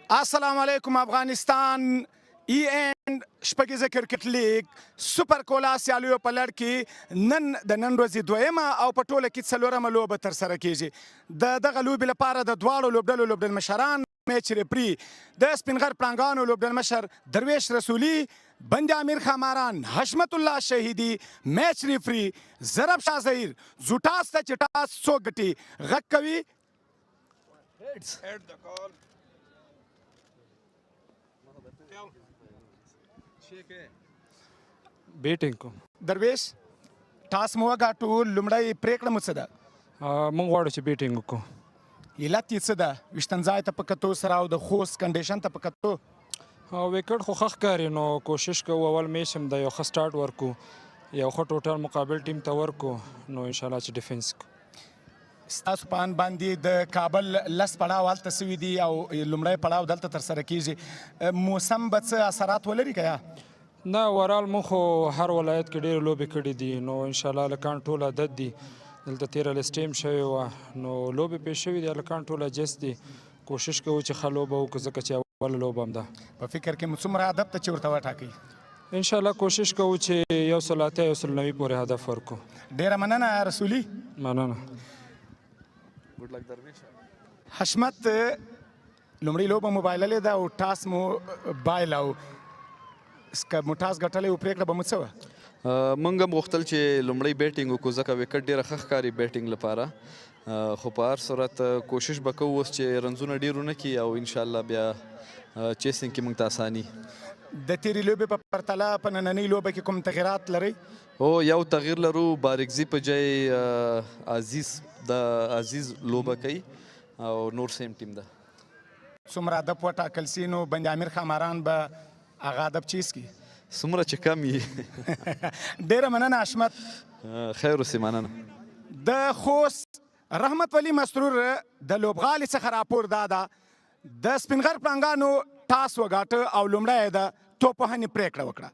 السلام علیکم افغانستان ای اینڈ شپږیزه کرکټ لیگ سپر کولا سیالیو په لړ کې نن د نن ورځې دویمه او په ټوله کې څلورمه لوبه ترسره کیږي د دغه لوبې لپاره د دواړو لوبډلو لوبډلمشران میچ ریفري د سپینغر پړانګانو لوبډلمشر درویش رسولي بند-e-Amir خاماران حشمت الله شهیدي میچ ریفري ضرب شاه ظهیر زوټاس ته چې ټاس څوک ګټي غږ کوي بیټینګ کوم درویش ټاس مو وګاټو لومړی پریکړه مو څه ده موږ غواړو چې بیټینګ وکړو علت یې څه ده ویشتن ځای ته په کتو سره او د خوست کنډیشن ته په کتو وکټ خو ښه ښکاري نو کوشش کوو اول میچ هم د یو ښه سټارټ ورکو یو ښه ټوټل مقابل ټیم ته ورکو نو انشاءالله چې ډیفنس کو ستاسو په ان باندې د کابل لس پړاو هلته سوي دي او لومړی پړاو دلته ترسره کیږي موسم به څه اثرات ولري که یا نه اورال موږ خو هر ولایت کې ډېرې لوبې کړي دي نو انشاءالله هلکان ټول عدد دي دلته تېره لسټ ټیم شوې وه نو لوبې پې شوي دي هلکان ټول اجست دي کوشش کوو چې ښه لوبه وکړو ځکه چې اوله لوبه هم ده په فکر کې مو څومره هدف ته چې ورته وټاکئ انشاءالله کوشش کوو چې 180 190 پورې هدف ورکړو ډېره مننه رسولي مننه حشمت لومړی لوبه مو بایللې ده او ټاس مو بایله او که مو ټاس ګټلی و پرېکړه به مو څه وه موږ هم غوښتل چې لومړی بیټینګ وکړو ځکه وکټ ډېره ښه ښکاري بیټینګ لپاره خو په هر صورت کوشش به کوو اوس چې رنزونه ډېر ونه کړي او انشاءالله بیا چیسینګ کې موږ ته اساني د تیرې لوبې په پرتله په نننۍ لوبه کې کوم تغیرات لرئ هو یو تغییر لرو بارکزي په جای عزیز لوبه کوي او نور سیم ټیم ده څومره هدف وټاکل سي نو بند-e-Amir خاماران به هغه هدف چیز کړي څومره چې کم وي ډېره مننه حشمت خیر اوسې مننه د خوست رحمت ولی مسرور د لوبغالي څخه راپور دا ده د سپینغر پړانګانو ټاس وګاټه او لومړی یې د توپوهنې پرېکړه وکړه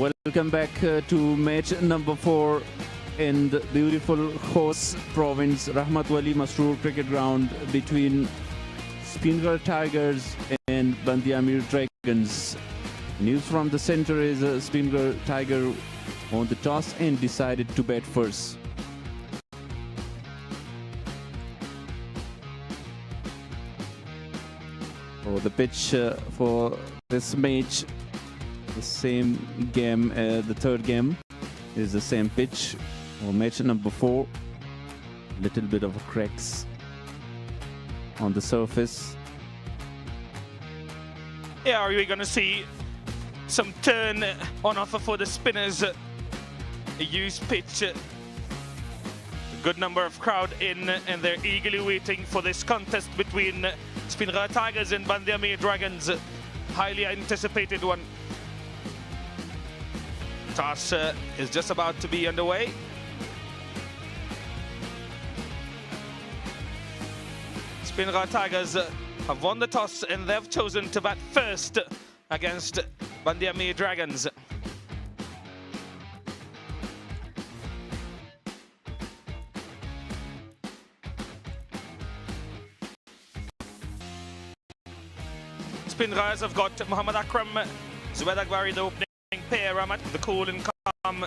Welcome back to match number 4 in the beautiful Khost province, Rahmat Wali Masroor cricket ground between Speenghar Tigers and Band-e-Amir Dragons. News from the center is Speenghar Tiger won the toss and decided to bat first. So the pitch for this match, the same game, the third game is the same pitch. For match number 4, little bit of cracks on the surface. Yeah, are we going to see some turn on offer for the spinners? A used pitch, a good number of crowd in, and they're eagerly waiting for this contest between Speenghar Tigers and Band-e-Amir Dragons. Highly anticipated one. Toss is just about to be underway. Speenghar Tigers have won the toss and they've chosen to bat first against Band-e-Amir Dragons. Speenghars have got Muhammad Akram, Zubaid Akbari, the opening pair, Rahmat, the cool and calm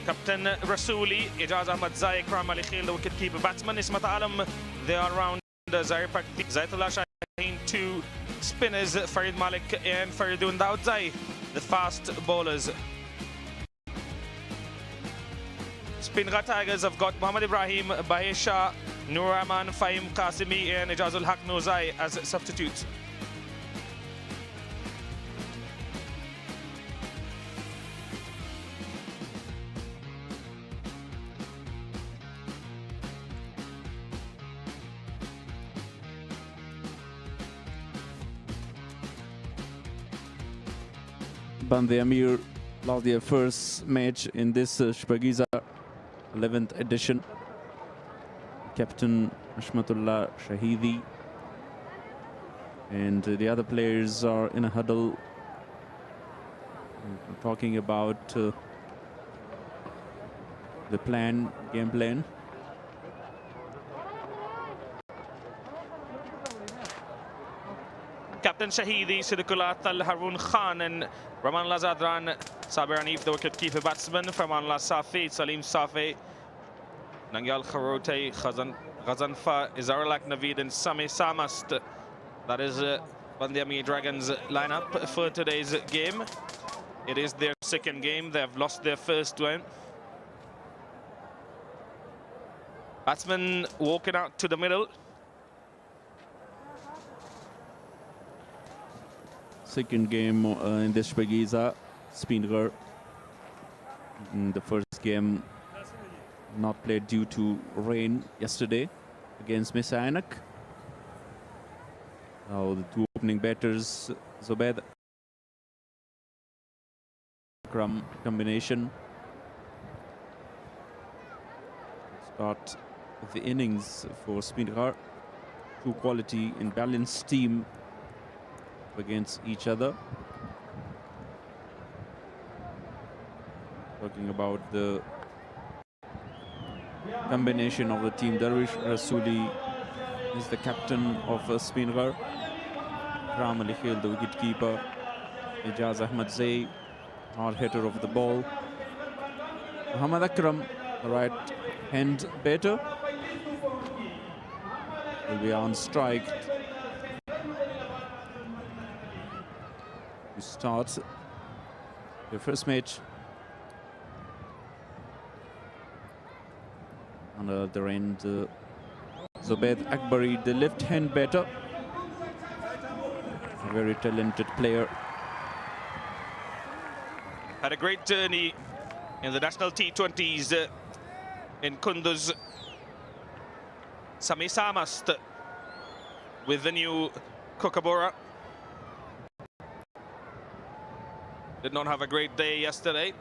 Captain Rasuli, Ijaz Ahmad Zai, Ikram Ali Khil, the wicket-keeper batsman, Ismat Alam, the all-rounder Zahir Pakti, Zaitullah Shaheen, 2 spinners, Farid Malik and Faridun Daudzai, the fast bowlers. Speenghar Tigers have got Muhammad Ibrahim, Bahir Shah, Nur Rahman, Fahim Qasimi and Ijazul Haq Nozai as substitutes. Band-e-Amir lost their first match in this Shpageeza 11th edition. Captain Ashmatullah Shahidi and the other players are in a huddle talking about the game plan. Captain Shahidi, Siddiqullah Tal, Haroon Khan and Ramanullah Zadran, Sabir Hanif, the wicket-keeper batsman, Farmanullah Safi, Salim Safi, Nangyal Kharote, Ghazanfa, Izarulak Naveed and Sami Samast. That is Band-e-Amir Dragons lineup for today's game. It is their second game. They have lost their first one. Batsman walking out to the middle. Second game in this Shpageeza, Speenghar. In the first game not played due to rain yesterday against Messianic. Now the 2 opening batters, Zubaid Akram combination. Start of the innings for Speenghar. 2 quality and balanced team against each other. Talking about the combination of the team, Darwish Rasuli is the captain of Speenghar, Ikram Ali Khil, the wicket-keeper, Ijaz Ahmad Zai, hard hitter of the ball, Muhammad Akram, the right-hand batter, will be on strike to start the first match. On the other end, Zubaid Akbari, the left-hand batter, a very talented player. Had a great journey in the national T20s in Kunduz. Sami Samast with the new Kookaburra. Did not have a great day yesterday.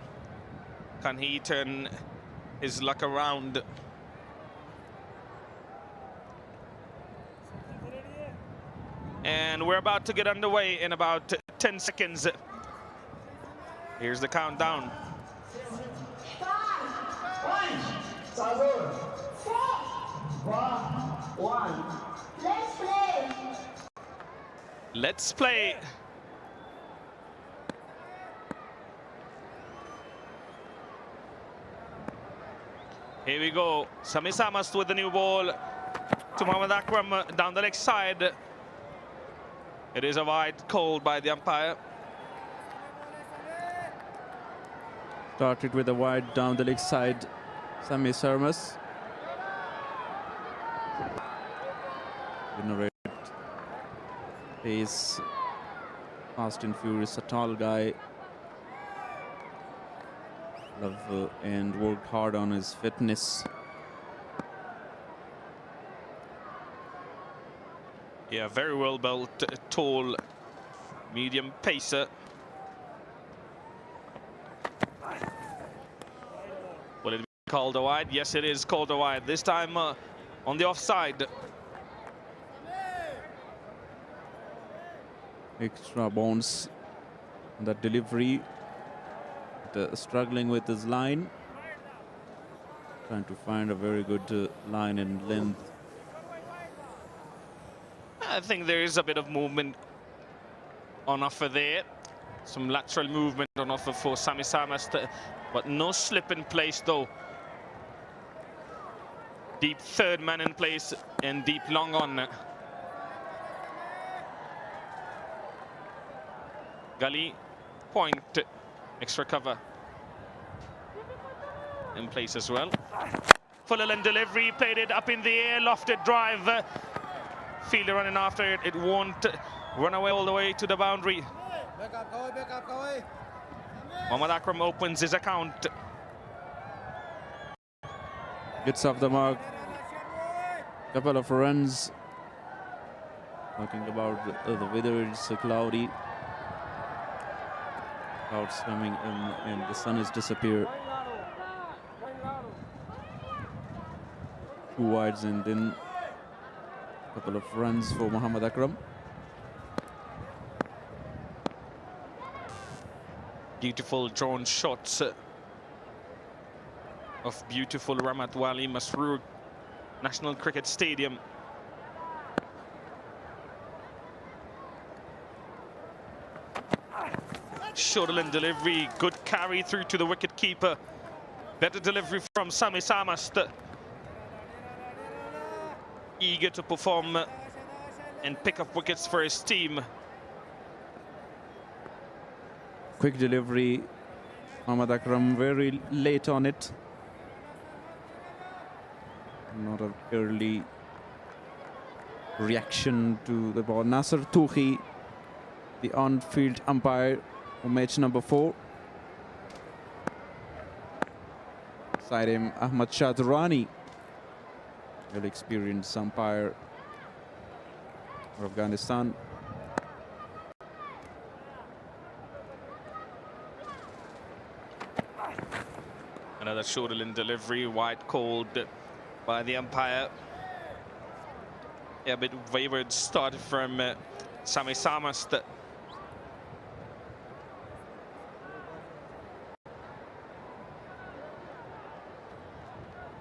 Can he turn his luck around? And we're about to get underway in about 10 seconds. Here's the countdown. 5, 1. Let's play. Let's play. Here we go. Sami Samast with the new ball to Mohammad Akram down the leg side. It is a wide called by the umpire. Started with a wide down the leg side. Sami Sarmas. Generate pace. Fast and furious, a tall guy. Love and worked hard on his fitness. Yeah, very well built, tall, medium pacer. Will it be called a wide? Yes, it is called a wide. This time on the offside. Extra bounce. That delivery. Struggling with his line. Trying to find a very good line and length. I think there is a bit of movement on offer there. Some lateral movement on offer for Sami Samast, but no slip in place though. Deep third man in place and deep long on. Gully, point, extra cover in place as well. Full delivery, played it up in the air, lofted drive. Fielder running after it, it won't run away all the way to the boundary. Mohammad Akram opens his account. Gets off the mark. Couple of runs. Talking about the weather, it's cloudy. Clouds coming in and the sun has disappeared. 2 wides and then a couple of runs for Mohammad Akram. Beautiful drawn shots of beautiful Rahmat Wali Masroor National Cricket Stadium. Shoulder delivery, good carry through to the wicket keeper. Better delivery from Sami Samast. Eager to perform and pick up wickets for his team. Quick delivery. Mohammad Akram very late on it. Not an early reaction to the ball. Nasser Touhi, the on-field umpire for match number 4. Side him Ahmad Shadurani, well experienced umpire for Afghanistan. Another shoulder delivery, wide called by the umpire. Yeah, a bit wayward start from Sami Samast.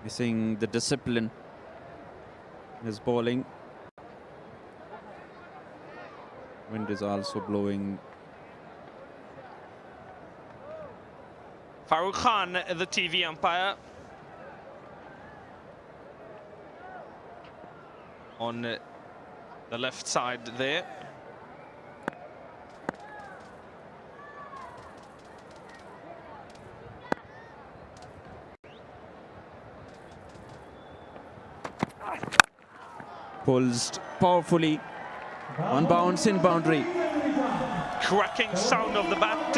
Missing the discipline in his bowling. Wind is also blowing. Farooq Khan, the TV umpire. On the left side there. Pulsed powerfully. One bounce in boundary. Cracking sound of the bat.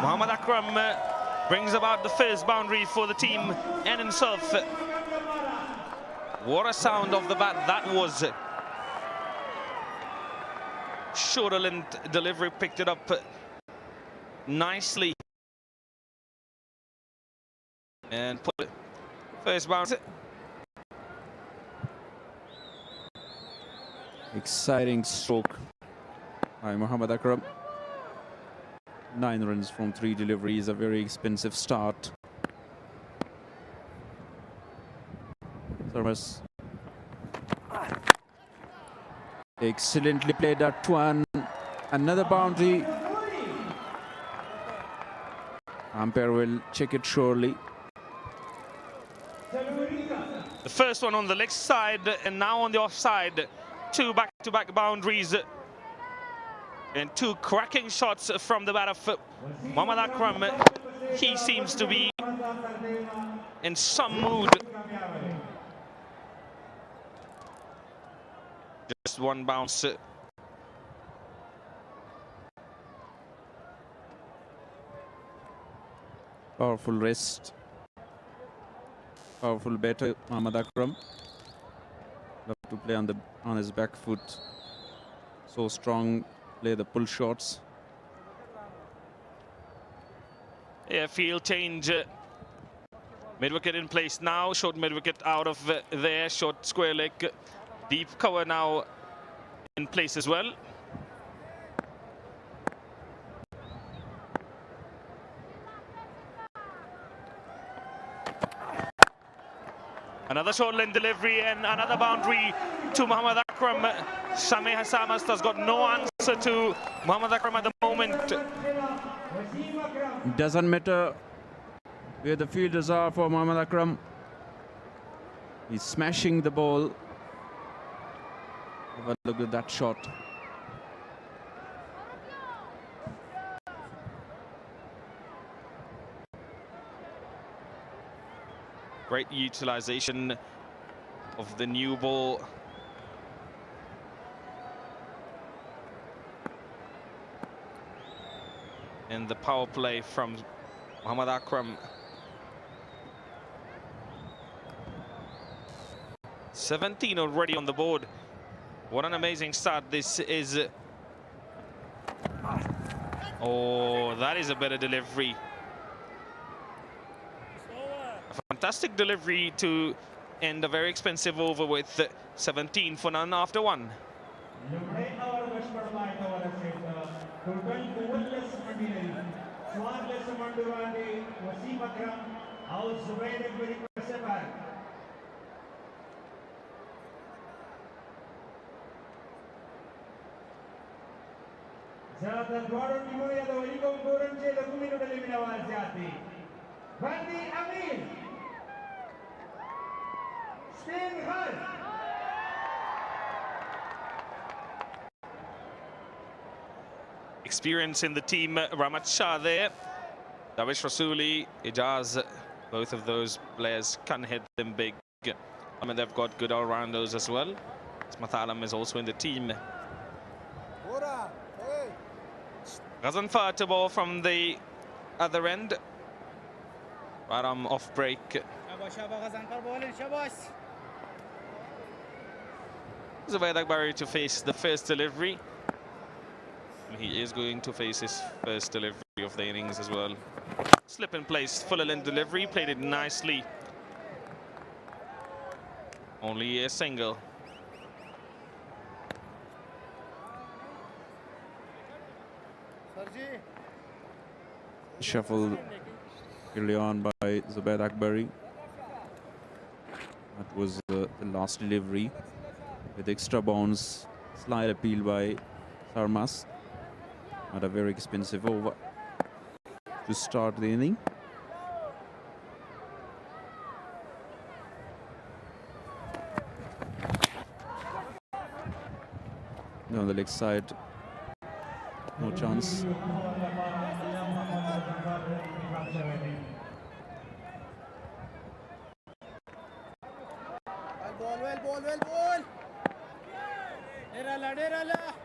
Mohammad Akram brings about the first boundary for the team and himself. What a sound of the bat that was. Shoulder length delivery, picked it up nicely. And put it first boundary. Exciting stroke by Mohammad Akram. 9 runs from 3 deliveries, a very expensive start. Service. Excellently played that one. Another boundary. Umpire will check it surely. The first one on the leg side and now on the offside. 2 back-to-back boundaries. And 2 cracking shots from the bat of Mohammad Akram. He seems to be in some mood. Just 1 bounce. Powerful wrist. Powerful batter, Mohammad Akram. Love to play on his back foot. So strong, play the pull shots. Yeah, field change. Mid-wicket in place now. Short mid-wicket out of there. Short square leg. Deep cover now in place as well. Another short line delivery and another boundary to Mohammad Akram. Shami Hassamas has got no answer to Mohammad Akram at the moment. Doesn't matter where the fielders are for Mohammad Akram. He's smashing the ball. Have a look at that shot. Great utilization of the new ball. And the power play from Mohammad Akram. 17 already on the board. What an amazing start this is. Oh, that is a better delivery. Fantastic delivery to end a very expensive over with 17 for none after 1. Band-e-Amir. Speenghar. Experience in the team, Rahmat Shah there. Davish Rasuli, Ijaz, both of those players can hit them big. I mean, they've got good all-rounders as well. Ismat Alam is also in the team. Ghazan Far to ball from the other end. Baram off break. Zubair Akbari to face the first delivery. He is going to face his first delivery of the innings as well. Slip in place, full length delivery, played it nicely. Only a single. Shuffle early on by Zubair Akbari. That was the last delivery with extra bounce. Slide appeal by Sarmas. At a very expensive over to start the inning. On the leg side, no chance.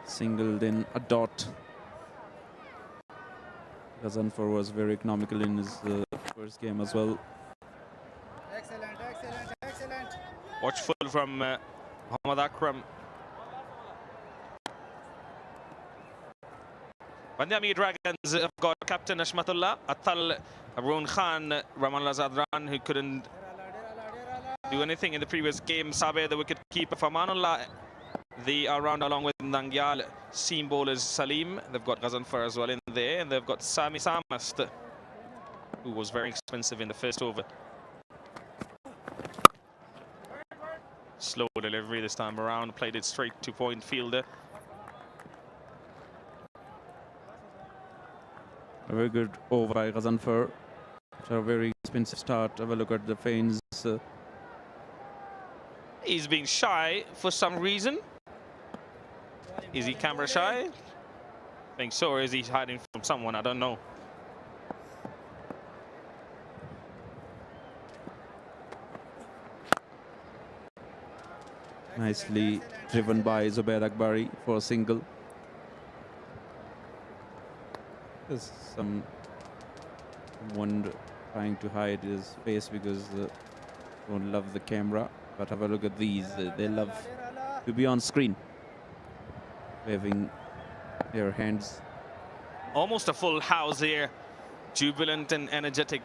Single, then a dot. Ghazanfar was very economical in his first game as well. Excellent, excellent, excellent. Watchful from Mohammad Akram. Band-e-Amir Dragons have got Captain Ashmatullah, Atal, Arun Khan, Ramallah Zadran, who couldn't do anything in the previous game. Sabe, the wicket keeper for Manullah, the all-round along with Nangyal. Seam bowlers Salim. They've got Ghazanfar as well in there. And they've got Sami Samast, who was very expensive in the first over. Slow delivery this time around. Played it straight to point fielder. A very good over by Ghazanfar. After a very expensive start, have a look at the feints. He's being shy for some reason. Is he camera shy? I think so, or is he hiding from someone? I don't know. Nicely driven by Zubair Akbari for a single. There's someone trying to hide his face because they don't love the camera. But have a look at these. They love to be on screen, waving their hands. Almost a full house here. Jubilant and energetic.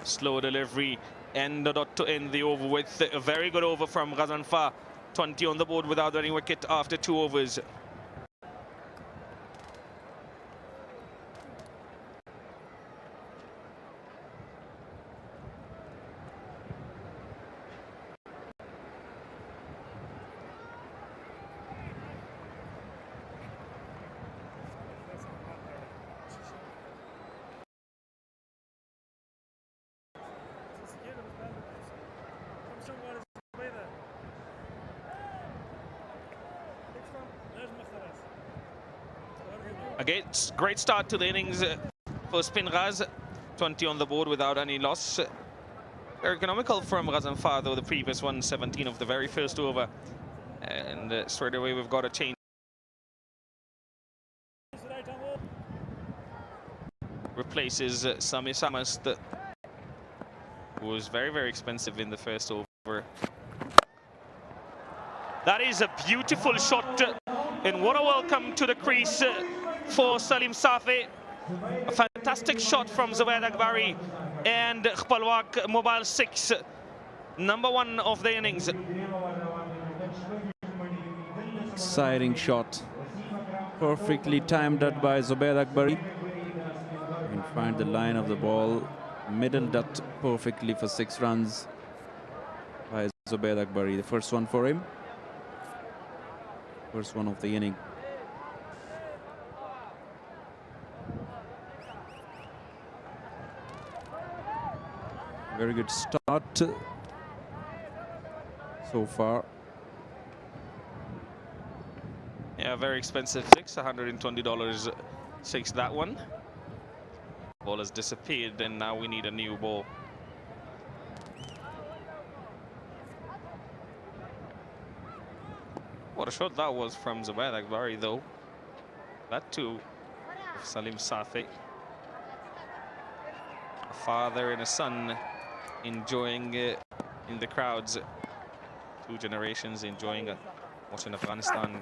Slow delivery. Ended up to end the over with a very good over from Ghazanfar. 20 on the board without any wicket after 2 overs. Again, great start to the innings for Speenghar. 20 on the board without any loss. Very economical from Ghazanfar, though the previous one, 17 of the very first over. And straight away we've got a change. Replaces Sami Samast, who was very, very expensive in the first over. That is a beautiful shot, and what a welcome to the crease for Salim Safi. A fantastic shot from Zubair Akbari and Khpalwak Mobile 6, #1 of the innings. Exciting shot. Perfectly timed that by Zubair Akbari. And find the line of the ball. Middled that perfectly for 6 runs by Zubair Akbari. The first one for him. First one of the inning. Very good start so far. Yeah, very expensive 6, $120 6, that one. Ball has disappeared and now we need a new ball. What a shot that was from Zubair Akbari, though. That too, Salim Safi. A father and a son enjoying in the crowds. 2 generations enjoying watching Afghanistan.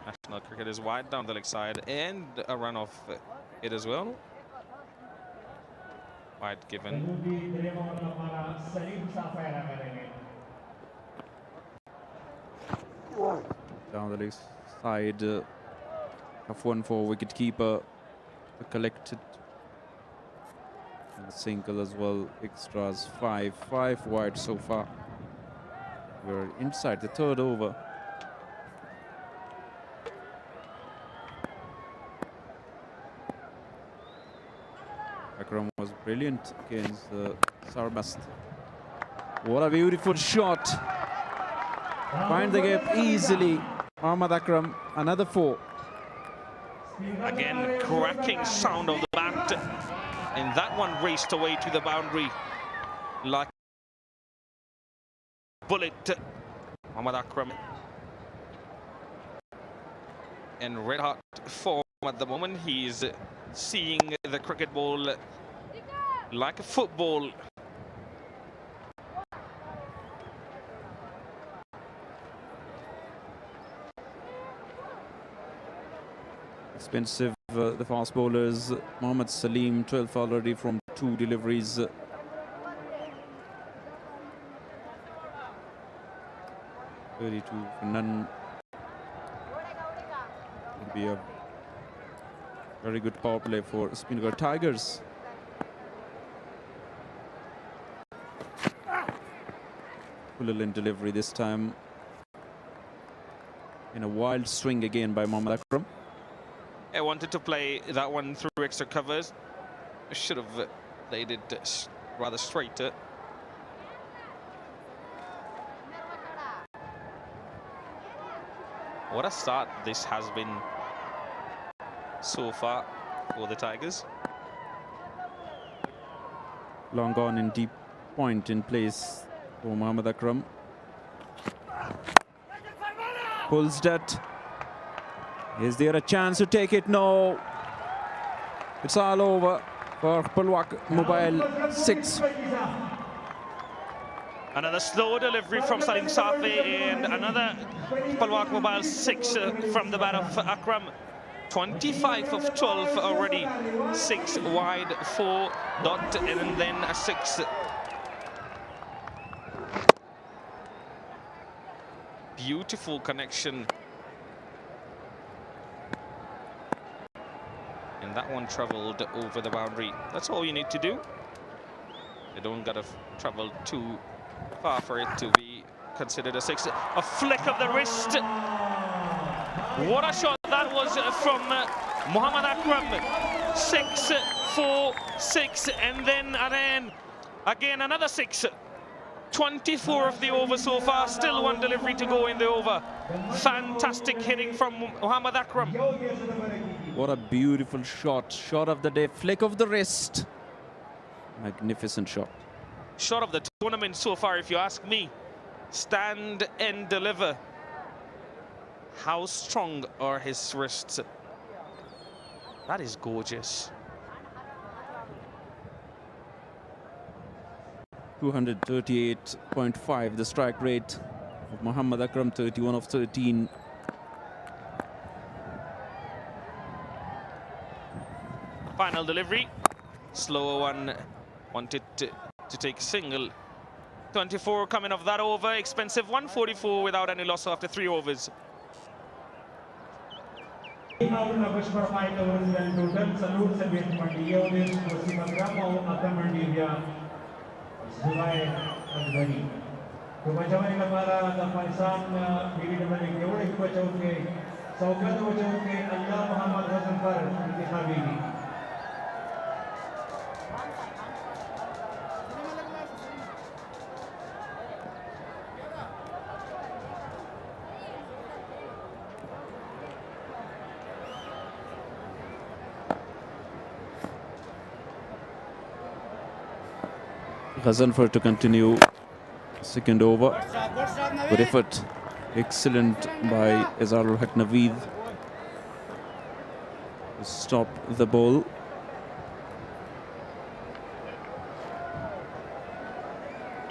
National cricket is wide down the leg side and a run off it as well. Wide given. Down the leg side, tough one for wicketkeeper to collect it. And the single as well, extras 5 wide so far. We're inside the 3rd over. Akram was brilliant against Sarbast. What a beautiful shot. Find the gap easily. Ahmad Akram, another 4. Again, cracking sound of the bat. And that one raced away to the boundary like a bullet. Ahmad Akram in red hot form at the moment. He's seeing the cricket ball like a football. Expensive, the fast bowlers. Mohammad Salim, 12th already from 2 deliveries. 32 for none. Would be a very good power play for Speenghar Tigers. Full in delivery this time. In a wild swing again by Mohammad Akram. I wanted to play that one through extra covers. I should have played it rather straight. What a start this has been so far for the Tigers. Long on in deep point in place for Mohammad Akram. Pulls that. Is there a chance to take it? No. It's all over for Palwak Mobile 6. Another slow delivery from Salim Safi and another Palwak Mobile 6 from the bat of Akram. 25 of 12 already. 6 wide, 4 dot, and then a 6. Beautiful connection. And that one traveled over the boundary. That's all you need to do. You don't gotta travel too far for it to be considered a 6. A flick of the wrist. What a shot that was from Mohammad Akram. 6, 4, 6, and then again another 6. 24 of the over so far, still one delivery to go in the over. Fantastic hitting from Mohammad Akram. What a beautiful shot. Shot of the day, flick of the wrist. Magnificent shot. Shot of the tournament so far, if you ask me. Stand and deliver. How strong are his wrists? That is gorgeous. 238.5 the strike rate of Mohammad Akram, 31 of 13. Final delivery. Slower one. Wanted to take single. 24 coming off that over. Expensive 144 without any loss after 3 overs. Ghazanfar to continue second over. Good effort. Excellent by Azarul Haq Naveed to stop the ball.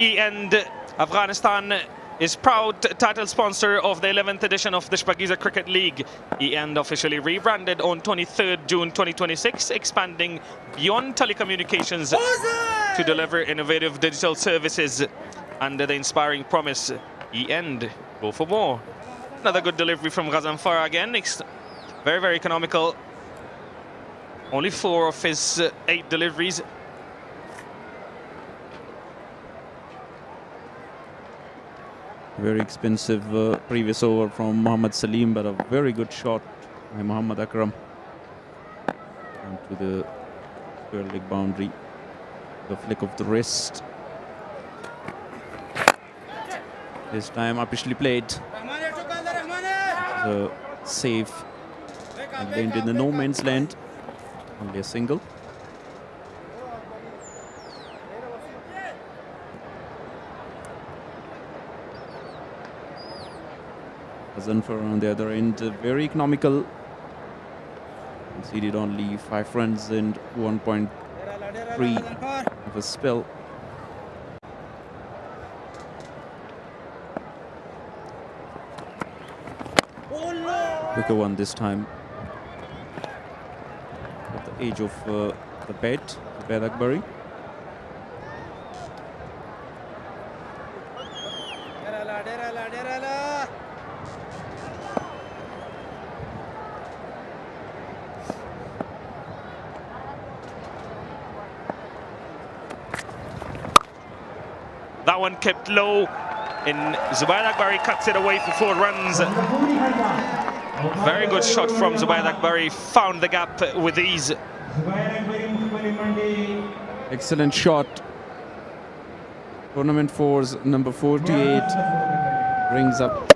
And Afghanistan is proud title sponsor of the 11th edition of the Shpageeza Cricket League. EN officially rebranded on 23rd June 2026, expanding beyond telecommunications to deliver innovative digital services under the inspiring promise, EN, go for more. Another good delivery from Ghazanfar again. Very, very economical. Only 4 of his 8 deliveries. Very expensive previous over from Mohammad Salim, but a very good shot by Mohammad Akram onto the square leg boundary. The flick of the wrist. This time officially played. The save and landed in the no man's land. Only a single. Zanfar on the other end, very economical. Conceded only 5 runs and 1.3 of a spell. Quicker one this time. At the age of the bet, Akbari. That one kept low, and Zubair Akbari cuts it away for 4 runs. Very good shot from Zubair Akbari, found the gap with ease. Excellent shot. Tournament fours number 48 brings up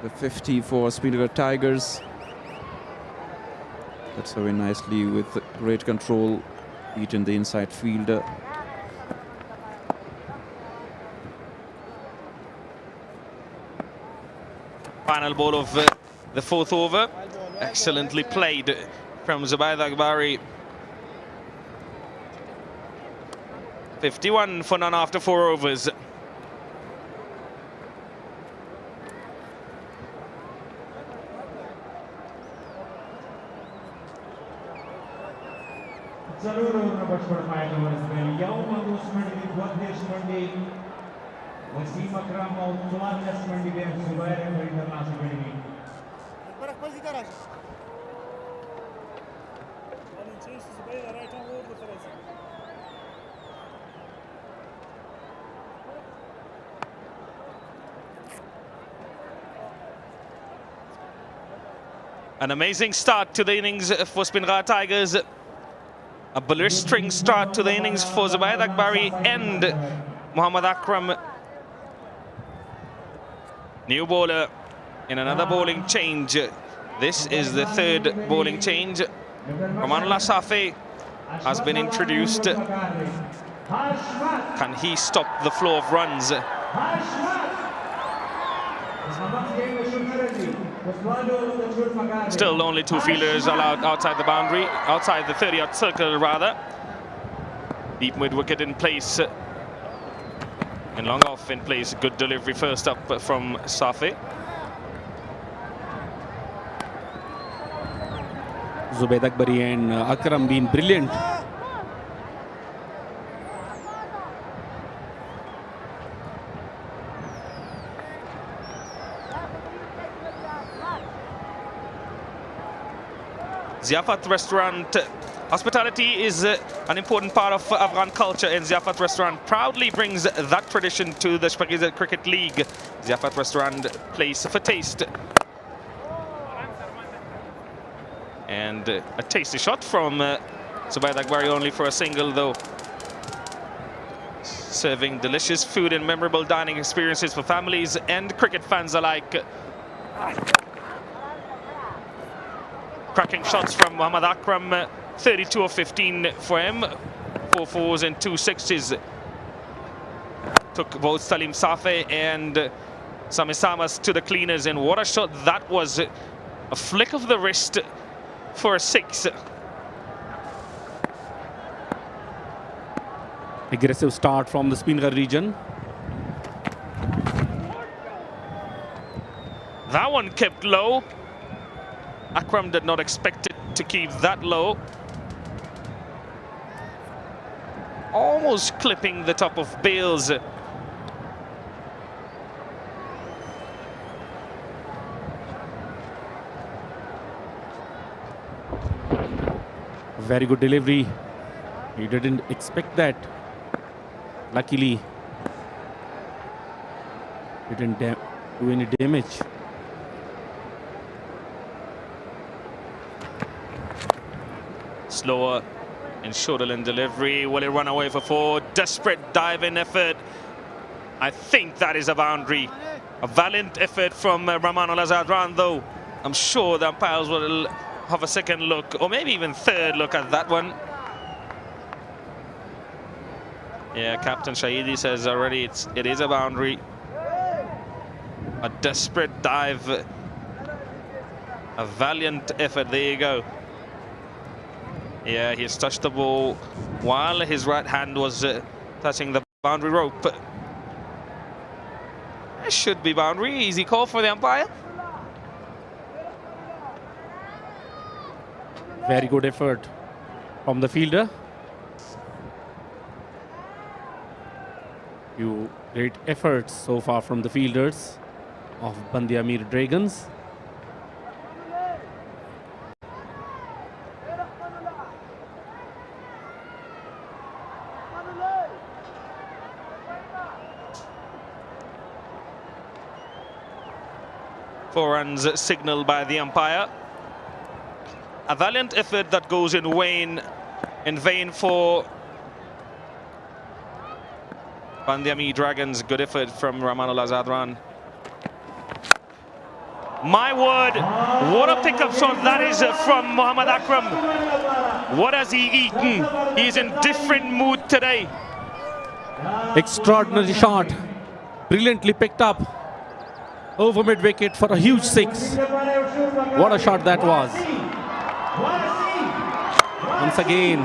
the 50 for Speenghar Tigers. That's away nicely with great control, beaten the inside fielder. Final ball of the 4th over. Excellently played from Zubair Akbari. 51 for none after 4 overs. An amazing start to the innings for Speenghar Tigers. A blistering start to the innings for Zubair Akbari and Muhammad Akram. New bowler in another bowling change. This is the 3rd bowling change. Rahmatullah Safi has been introduced. Can he stop the flow of runs? Still only 2 fielders allowed outside the boundary, outside the 30-yard circle rather. Deep mid-wicket in place. And long off in place. Good delivery first up from Safi. Zubair Akbari and Akram been brilliant. Ziyafat restaurant. Hospitality is an important part of Afghan culture, and Ziyafat restaurant proudly brings that tradition to the Shpageeza Cricket League. Ziyafat restaurant, place for taste. And a tasty shot from Zubair Akbari, only for a single though. Serving delicious food and memorable dining experiences for families and cricket fans alike. Cracking shots from Muhammad Akram, 32 of 15 for him, 4 fours and 2 sixes. Took both Salim Safi and Sami Samas to the cleaners, and what a shot that was. A flick of the wrist for a 6. Aggressive start from the Speenghar region. That one kept low. Akram did not expect it to keep that low. Almost clipping the top of Bales. Very good delivery. He didn't expect that. Luckily, he didn't do any damage. Slower in shoulder-line delivery. Will it run away for 4? Desperate dive-in effort. I think that is a boundary. A valiant effort from Rahmatullah Zadran, though. I'm sure the umpires will have a second look, or maybe even third look at that one. Yeah, Captain Shahidi says already it is a boundary. A desperate dive. A valiant effort. There you go. Yeah, he's touched the ball while his right hand was touching the boundary rope. It should be boundary. Easy call for the umpire. Very good effort from the fielder. Few great efforts so far from the fielders of Band-e-Amir Dragons. 4 runs signalled by the umpire. A valiant effort that goes in vain for Band-e-Amir Dragons. Good effort from Rahmat Zadran. My word, what a pickup shot that is from Mohammad Akram. What has he eaten? He's in different mood today. Extraordinary shot. Brilliantly picked up. Over mid wicket for a huge 6. What a shot that was. Once again,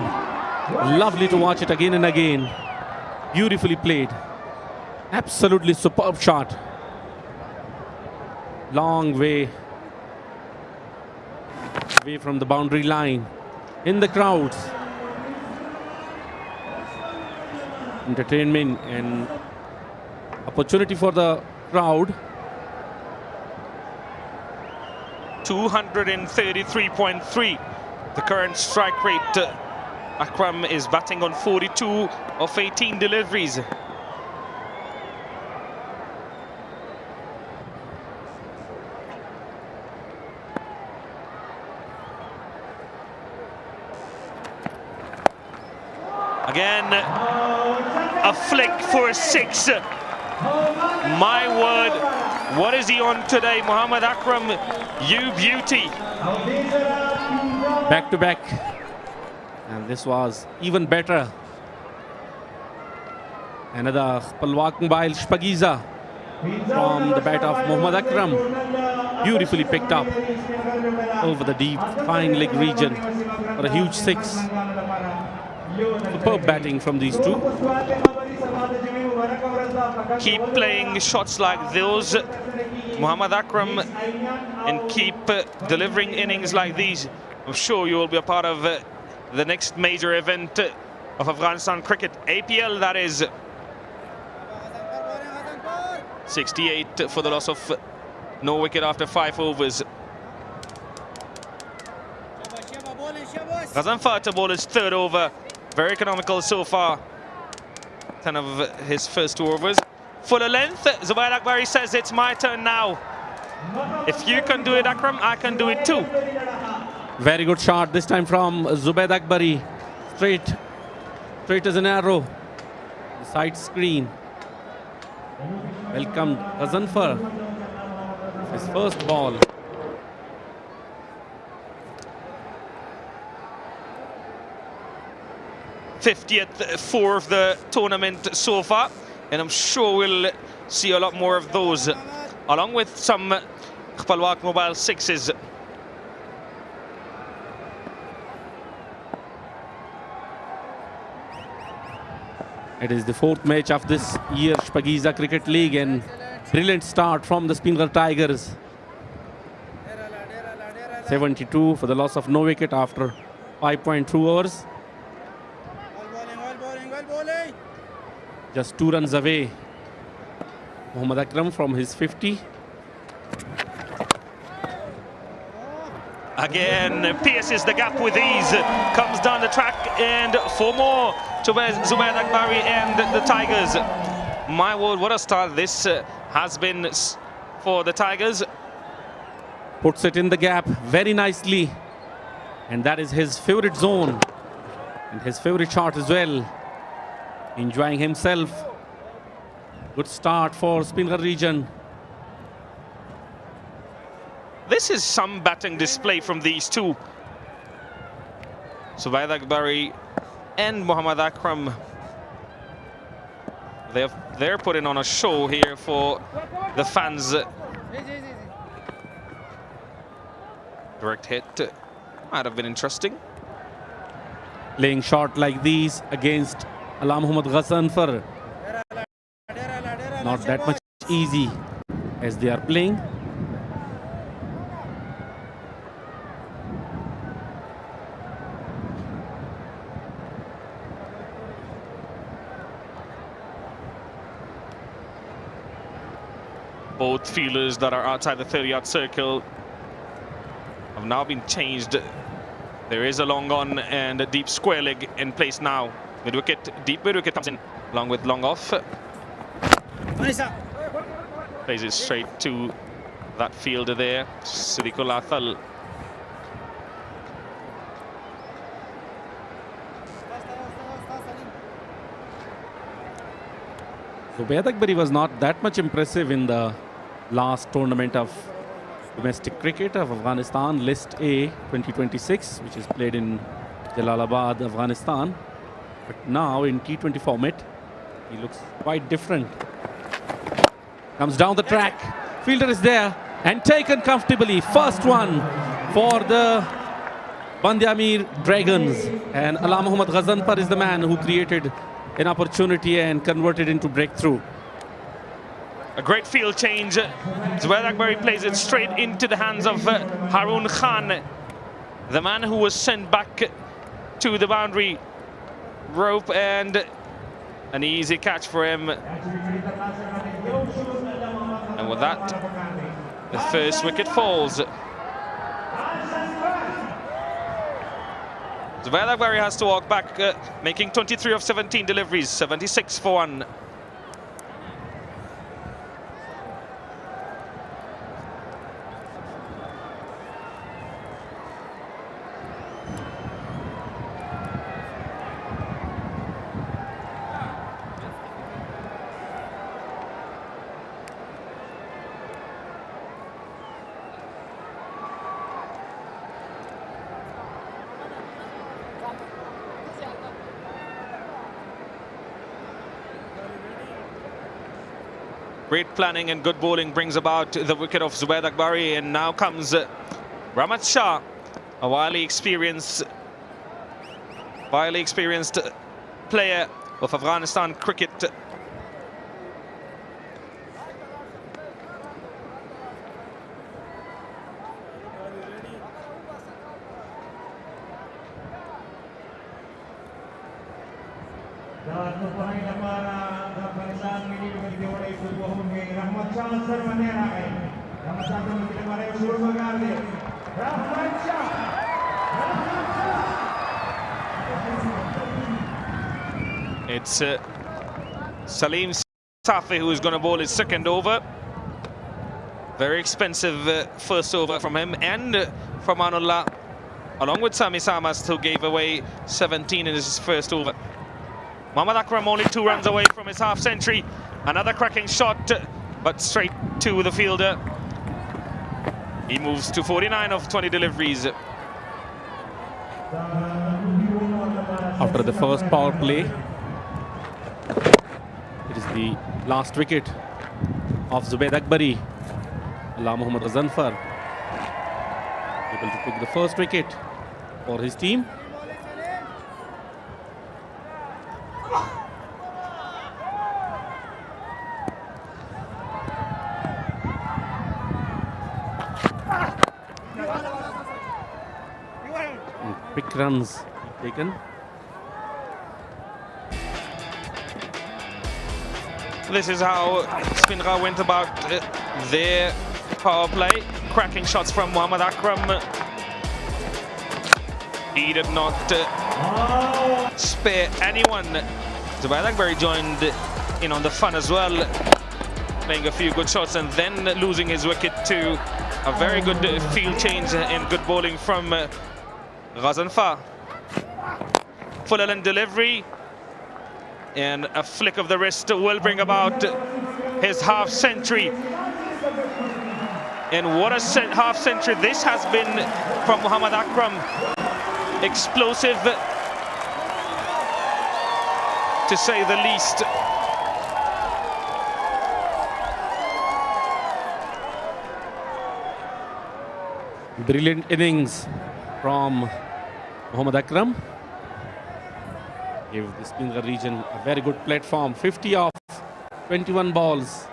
lovely to watch it again and again. Beautifully played. Absolutely superb shot. Long way away from the boundary line. In the crowds. Entertainment and opportunity for the crowd. 233.3 the current strike rate. Akram is batting on 42 of 18 deliveries. Again, a flick for a 6. My word, what is he on today? Mohammad Akram, you beauty. Back to back. And this was even better. Another Palwak Mobile Shpageeza from the bat of Mohammad Akram. Beautifully picked up over the deep, fine leg region for a huge 6. Superb batting from these two. Keep playing shots like those, Mohammad Akram, and keep delivering innings like these. I'm sure you will be a part of the next major event of Afghanistan cricket, APL, that is. 68 for the loss of no wicket after 5 overs. Ghazanfar to bowl his 3rd over. Very economical so far. 10 of his first 2 overs. Fuller length. Zubair Akbari says it's my turn now. If you can do it, Akram, I can do it too. Very good shot this time from Zubair Akbari. Straight as an arrow. The side screen. Welcome Ghazanfar. His first ball. '50th 4 of the tournament so far, and I'm sure we'll see a lot more of those, along with some Palwak Mobile 6s. It is the 4th match of this year Shpageeza Cricket League, and brilliant start from the Speenghar Tigers. 72 for the loss of no wicket after 5.2 overs. Just 2 runs away. Mohammad Akram from his 50. Again, pierces the gap with ease, comes down the track, and 4 more to Zubair Akbari and the Tigers. My word, what a start this has been for the Tigers. Puts it in the gap very nicely. And that is his favorite zone. And his favorite shot as well. Enjoying himself. Good start for Speenghar region. This is some batting display from these two. Zubair Akbari and Mohammad Akram. They're putting on a show here for the fans. Direct hit might have been interesting. Playing shot like these against Ala Muhammad Ghazanfar. Not that much easy as they are playing. Both fielders that are outside the 30-yard circle have now been changed. There is a long on and a deep square leg in place now. Mid-wicket, deep mid-wicket comes in along with long off. Plays it straight to that fielder there, Siddiqul Athal. Zubayd Akbari was not that much impressive in the last tournament of domestic cricket of Afghanistan, List A 2026, which is played in Jalalabad, Afghanistan. But now in T20 format, he looks quite different. Comes down the track, fielder is there and taken comfortably. First one for the Band-e-Amir Dragons, and Ala Muhammad Ghazanfar is the man who created an opportunity and converted into breakthrough. A great field change. Zubayd Akbari plays it straight into the hands of Haroon Khan, the man who was sent back to the boundary rope, and an easy catch for him. And with that, the first wicket falls. Zubayd Akbari has to walk back, making 23 of 17 deliveries, 76 for 1. Great planning and good bowling brings about the wicket of Zubayd Akbari, and now comes Rahmat Shah, a Wali experienced player of Afghanistan cricket. It's Salim Safi who is going to bowl his second over. Very expensive first over from him and from Anullah, along with Sami Samas, who gave away 17 in his first over. Mohammad Akram only 2 runs away from his half century. Another cracking shot, but straight to the fielder. He moves to 49 of 20 deliveries. After the first power play, it is the last wicket of Zubayd Akbari. Ala Muhammad Ghazanfar able to take the first wicket for his team. And quick runs taken. This is how Speenghar went about their power play. Cracking shots from Mohammad Akram. He did not spare anyone. Zubayd Akbari joined in on the fun as well, playing a few good shots and then losing his wicket to a very good field change and good bowling from Ghazanfar. Full end delivery, and a flick of the wrist will bring about his half century. And what a half century this has been from Mohammad Akram. Explosive, to say the least. Brilliant innings from Mohammad Akram. Gave the Speenghar region a very good platform. 50 off 21 balls.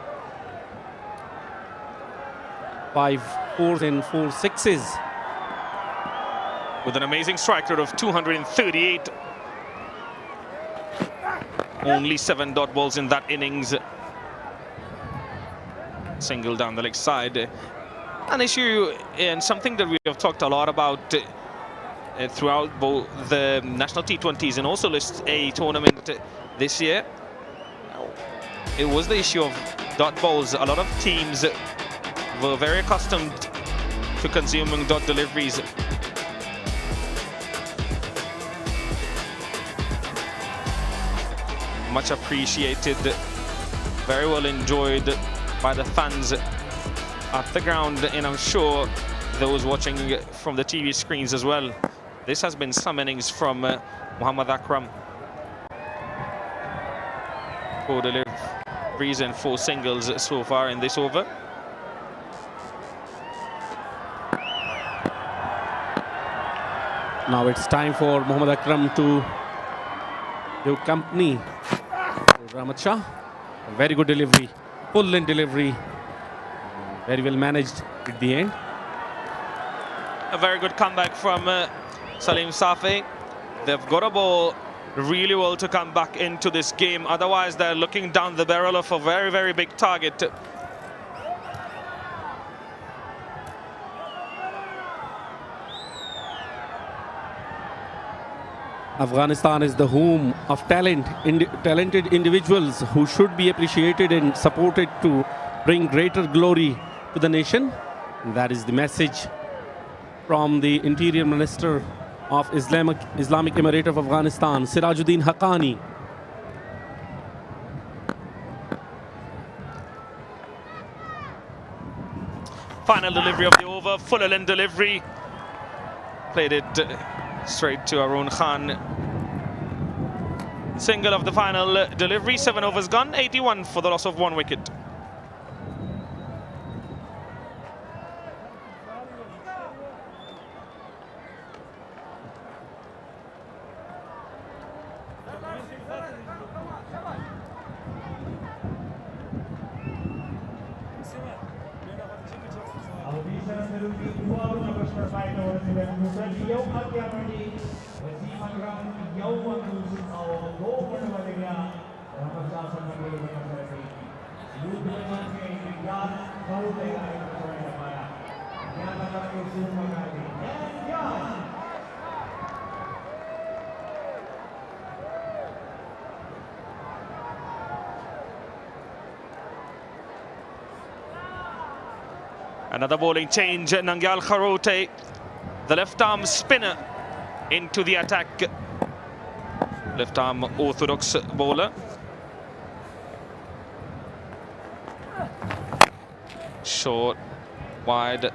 5 4s and 4 6s. With an amazing strike rate of 238. Only 7 dot balls in that innings. Single down the leg side. An issue and something that we have talked a lot about throughout both the national T20s and also List A tournament this year. It was the issue of dot balls. A lot of teams were very accustomed to consuming dot deliveries. Much appreciated, very well enjoyed by the fans at the ground, and I'm sure those watching from the TV screens as well. This has been some innings from Mohammad Akram. 4 deliveries and 4 singles so far in this over. Now it's time for Mohammad Akram to do company to Rahmat Shah. A very good delivery, pull-in delivery, very well managed at the end. A very good comeback from Salim Safi. They've got a ball really well to come back into this game. Otherwise, they're looking down the barrel of a very, very big target. Afghanistan is the home of talented individuals who should be appreciated and supported to bring greater glory to the nation. And that is the message from the Interior Minister of Islamic Emirate of Afghanistan, Sirajuddin Haqqani. Final delivery of the over, full-in delivery. Played it straight to Arun Khan. Single of the final delivery, 7 overs gone, 81 for the loss of 1 wicket. Another bowling change, Nangyal Kharote, the left-arm spinner into the attack. Left-arm orthodox bowler. Short, wide,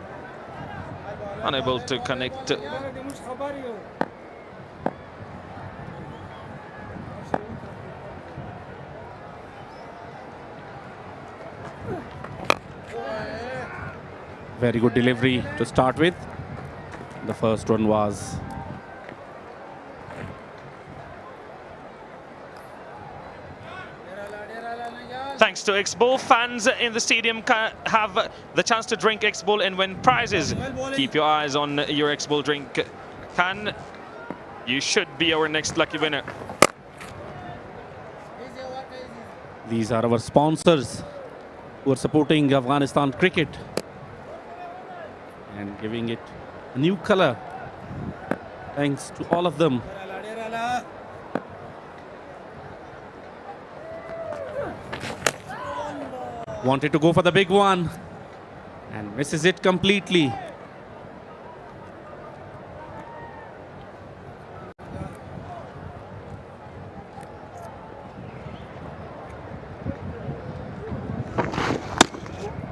unable to connect. Very good delivery to start with. The first one was thanks to X-Bowl, fans in the stadium can have the chance to drink X-Bowl and win prizes. Keep your eyes on your X-Bowl drink can. You should be our next lucky winner. These are our sponsors who are supporting Afghanistan cricket and giving it a new color. Thanks to all of them. Wanted to go for the big one and misses it completely.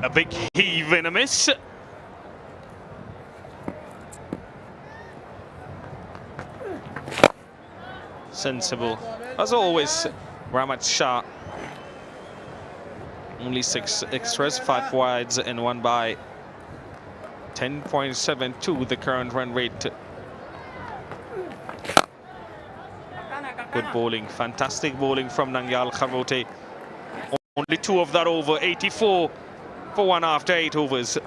A big heave and a miss. Sensible, as always, Rahmat Shah. Only 6 extras, 5 wides and 1 by. 10.72 the current run rate. Good bowling, fantastic bowling from Nangyal Kharote. Only 2 of that over, 84 for 1 after 8 overs.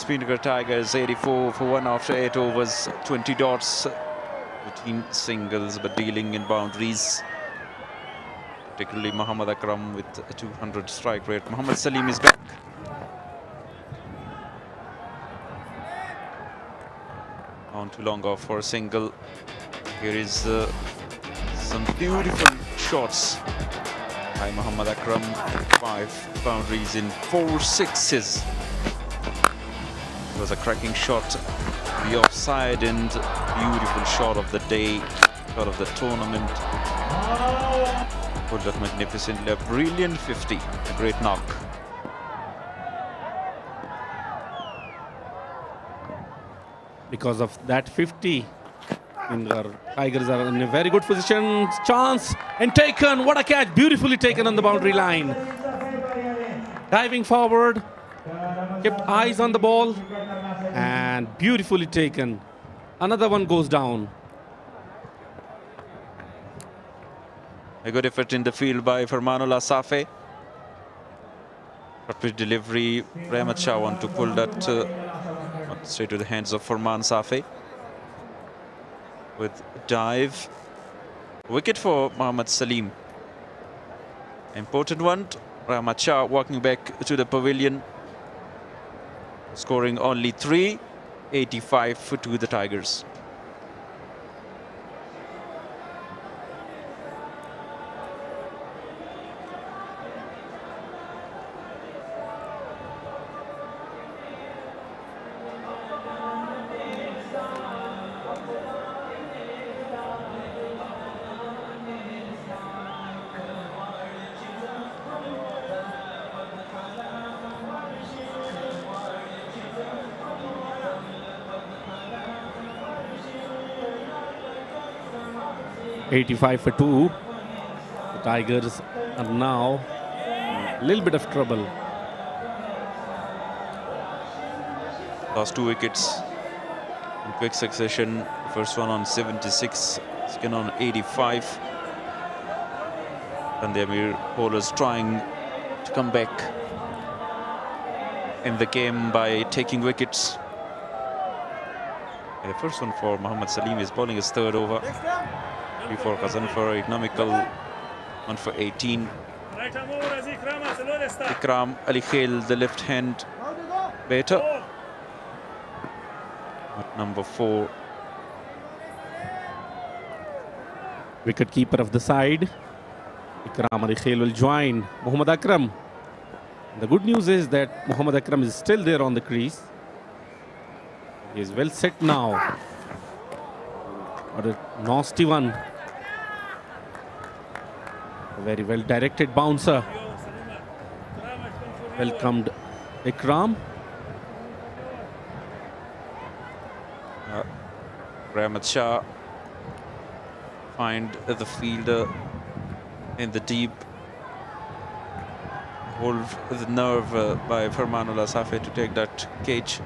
Speenghar Tigers 84 for 1 after 8 overs, 20 dots, 14 singles, but dealing in boundaries. Particularly Muhammad Akram with a 200 strike rate. Muhammad Salim is back. On too long off for a single. Here is some beautiful shots by Muhammad Akram. 5 boundaries in 4 sixes. It was a cracking shot, the offside, and beautiful shot of the day, shot of the tournament. Pulled up magnificently, a brilliant 50, a great knock. Because of that 50, Tigers are in a very good position. Chance and taken. What a catch! Beautifully taken on the boundary line. Diving forward, kept eyes on the ball, and beautifully taken. Another one goes down. A good effort in the field by Farmanullah Safe. Rapid delivery. Rahmat Shah want to pull that straight to the hands of Farman Safe. With dive. Wicket for Mohammad Salim. Important one. Rahmat Shah walking back to the pavilion. Scoring only 3. 85 to the Tigers. .85 for 2. The Tigers are now in a little bit of trouble. Lost 2 wickets in quick succession. The first one on 76, second on 85. Band-e-Amir bowlers trying to come back in the game by taking wickets. The first one for Muhammad Salim is bowling his 3rd over. 3 for Khazan for economical, 1 for 18. Ikram Ali Khail, the left hand batter. At number 4. Wicket keeper of the side, Ikram Ali Khail, will join Muhammad Akram. The good news is that Muhammad Akram is still there on the crease. He is well set now. What a nasty one. A very well directed bouncer. Welcomed Ikram. Rahmat Shah find the fielder in the deep. Hold the nerve by Farmanullah Safe to take that catch.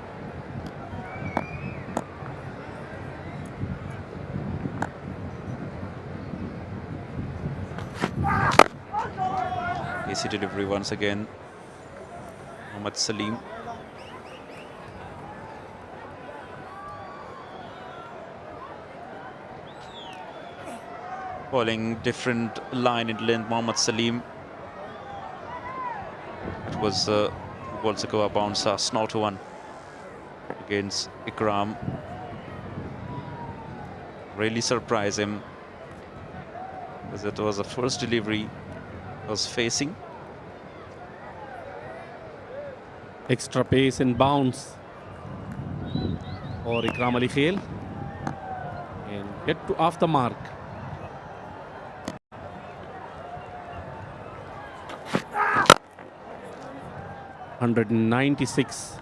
Easy delivery once again. Muhammad Salim. Bowling different line in length. Muhammad Salim. It was Bolsakova bouncer, snort one against Ikram. Really surprised him, because it was the first delivery was facing. Extra pace and bounce for Ikram Ali Khail. And get to off the mark. .196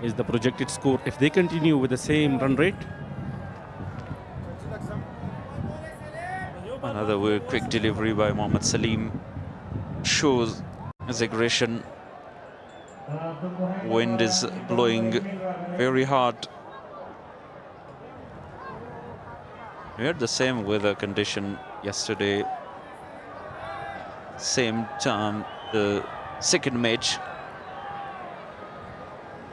is the projected score if they continue with the same run rate. Another very quick delivery by Mohammad Salim shows his aggression. Wind is blowing very hard. We had the same weather condition yesterday. Same time, the second match.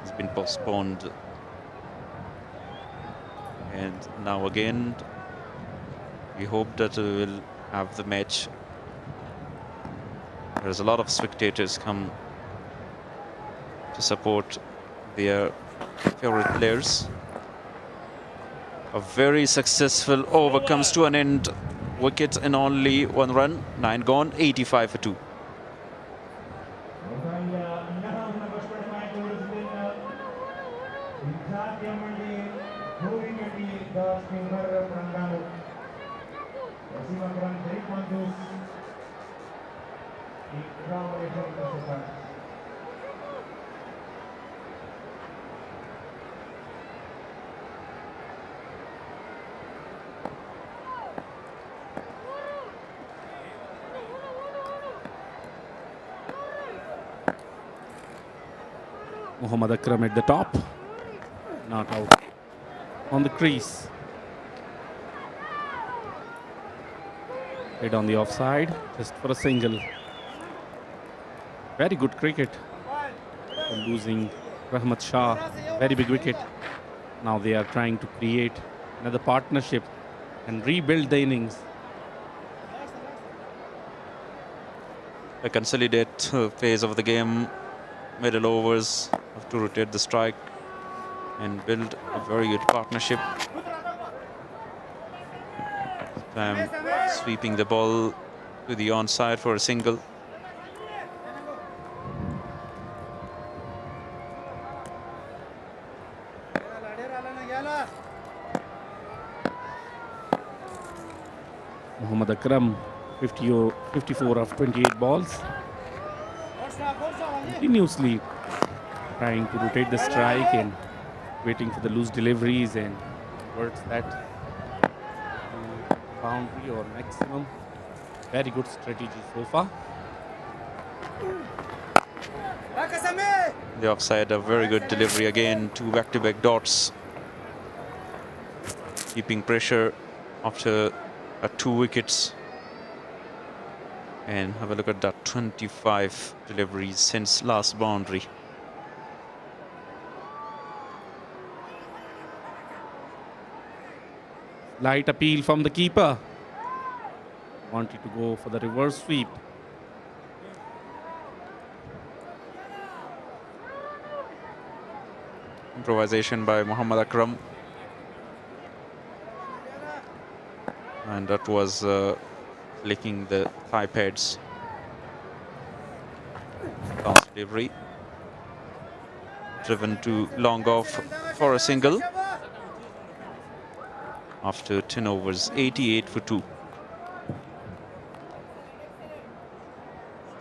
It's been postponed. And now again, we hope that we will have the match. There's a lot of spectators come to support their favorite players. A very successful over comes to an end. Wicket in only 1 run. 9 gone, 85 for 2. Mohammad Akram at the top, not out on the crease. Hit on the offside, just for a single. Very good cricket. Losing Rahmat Shah, very big wicket. Now they are trying to create another partnership and rebuild the innings. A consolidate phase of the game. Middle overs have to rotate the strike and build a very good partnership. Sweeping the ball to the onside for a single. Mohammad Akram, 54 of 28 balls. Continuously trying to rotate the strike and waiting for the loose deliveries and towards that boundary or maximum. Very good strategy so far. The offside, a very good delivery again. 2 back-to-back dots. Keeping pressure after 2 wickets. And have a look at that, 25 deliveries since last boundary. Light appeal from the keeper. Wanted to go for the reverse sweep. Improvisation by Mohammad Akram. And that was licking the thigh pads. Last delivery. Driven to long off for a single. After 10 overs, 88 for 2.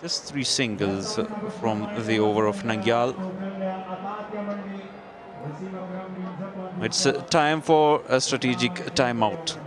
Just 3 singles from the over of Nangyal. It's time for a strategic timeout.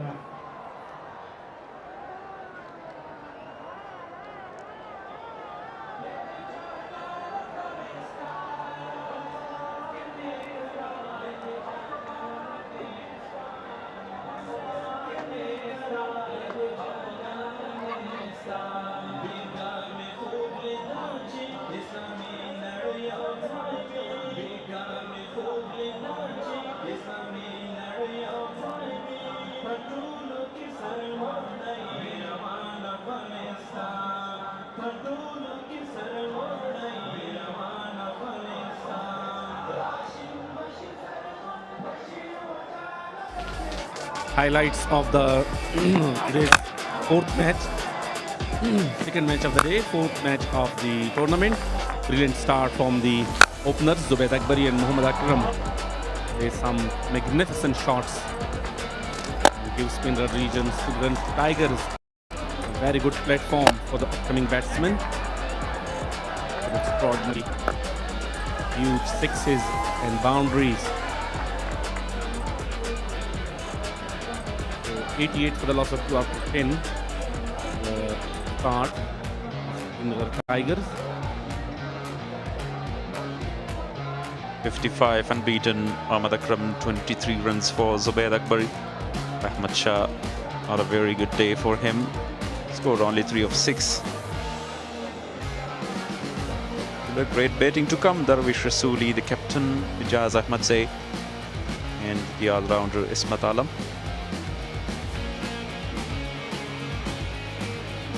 Highlights of the today's 4th match, second match of the day, 4th match of the tournament. Brilliant start from the openers Zubaid Akbari and Mohammad Akram. There's some magnificent shots. Give Speenghar region, Speenghar Tigers a very good platform for the upcoming batsmen. Extraordinary, huge sixes and boundaries. 88 for the loss of 2 after 10. The start in the Tigers. 55 unbeaten. Ahmad Akram 23 runs for Zubaid Akbari. Rahmat Shah, not a very good day for him. Scored only 3 of 6. The great batting to come. Darwish Rasooli, the captain, Ijaz Ahmadzai, and the all-rounder Ismat Alam.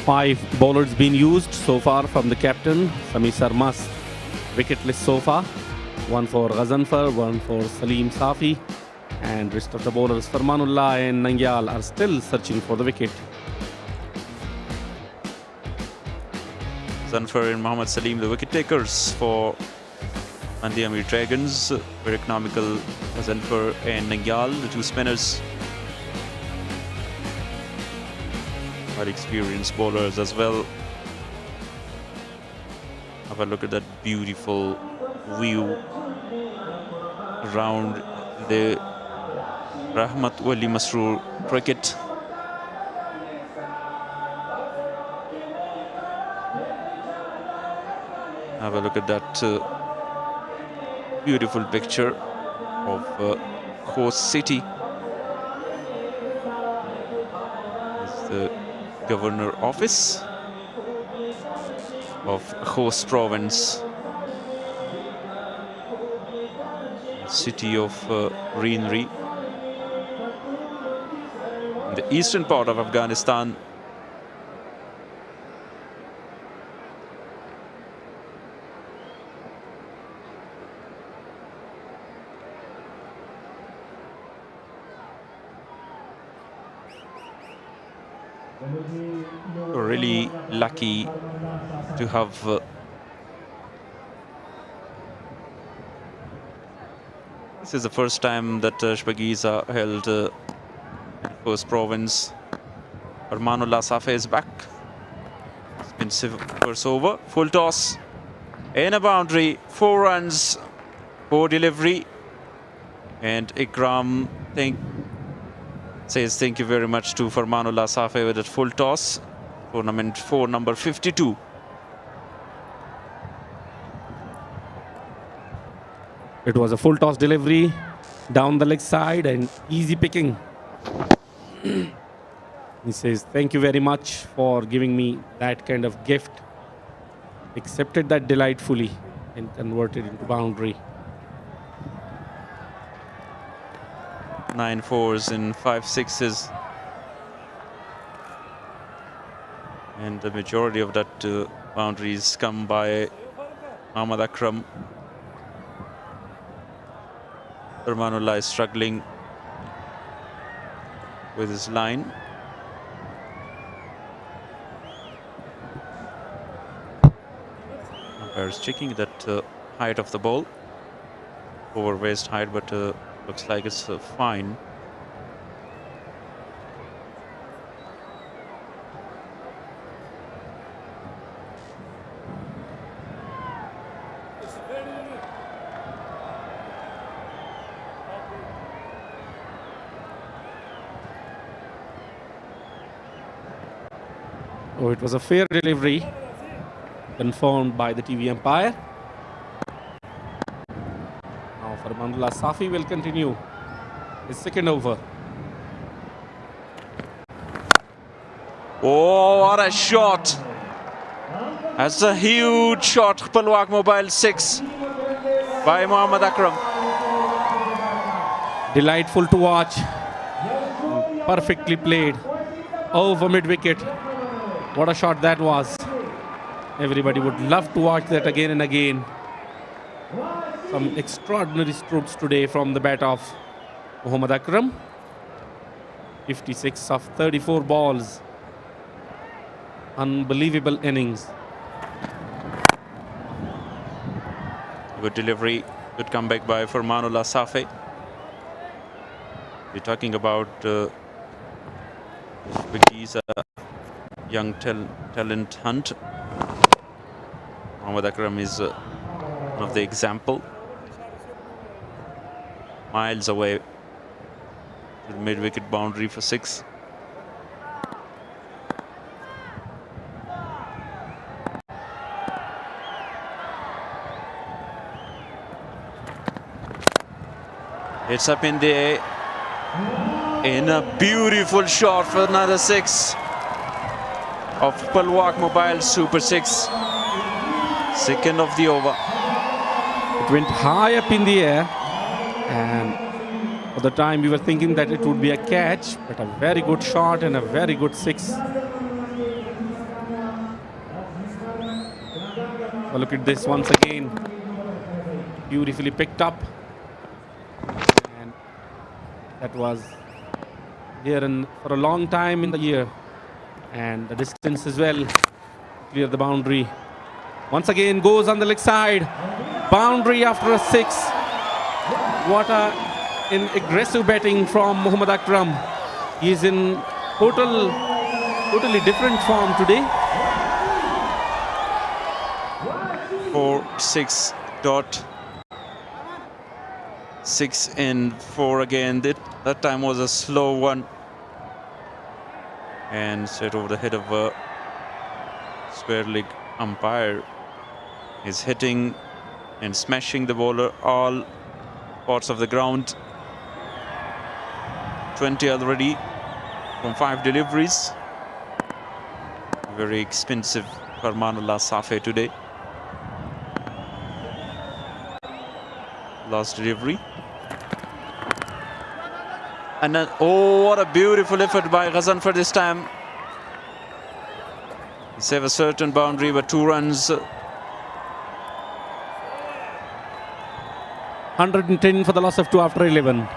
5 bowlers been used so far from the captain, Sami Sarmas, wicketless so far. 1 for Ghazanfar, 1 for Salim Safi, and rest of the bowlers Farmanullah and Nangyal are still searching for the wicket. Zanfar and Mohammad Salim, the wicket takers for Band-e-Amir Dragons. Very economical, Zanfar and Nangyal, the 2 spinners. Are experienced bowlers as well. Have a look at that beautiful view around the Rahmat Wali Masroor cricket. Have a look at that beautiful picture of Khost City. It's the Governor Office of Khost Province, city of greenery, in the eastern part of Afghanistan. We're really lucky to have this is the first time that Shpageeza held Khost Province. Farmanullah Safi is back. It's been first over. Full toss and a boundary. 4 runs, 4 delivery. And Ikram says thank you very much to Farmanullah Safi with that full toss. Tournament 4, number 52. It was a full toss delivery down the leg side and easy picking. He says thank you very much for giving me that kind of gift. Accepted that delightfully and converted into boundary. 9 4s and 5 6s, and the majority of that boundaries come by Muhammad Akram. Farmanullah is struggling with his line. Umpire is checking that height of the ball, over waist height, but looks like it's fine. Oh, it was a fair delivery, confirmed by the TV umpire. Now Farmanullah Safi will continue his second over. Oh, what a shot! That's a huge shot. Palwak Mobile 6 by Muhammad Akram. Delightful to watch. Perfectly played over mid-wicket. What a shot that was. Everybody would love to watch that again and again. Some extraordinary strokes today from the bat of Muhammad Akram. 56 of 34 balls. Unbelievable innings. Good delivery, good comeback by Farmanullah Safi. We're talking about Shpageeza young talent hunt. Muhammad Akram is one of the example. Miles away, mid-wicket boundary for 6. It's up in the air. In a beautiful shot for another 6 of Palwak Mobile Super 6. Second of the over. It went high up in the air, and for the time we were thinking that it would be a catch, but a very good shot and a very good six. Well, look at this once again. Beautifully picked up. And that was here for a long time in the year. And the distance as well. Clear the boundary. Once again goes on the leg side. Boundary after a six. What an aggressive batting from Mohammad Akram. He is in totally different form today. 4-6 in 4 again. That time was a slow one. And straight over the head of a square leg umpire. Is hitting and smashing the bowler all parts of the ground. 20 already from 5 deliveries. Very expensive Farmanullah Safi today. Last delivery. And then, oh, what a beautiful effort by Ghazan for this time. He saved a certain boundary, but 2 runs. 110 for the loss of 2 after 11.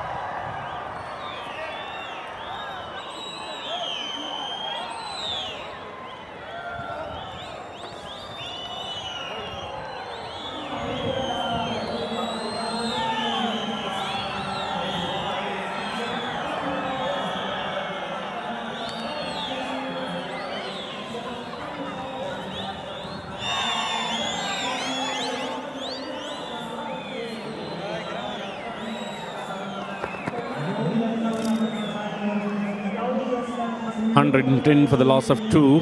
For the loss of 2.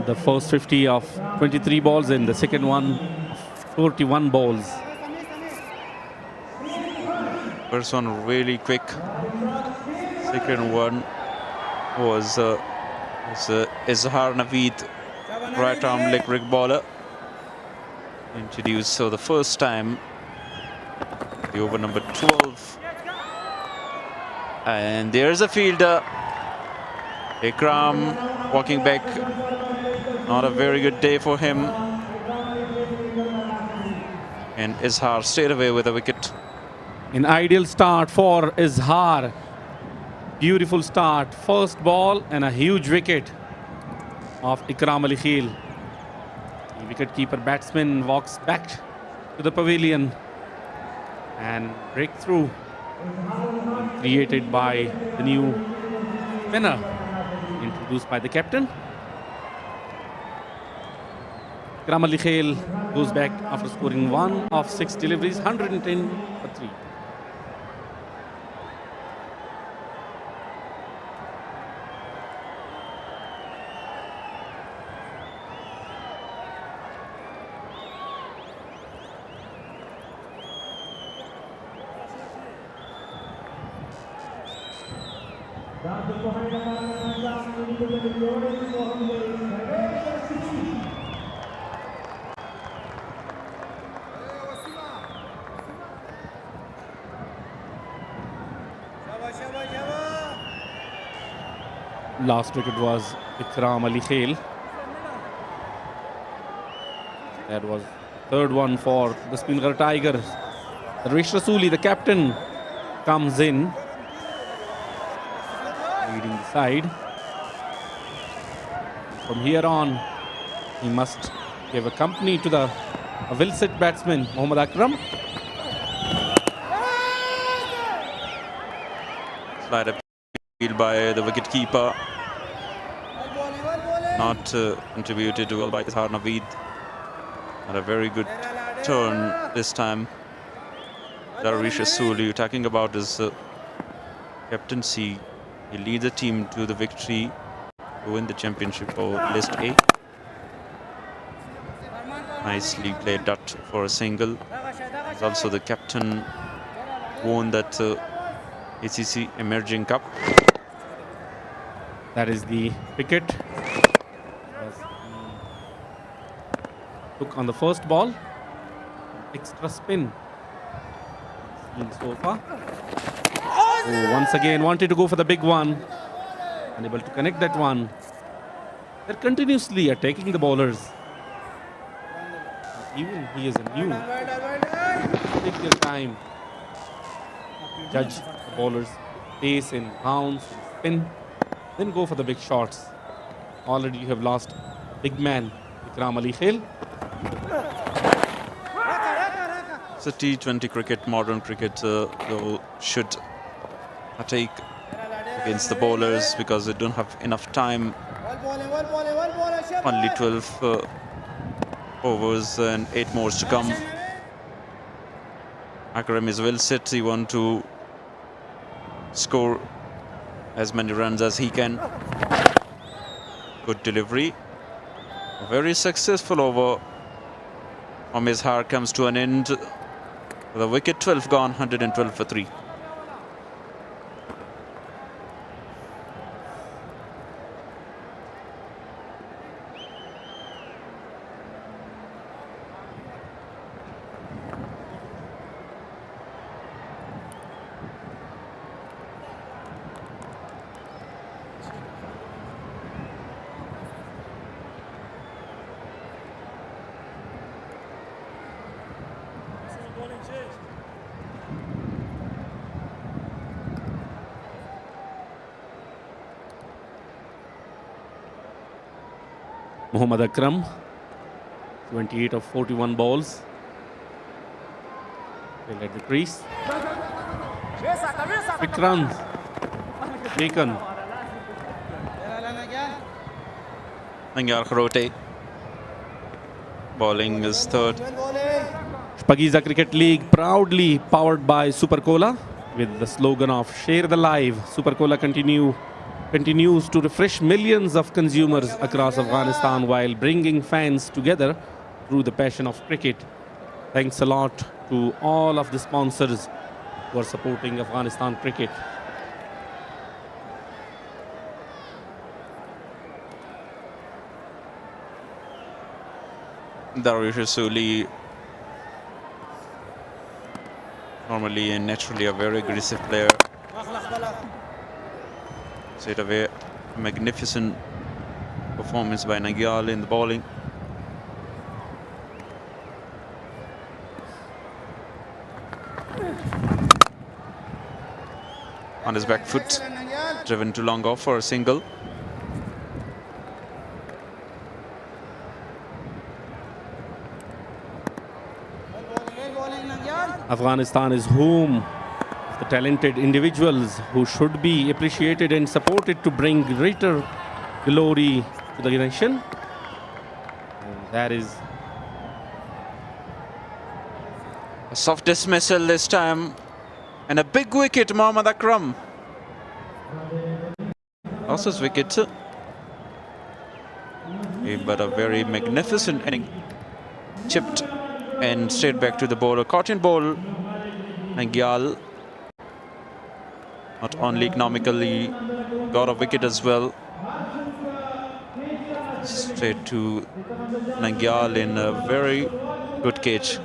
The first 50 of 23 balls in, the second one 41 balls. First one really quick. Second one was Izhar Naveed, right arm leg break bowler. Introduced for the first time. The over number 12. And there's a fielder. Ikram walking back. Not a very good day for him. And Izhar stayed away with a wicket. An ideal start for Izhar. Beautiful start. First ball and a huge wicket of Ikram Ali Khil. The wicket-keeper batsman walks back to the pavilion and breakthrough created by the new spinner introduced by the captain. Ikram Ali Khil goes back after scoring 1 of 6 deliveries, 110 for 3. Last wicket was Ikram Ali Khil. That was third one for the Speenghar Tigers. Rish Rasuli, the captain, comes in, leading the side. From here on, he must give a company to the well-set batsman, Mohammad Akram. Slide appeal by the wicket-keeper. Not contributed well by Izhar Naveed. Had a very good turn this time. Darwish Rasuli, talking about his captaincy. He leads the team to the victory to win the championship for List A. Nicely played that for a single. He's also the captain, won that ACC Emerging Cup. That is the wicket. took on the first ball. Extra spin. Seen so far. Oh, once again wanted to go for the big one. Unable to connect that one. They're continuously attacking the bowlers. Even he is a new. Take their time. Judge the bowlers' pace and bounce and spin. Then go for the big shots. Already you have lost big man, Ikram Ali Khail. It's a T20 cricket, modern cricket, though should take against the bowlers because they don't have enough time. Only 12 overs and 8 more to come. Akram is well set. He wants to score as many runs as he can. Good delivery. A very successful over. Har comes to an end. The wicket, 12 gone, 112 for 3. Mohammad Akram, 28 of 41 balls. Will at the crease. Quick runs. Taken. Nangyal Kharote bowling his third. Shpageeza Cricket League proudly powered by Super Cola with the slogan of Share the Live. Super Cola continues to refresh millions of consumers across Afghanistan while bringing fans together through the passion of cricket. Thanks a lot to all of the sponsors who are supporting Afghanistan cricket. Darwish Rasuli, normally and naturally a very aggressive player. Straight away, a magnificent performance by Nangyal in the bowling. On his back foot, driven to long off for a single. Afghanistan is home of the talented individuals who should be appreciated and supported to bring greater glory to the nation. And that is a soft dismissal this time. And a big wicket, Mohammad Akram. Lost his wicket. But a very magnificent inning. Chipped and straight back to the bowler. Caught in bowl. Nangyal not only economically got a wicket as well. Straight to Nangyal in a very good catch.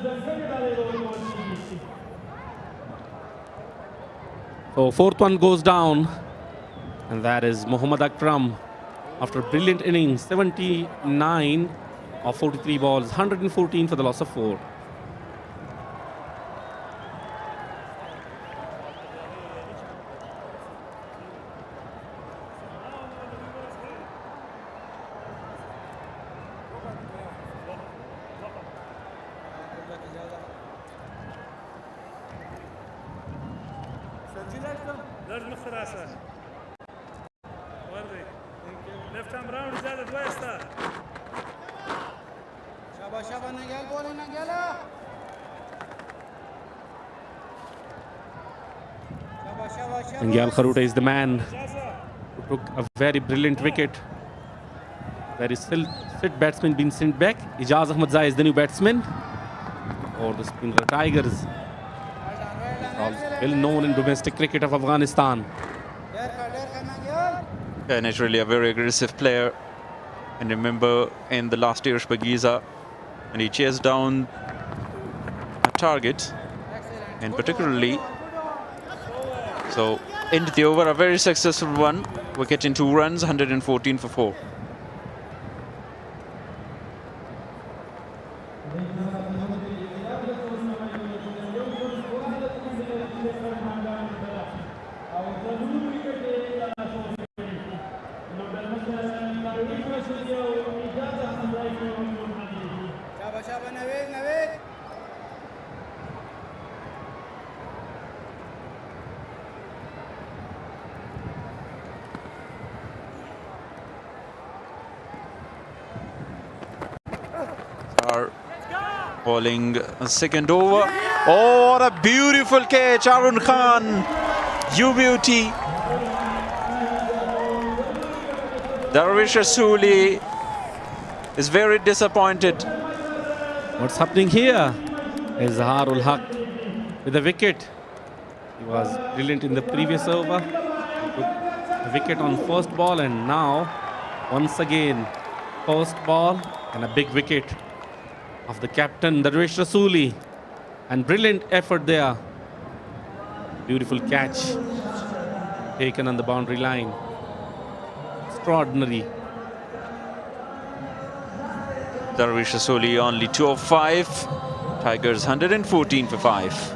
So fourth one goes down, and that is Mohammad Akram after a brilliant innings, 79 of 43 balls, 114 for the loss of 4. Nangyal Kharote is the man who took a very brilliant wicket. There is still sit batsman being sent back. Ijaz Ahmadzai is the new batsman for the Speenghar Tigers. Well known in domestic cricket of Afghanistan. Yeah, naturally a very aggressive player. And remember, in the last year, Shpageeza and he chased down a target, and particularly so into the over, a very successful one. Wicket in 2 runs, 114 for 4. Are bowling a second over. Oh, what a beautiful catch, Arun Khan. You beauty. Darvish Rasooli is very disappointed. What's happening here? Izharul Haq with a wicket. He was brilliant in the previous over. He put a wicket on first ball, and now once again first ball and a big wicket of the captain Darvish Rasooli, and brilliant effort there. Beautiful catch taken on the boundary line. Extraordinary. Darvish Rasooli only 2 of 5. Tigers 114 for 5.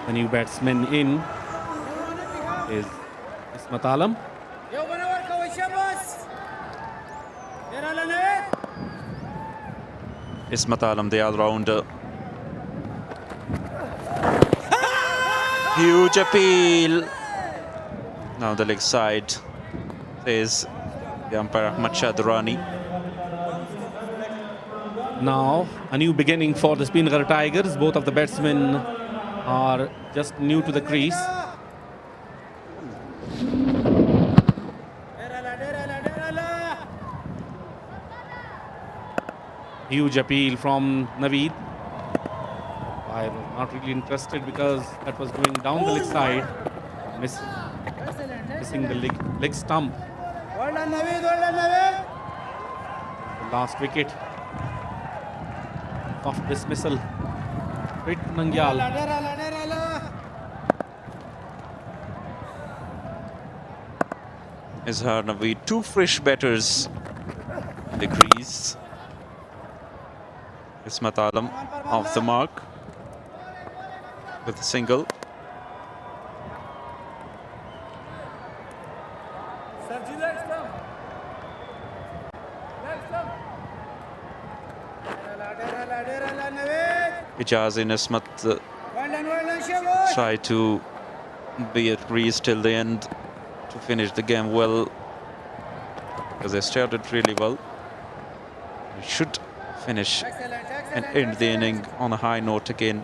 The new batsman in is Ismat Alam. Ismat Alam, the all-rounder. Huge appeal. Now the leg side, says the umpire Rahmat Chadrani. Now a new beginning for the Speenghar Tigers. Both of the batsmen are just new to the crease. Huge appeal from Naveed. I was not really interested because that was going down the leg side, missing the leg stump. The last wicket. Soft dismissal. Hit Nangyal. Izhar Naveed, 2 fresh batters in the crease. Ismat Alam off the mark with a single. Ijaz and Ismat try to be at crease till the end to finish the game well, because they started really well. They should finish and end the inning on a high note again.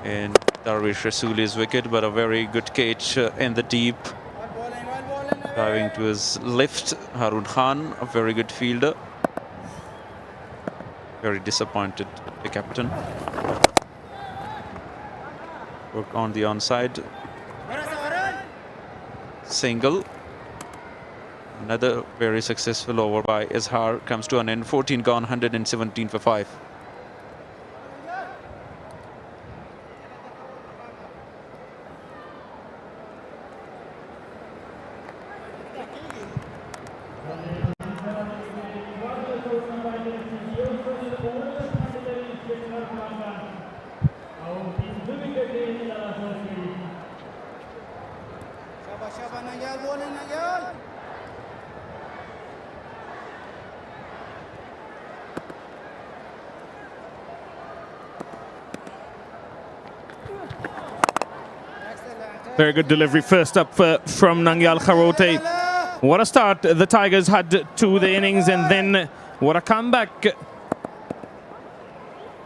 And Darvish Rasooli's wicket, but a very good catch in the deep. Diving to his left, Harun Khan, a very good fielder. Very disappointed, the captain. Work on the onside. Single. Another very successful over by Izhar comes to an end. 14 gone, 117 for 5. Very good delivery first up from Nangyal Kharote. What a start the Tigers had to the innings, and then what a comeback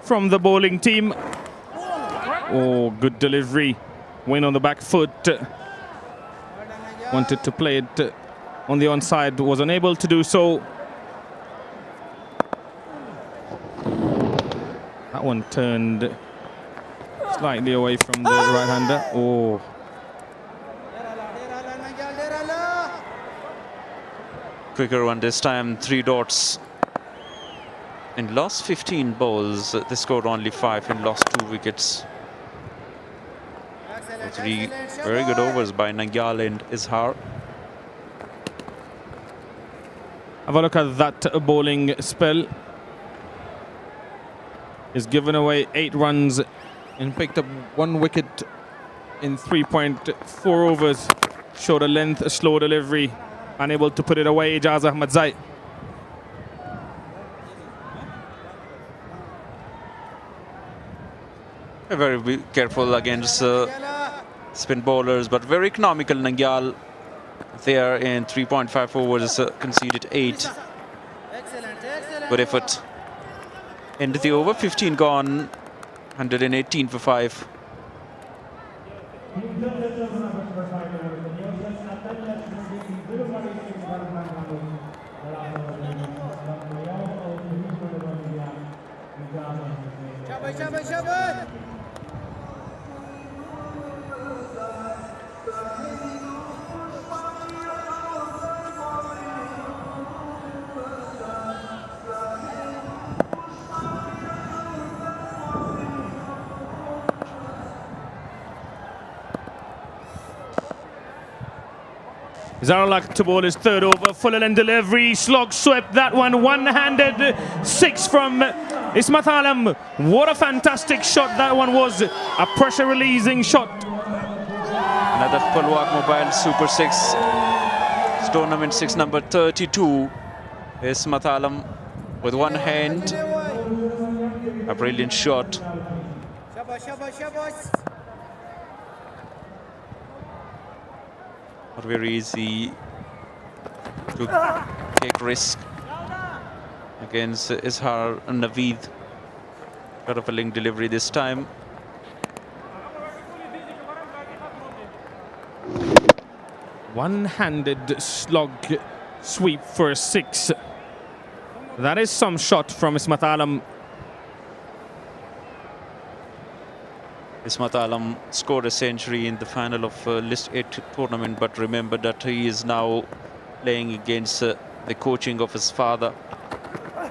from the bowling team. Oh, good delivery. Went on the back foot. Wanted to play it on the onside, was unable to do so. That one turned slightly away from the right-hander. Oh. Quicker one this time, 3 dots. In last 15 balls, they scored only 5 and lost 2 wickets. 3 very good overs by Nangyal and Izhar. Have a look at that bowling spell. He's given away 8 runs and picked up 1 wicket in 3.4 overs. Showed a length, a slow delivery. Unable to put it away, Ijaz Ahmad Zai. Very careful against spin bowlers, but very economical. Nangyal there in 3.5 overs, conceded 8. Good effort. End of the over, 15 gone, 118 for 5. Zaralak to bowl his 3rd over, full and delivery, slog swept that one-handed, 6 from Ismat Alam. What a fantastic shot that one was, a pressure releasing shot. Another Pulwak Mobile Super 6, tournament 6 number 32. Ismat Alam with one hand, a brilliant shot. Not very easy to take risk against Izhar and Naveed. Got a link delivery this time. One-handed slog sweep for 6. That is some shot from Ismat Alam. Ismat Alam scored a century in the final of List 8 tournament, but remember that he is now playing against the coaching of his father,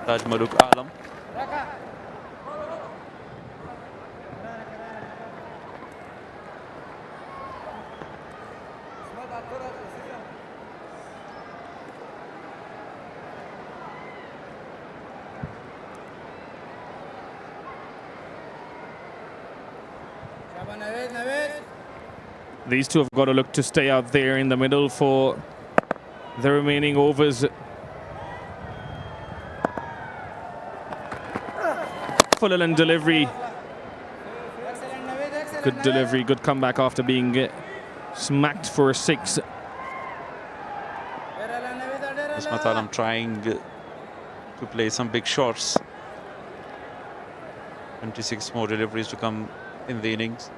Taj Maluk Alam. These two have got to look to stay out there in the middle for the remaining overs. Full and delivery. Good delivery, good comeback after being smacked for 6. Ismat Alam trying to play some big shots. 26 more deliveries to come in the innings.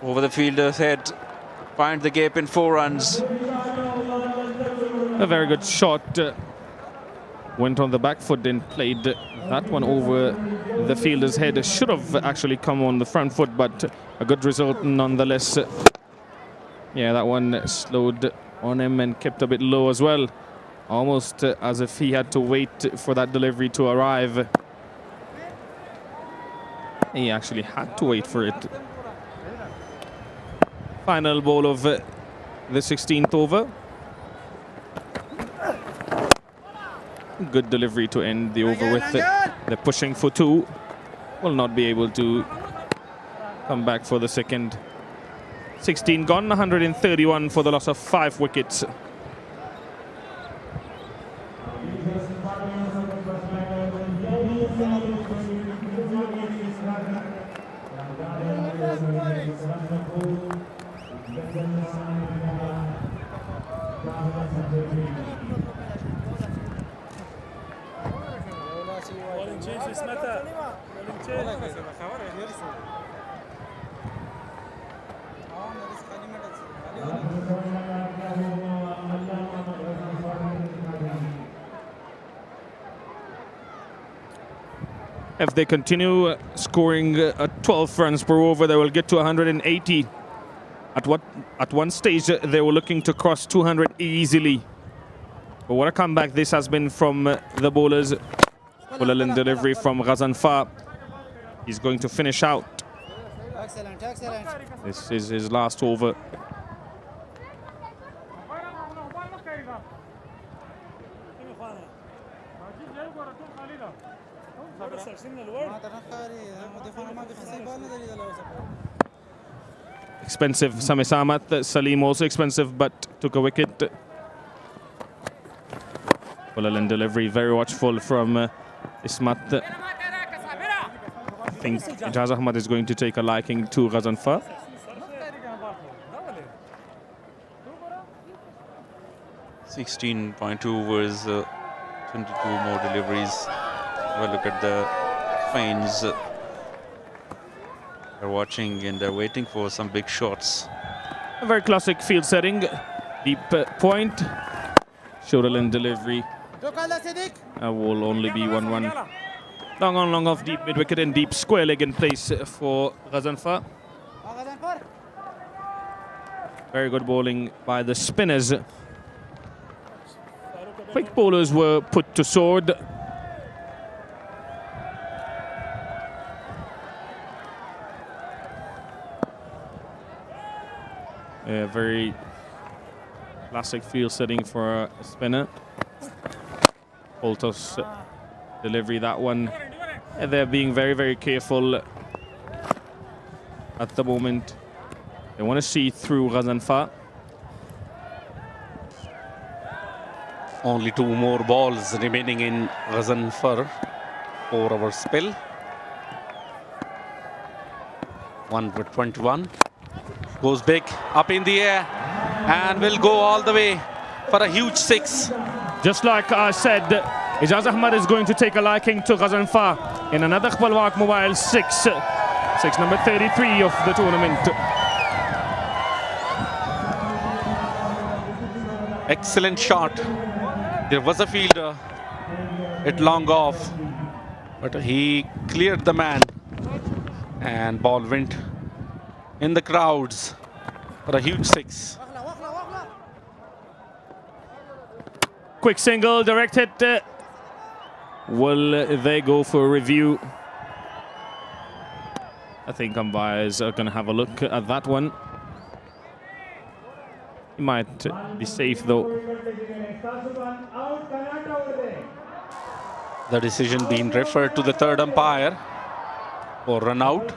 Over the fielder's head, find the gap in 4 runs. A very good shot. Went on the back foot and played that one over the fielder's head. Should have actually come on the front foot, but a good result nonetheless. Yeah, that one slowed on him and kept a bit low as well. Almost as if he had to wait for that delivery to arrive. He actually had to wait for it. Final ball of the 16th over. Good delivery to end the over with. They're pushing for 2. Will not be able to come back for the second. 16 gone, 131 for the loss of 5 wickets. If they continue scoring 12 runs per over, they will get to 180. At one stage, they were looking to cross 200 easily. But what a comeback this has been from the bowlers. Full delivery from Ghazanfar. He's going to finish out. Excellent, excellent. This is his last over. Expensive, Sami Samat. Salim also expensive, but took a wicket. Full delivery, very watchful from Ismat. I think Ijaz Ahmad is going to take a liking to Ghazanfar. .2 overs, 22 more deliveries. Have a look at the fans. They're watching and they're waiting for some big shots. A very classic field setting. Deep point. Shoulder delivery. Will only be 1-1. Long on, long off, deep mid-wicket and deep square leg in place for Ghazanfar. Very good bowling by the spinners. Quick bowlers were put to sword. A very classic field setting for a spinner. Poltos delivery, that one. And they're being very, very careful at the moment. They want to see through Ghazanfar. Only 2 more balls remaining in Ghazanfar for our spell. 121. Goes big, up in the air, and will go all the way for a huge 6. Just like I said, Ijaz Ahmad is going to take a liking to Ghazanfar in another Khbalwak Mobile 6. 6 number 33 of the tournament. Excellent shot. There was a fielder, it long off, but he cleared the man, and ball went in the crowds for a huge 6. Quick single, direct hit. Will they go for a review? I think umpires are going to have a look at that one. He might be safe though. The decision being referred to the third umpire for run out.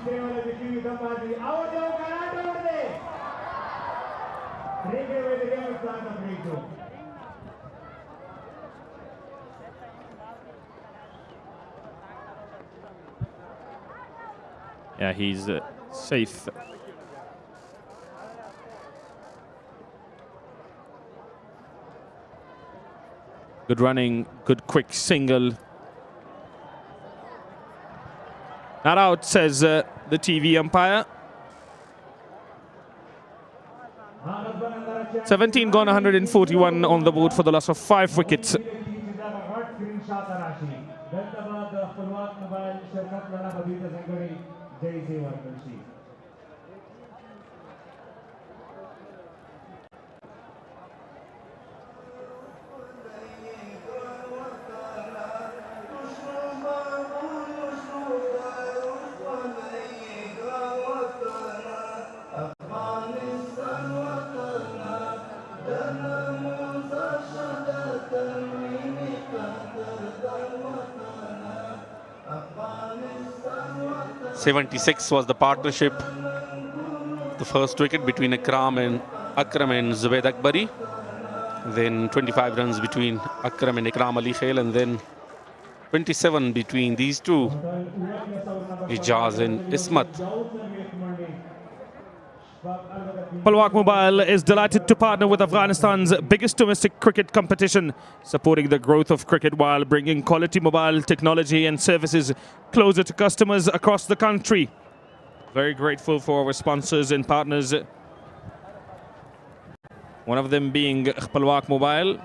Yeah, he's safe. Good running, good quick single. Not out, says the TV umpire. 17 gone, 141 on the board for the loss of 5 wickets. .76 was the partnership, the first wicket between Akram and Zubaid Akbari. Then 25 runs between Akram and Ikram Ali Khail, and then 27 between these two, Ijaz and Ismat. Khbalwak Mobile is delighted to partner with Afghanistan's biggest domestic cricket competition, supporting the growth of cricket while bringing quality mobile technology and services closer to customers across the country. Very grateful for our sponsors and partners. one of them being Khpalwak Mobile.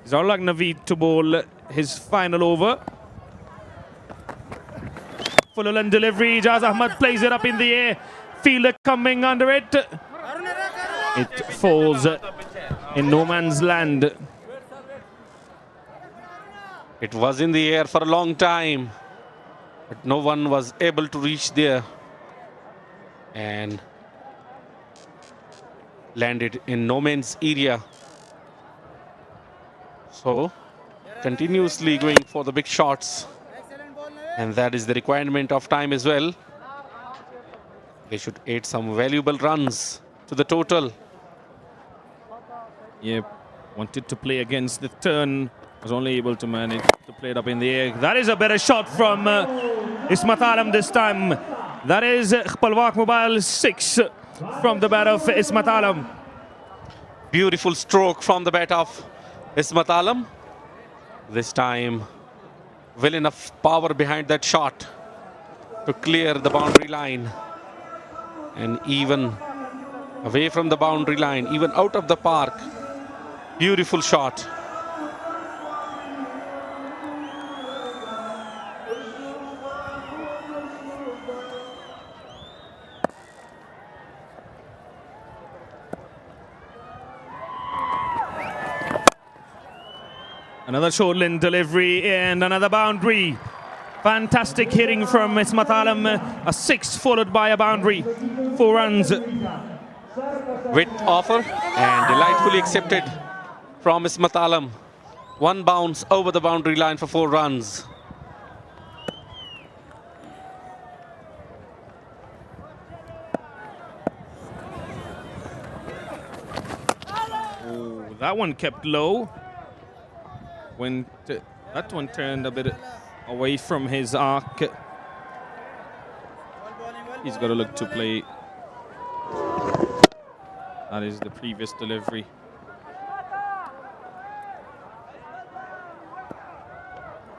Zarlak Naveed to bowl his final over. Full and delivery. Ijaz Ahmad plays it up in the air. Fielder coming under it. It falls in no man's land. It was in the air for a long time, but no one was able to reach there and landed in no man's area. So, continuously going for the big shots, and that is the requirement of time as well. They should add some valuable runs to the total. Yep, wanted to play against the turn, was only able to manage to play it up in the air. That is a better shot from Ismat Alam this time. That is Khpalwak Mobile 6 from the bat of Ismat Alam. Beautiful stroke from the bat of Ismat Alam. This time, well enough power behind that shot to clear the boundary line. And even away from the boundary line, even out of the park. Beautiful shot. Another short-line delivery and another boundary. Fantastic hitting from Ismat Alam. A 6 followed by a boundary. 4 runs. With offer and delightfully accepted from Ismat Alam. 1 bounce over the boundary line for 4 runs. Oh, that one kept low. That one turned a bit away from his arc. He's got to look to play. That is the previous delivery.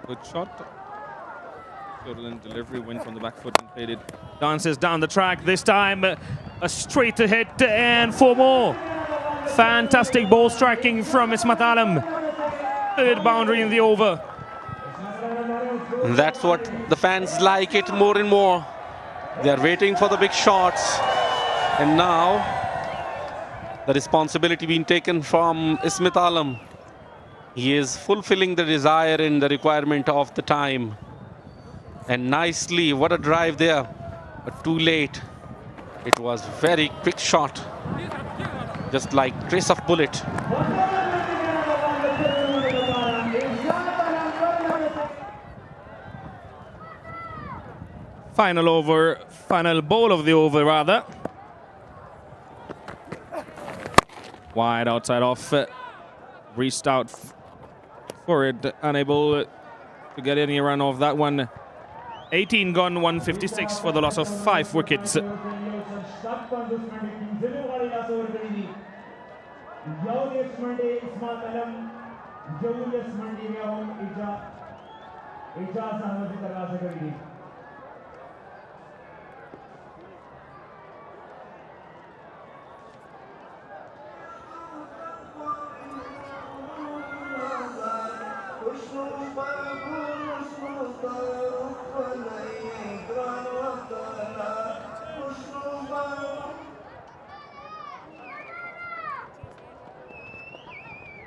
Good shot. Short delivery, went from the back foot and played it. Dances down the track. This time a straight hit and 4 more. Fantastic ball striking from Ismat Alam. 3rd boundary in the over. And that's what the fans like it more and more. They are waiting for the big shots. And now the responsibility being taken from Ismat Alam. He is fulfilling the desire and the requirement of the time. And nicely, what a drive there. But too late. It was very quick shot. Just like trace of bullet. Final over, final ball of the over rather. Wide outside off. Reached out for it, unable to get any run off that one. 18 gone, 156 for the loss of 5 wickets.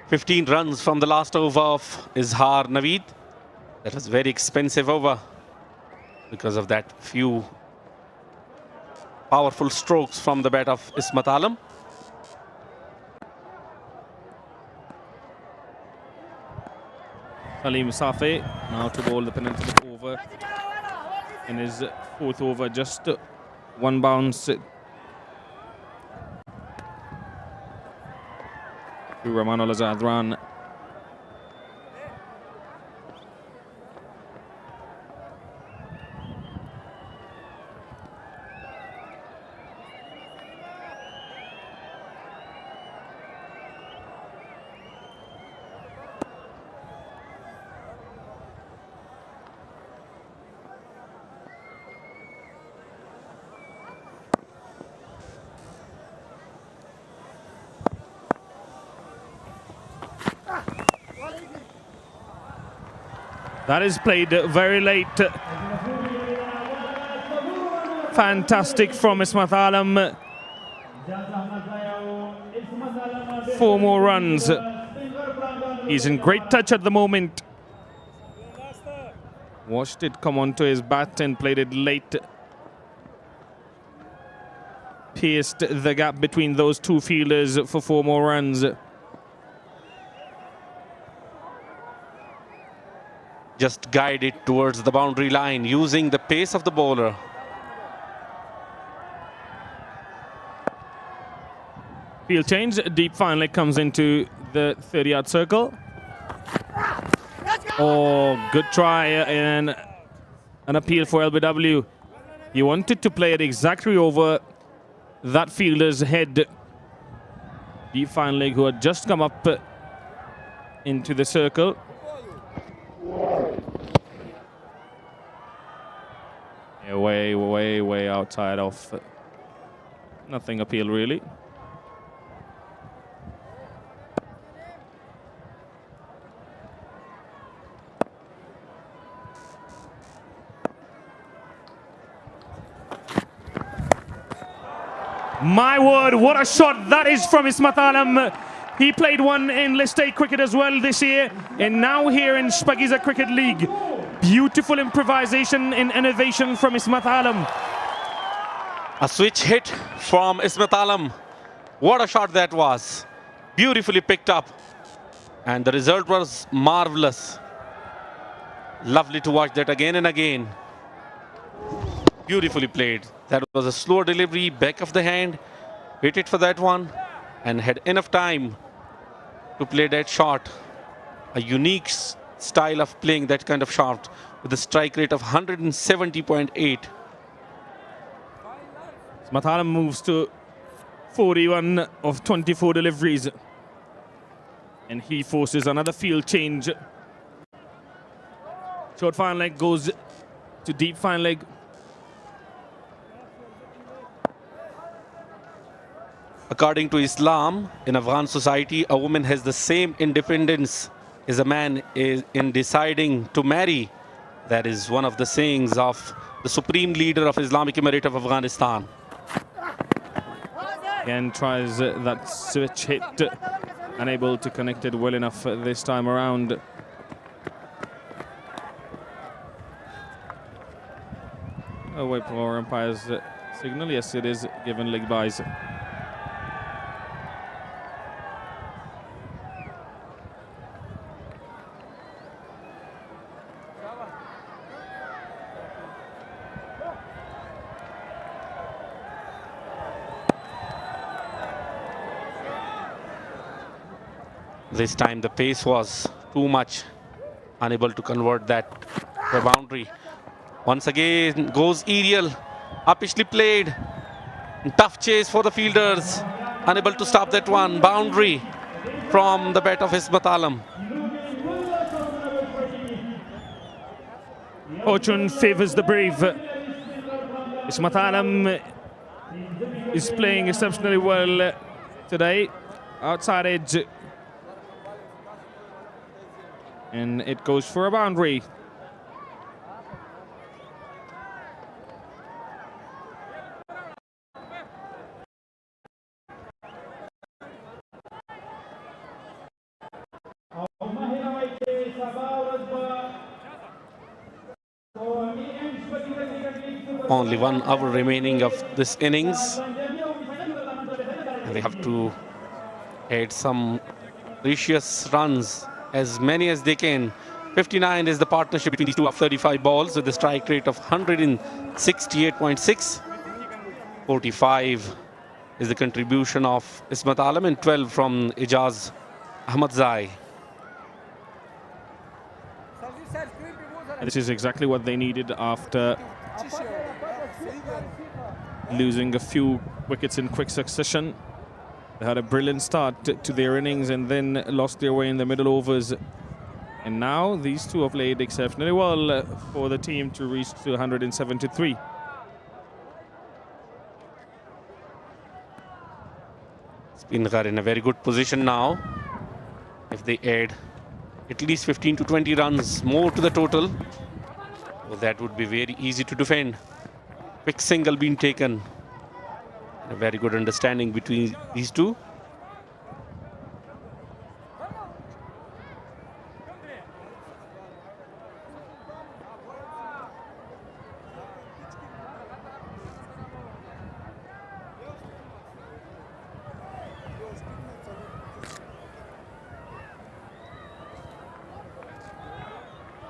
$15 runs from the last over of Izhar Naveed. That was very expensive over because of that few powerful strokes from the bat of Ismat Alam. Salim Safi now to bowl the penultimate over in his 4th over, just 1 bounce to Rahman Al-Azadran. That is played very late. Fantastic from Ismath Alam. 4 more runs. He's in great touch at the moment. Watched it come onto his bat and played it late. Pierced the gap between those two fielders for 4 more runs. Just guide it towards the boundary line using the pace of the bowler. Field change. Deep fine leg comes into the 30-yard circle. Oh, good try and an appeal for LBW. He wanted to play it exactly over that fielder's head. Deep fine leg who had just come up into the circle. Yeah, way outside of nothing appeal really. My word, what a shot that is from Ismath Alam. He played one in List A cricket as well this year, and now here in Shpageeza Cricket League. Beautiful improvisation and innovation from Ismath Alam. A switch hit from Ismath Alam. What a shot that was. Beautifully picked up. And the result was marvelous. Lovely to watch that again and again. Beautifully played. That was a slow delivery, back of the hand. Hit it for that one and had enough time to play that shot. A unique style of playing that kind of shot with a strike rate of 170.8. Ismath Alam moves to 41 of 24 deliveries. And he forces another field change. Short fine leg goes to deep fine leg. According to Islam, in Afghan society, a woman has the same independence as a man in deciding to marry. That is one of the sayings of the supreme leader of Islamic Emirate of Afghanistan. Again tries that switch hit, unable to connect it well enough this time around. Oh, wait for our umpire's signal. Yes, it is given leg byes. This time the pace was too much, unable to convert that to a boundary. Once again goes aerial, uppishly played. Tough chase for the fielders, unable to stop that one. Boundary from the bat of Ismath Alam. Fortune favors the brave. Ismath Alam is playing exceptionally well today. Outside edge. And it goes for a boundary. Only 1 hour remaining of this innings. And they have to add some precious runs, as many as they can. 59 is the partnership between these two of 35 balls with the strike rate of 168.6. 45 is the contribution of Ismath Alam and 12 from Ijaz Ahmadzai. This is exactly what they needed after losing a few wickets in quick succession. They had a brilliant start to their innings and then lost their way in the middle overs. And now these two have played exceptionally well for the team to reach to 173. Speenghar in a very good position now. If they add at least 15 to 20 runs more to the total. So that would be very easy to defend. Quick single being taken. A very good understanding between these two.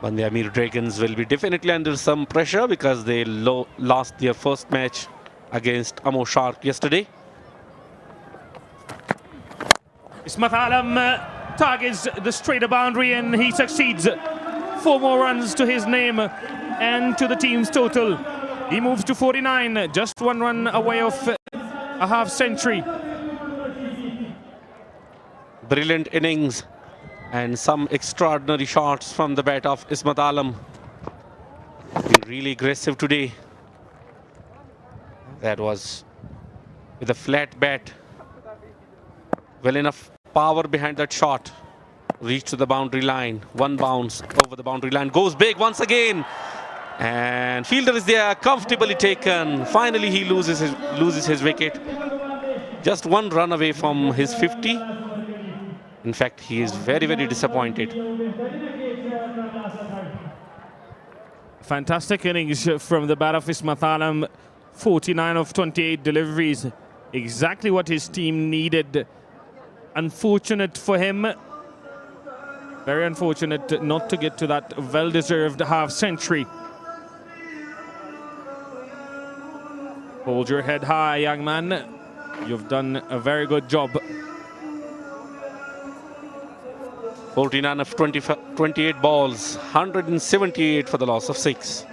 Band-e-Amir Dragons will be definitely under some pressure because they lost their first match against Amo Shark yesterday. Ismath Alam targets the straighter boundary and he succeeds. 4 more runs to his name and to the team's total. He moves to 49, just 1 run away of a half century. Brilliant innings and some extraordinary shots from the bat of Ismath Alam. Been really aggressive today. That was with a flat bat. Well enough power behind that shot. Reached to the boundary line. 1 bounce over the boundary line. Goes big once again. And fielder is there, comfortably taken. Finally he loses his wicket. Just 1 run away from his 50. In fact, he is very, very disappointed. Fantastic innings from the bat of Ismath Alam. 49 of 28 deliveries. Exactly what his team needed. Unfortunate for him. Very unfortunate not to get to that well-deserved half century. Hold your head high, young man. You've done a very good job. 49 of 28 balls, 178 for the loss of 6.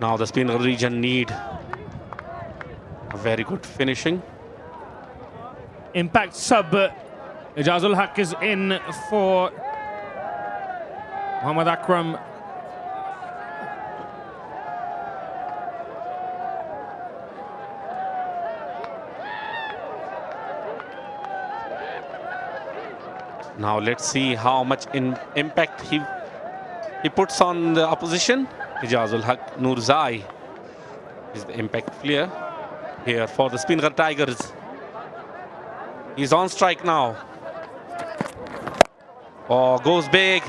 Now the Speenghar region need a very good finishing. Impact sub. Ijazul Haq is in for Muhammad Akram. Now let's see how much impact he puts on the opposition. Ijazul Haq Nurzai is the impact player here for the Speenghar Tigers. He's on strike now. Oh, goes big,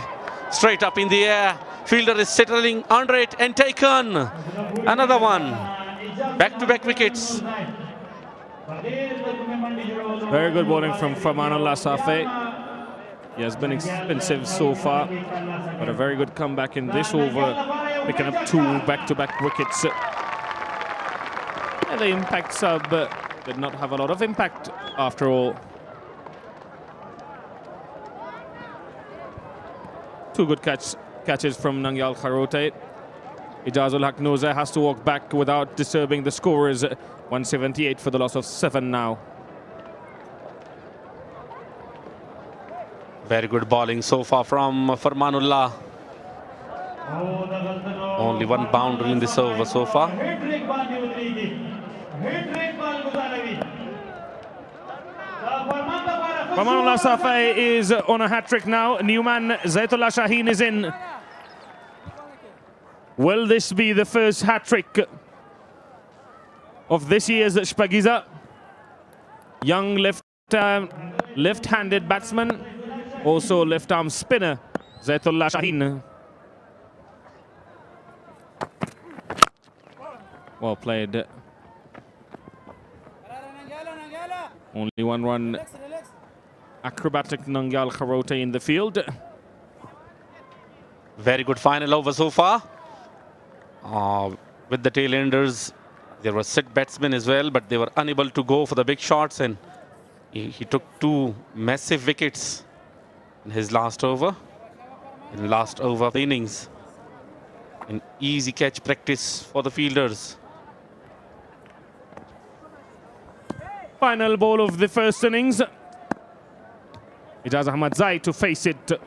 straight up in the air. Fielder is settling under it and taken. Another one. Back-to-back wickets. Very good bowling from Farmanullah Safi. He has been expensive so far, but a very good comeback in this over, picking up 2 back-to-back wickets. And the impact sub did not have a lot of impact after all. 2 good catches from Nangyal Kharote. Ijazul Haq Noza has to walk back without disturbing the scorers. 178 for the loss of 7 now. Very good bowling so far from Farmanullah. Only 1 boundary in this over so far. Farmanullah Safi is on a hat-trick now. New man Zaitullah Shaheen is in. Will this be the first hat-trick of this year's Shpageeza? Young left-handed batsman, also left-arm spinner Zaitullah Shaheen. Well played. Only one run. Acrobatic Nangyal Kharote in the field. Very good final over so far. With the tail-enders, there were set batsmen as well, but they were unable to go for the big shots, and he took 2 massive wickets in his last over. In last over of the innings. An easy catch practice for the fielders. Final ball of the first innings. Ijaz Ahmad Zai to face it.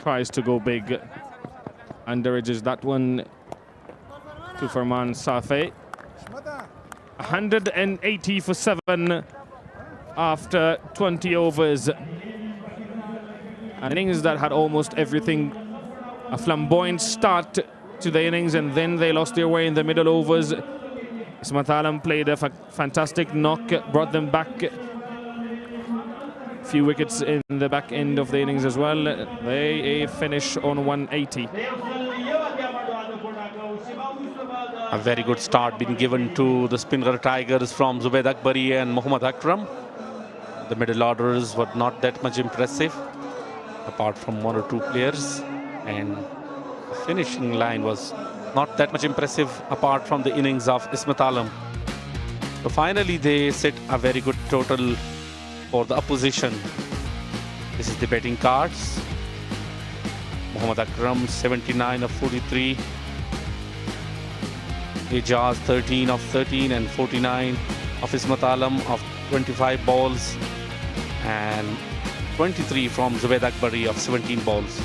Tries to go big. Underedges that one to Farman Safe. 180 for 7 after 20 overs. An innings that had almost everything. A flamboyant start to the innings, and then they lost their way in the middle overs. Ismat Alam played a fantastic knock, brought them back. Few wickets in the back end of the innings as well. They finish on 180. A very good start being given to the Speenghar Tigers from Zubaid Akbari and Mohammad Akram. The middle orders were not that much impressive, apart from 1 or 2 players, and the finishing line was not that much impressive apart from the innings of Ismat Alam. So finally they set a very good total for the opposition. This is the betting cards. Mohammad Akram 79 of 43. Ijaz 13 of 13 and 49 of Ismat Alam of 25 balls, and 23 from Zubaid Akbari of 17 balls.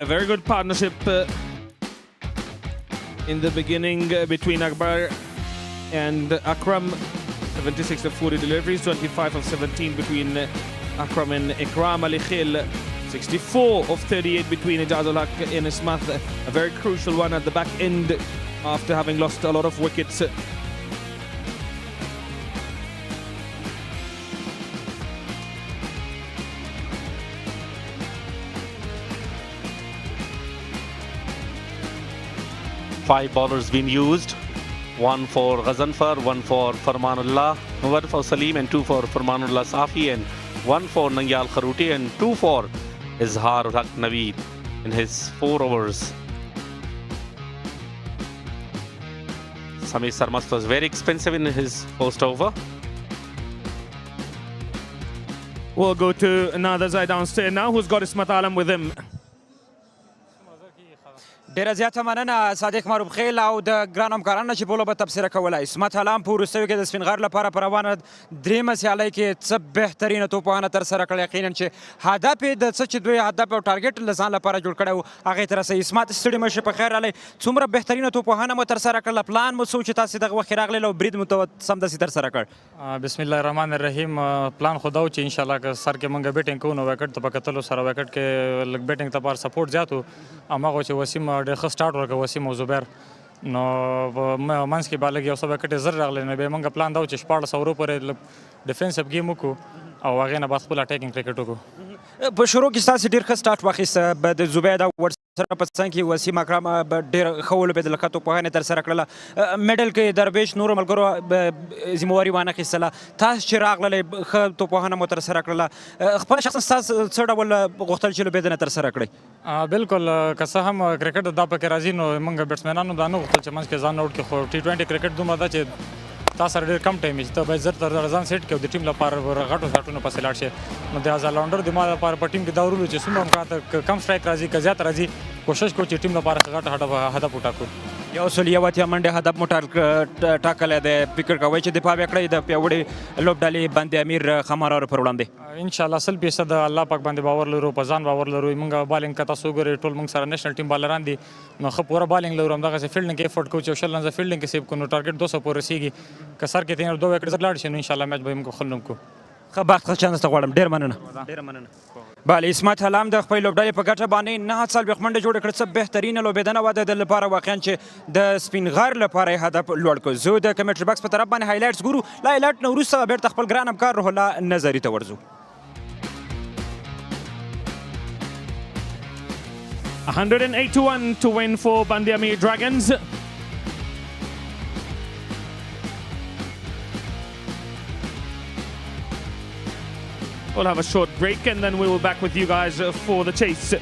A very good partnership in the beginning between Akbar and Akram. 76 of 40 deliveries, 25 of 17 between Akram and Ikram Ali Khil. 64 of 38 between Ijaz ul Haq and Ismat. A very crucial one at the back end after having lost a lot of wickets. Five bowlers been used. 1 for Ghazanfar, 1 for Farmanullah, 1 for Salim, and 2 for Farmanullah Safi, and 1 for Nangyal Kharuti, and 2 for Izhar ul Haq Naveed in his 4 overs. Samir Sarmast was very expensive in his first over. We'll go to another side downstairs now, who's got Ismat Alam with him. ډیره زیاته مننه صادق معروف خیل او د ګرانو همکارانو چې بوله به تبصره کوله. اسمت علام په وروستیو کې د سپینغر لپاره په روانه درېیمه سیالۍ کې څه بهترینه توپوهنه ترسره کړې. یقینا چې هدف یې د څه چې دوی هدف او ټارګېټ له ځان لپاره جوړ کړی و هغې ته رسوي. اسمت ستړي مه شئ، په خیر راغلی. څومره بهترینه توپوهنه مو ترسره کړله، پلان مو څه و چې تاسې دغه وخت کې راغلی او برید مو سمدستي ترسره کړ؟ بسم الله الرحمن الرحیم. پلان خو دا و چې انشاءالله که سر کې موږ بیټینګ کوو نو وکټ ته په کتلو سره وکټ کې لږ بیټینګ ته لپاره سپورټ زیات و. هماغه چې وسیم ډېر ښه سټارټ ورکړ، وسیم او زبیر، نو منځ کې به لږ یو څه وکټې زر راغلی، نو بیا موږ پلان دا و چې 14 اورو پورې ډیفینسیو ګیم وکړو او هغې نه بعد خپل اټیکینګ کرکټ وکړو. په شروع کې ستاسې ډېر ښه سټارټ واخیسته د زبید او ورسره په څنګ کې وسیم اکرم ډېر ښه ولوبېدل، ښه توپوهنه ترسره کړله. میډل کې درویش نورو ملګرو ذمهواري وانخیستله. تاسو چې راغللی ښه توپوهنه مو ترسره کړله، خپله شخصا ستاسو څه ډول غوښتل چې لوبېدنه ترسره کړئ؟ بالکل که څه هم کرکټ دا پکې راځي نو موږ بیټسمینانو دا نه غوښتل چې منځ کې ځان آوټ کړي، خو T20 کرکټ دومره ده چې تا سره ډېر کم ټایم چې ته باید زر تر ځان سیټ کړې او د ټیم لپاره غټو شاټونو پسې لاړ شې. نو د ایز ا راونډر د ما لپاره په ټیم کې دا ورولو چې څومره هم کم سټرایک راځي که زیات راځي، کوشش کوو چې ټیم لپاره غټ هدف وټاکو. 101 منډې هدف مو ټاکلی دی. فکر کوئ چې دفاع به کړئ د پیاوړې لوبډلې بند-امیر خمارانو پر وړاندې؟ انشاءالله 100% الله پاک باندې باور لرو، په ځان باور لرو. موږ بالینګ که تاسو وګورئ ټول موږ سره نیشنل ټیم بالران دي، نو ښه پوره بالینګ لرو. همدغسې فیلډینګ کې افورټ کوو چې 20 رنزه فیلډینګ کې سیو کړو نو ټارګېټ 200 پورې رسېږي. که سر کې 2 وکټ زر لاړ شي نو انشاءالله میچ به موږ خپل نوم کوو. ښه بخت ښه چانس ته غواړم. ډېر مننه. بله اسمت حلام د خپل لوبډلې په ګټه باندې 9 منډه جوړه کړه. څه بهترینه لوبېدنه وه د لپاره واقعا چې د سپینغر لپاره یې هدف لوړ کړ. زه د کمنټري باکس په طرف باندې هایلایټس ګورو. له هایلایټ نه وروسته بېرته خپل ګران همکار روح الله نظري ته ورځو. 181 to win for Band-e-Amir Dragons. We'll have a short break and then we will be back with you guys for the chase.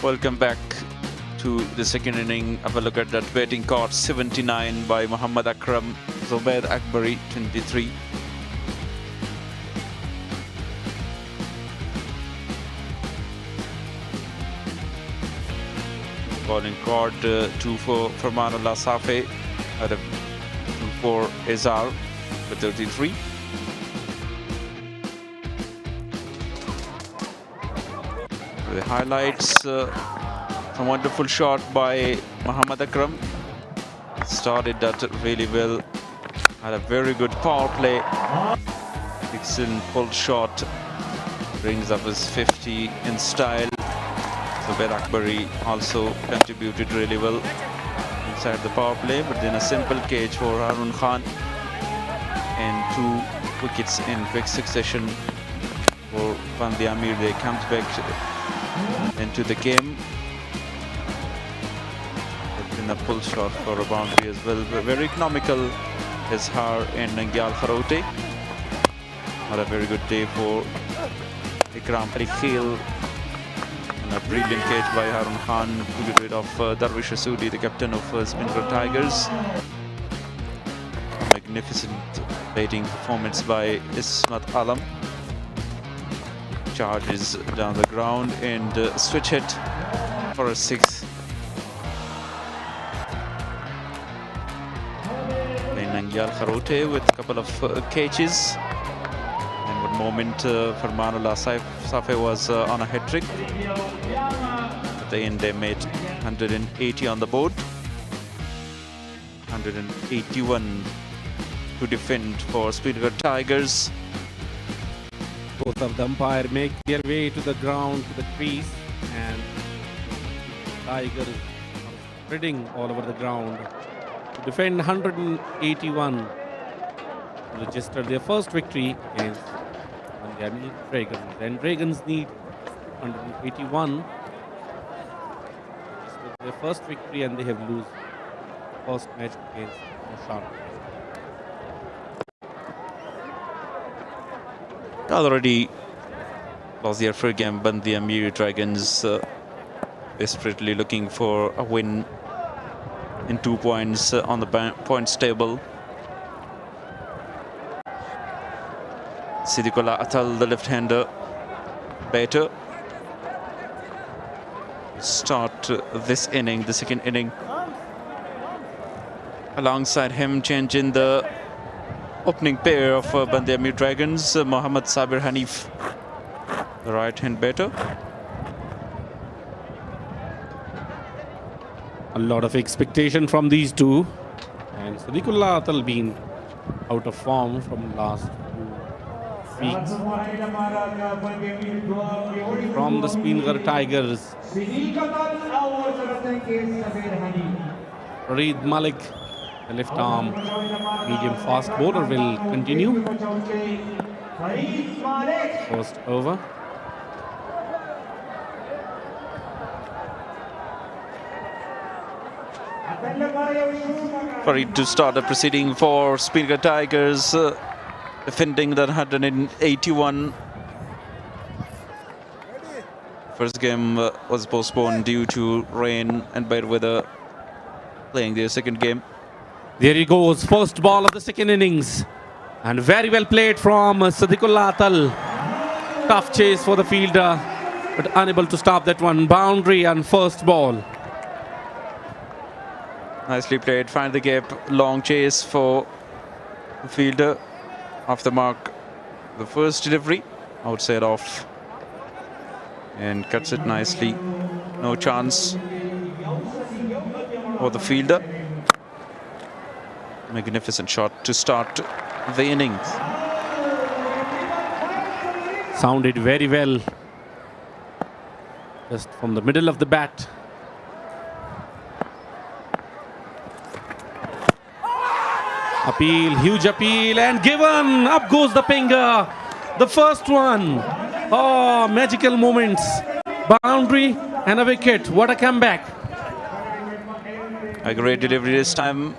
Welcome back to the second inning. Have a look at that batting caught 79 by Muhammad Akram, Zubair Akbari 23. Bowling caught 2 for Farmanullah Safi at a 2 for Azhar with 33. The highlights, a wonderful shot by Muhammad Akram. Started that really well. Had a very good power play. Excellent pull shot. Brings up his 50 in style. Zubair Akbari also contributed really well inside the power play, but then a simple catch for Harun Khan and 2 wickets in quick succession for Band-e-Amir. They comes back into the game. But then a pull shot for a boundary as well. Very economical is Har and Nangyal Kharote. Had a very good day for Ikram Khil. A brilliant catch by Harun Khan to get rid of Darwish Rasooli, the captain of Speenghar Tigers. A magnificent batting performance by Ismat Alam. Charges down the ground and switch hit for a 6. Then Nangyal Kharote with a couple of catches. And one moment Farmanullah Safi was on a hat-trick. At the end they made 180 on the board. 181 to defend for Speenghar Tigers. Both of the umpire make their way to the ground, to the crease, and Tigers are spreading all over the ground to defend 181 to register their first victory against Band-e-Amir Dragons. And Dragons need 181 to register their first victory, and they have lost first match against Masroor. Already lost their first game. Band-e-Amir Dragons desperately looking for a win in 2 points on the points table. Siddiqullah Atal, the left-hander batter, start this inning, the second inning. Alongside him, changing the opening pair of Band-e-Amir Dragons, Mohammad Sabir Hanif, the right-hand batter. A lot of expectation from these two, and Siddiqullah Atal being out of form from last few weeks. From the Speenghar Tigers, Farid Malik, the left arm medium fast bowler, will continue. First over. Farid to start the proceeding for Speenghar Tigers, defending that 181. First game was postponed due to rain and bad weather, playing their second game. There he goes, first ball of the second innings, and very well played from Siddiqullah Atal. Tough chase for the fielder, but unable to stop that one. Boundary and first ball. Nicely played, find the gap, long chase for the fielder. Off the mark, the first delivery, outside off, and cuts it nicely. No chance for the fielder. Magnificent shot to start the innings. Sounded very well, just from the middle of the bat. Appeal, huge appeal, and given. Up goes the finger. The first one. Oh, magical moments. Boundary and a wicket. What a comeback. A great delivery this time.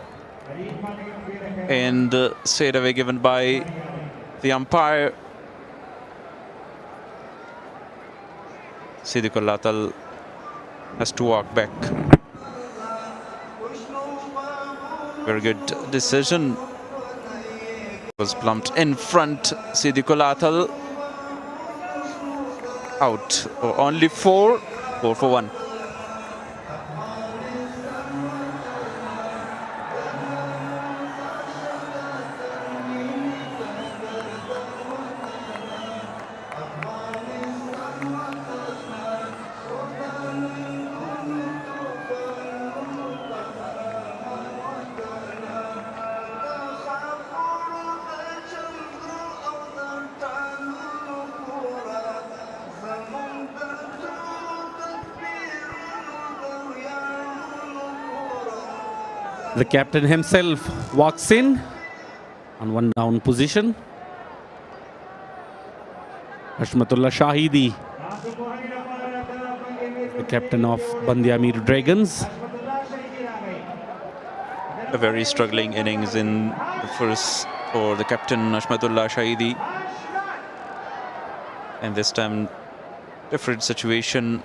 And straight away given by the umpire. Siddiqullah Atal has to walk back. Very good decision. Was plumped in front. Siddiqul Athal out. Only 4 for 1. The captain himself walks in on 1 down position. Hashmatullah Shahidi, the captain of Band-e-Amir Dragons. A very struggling innings in the first for the captain Hashmatullah Shahidi. And this time, different situation.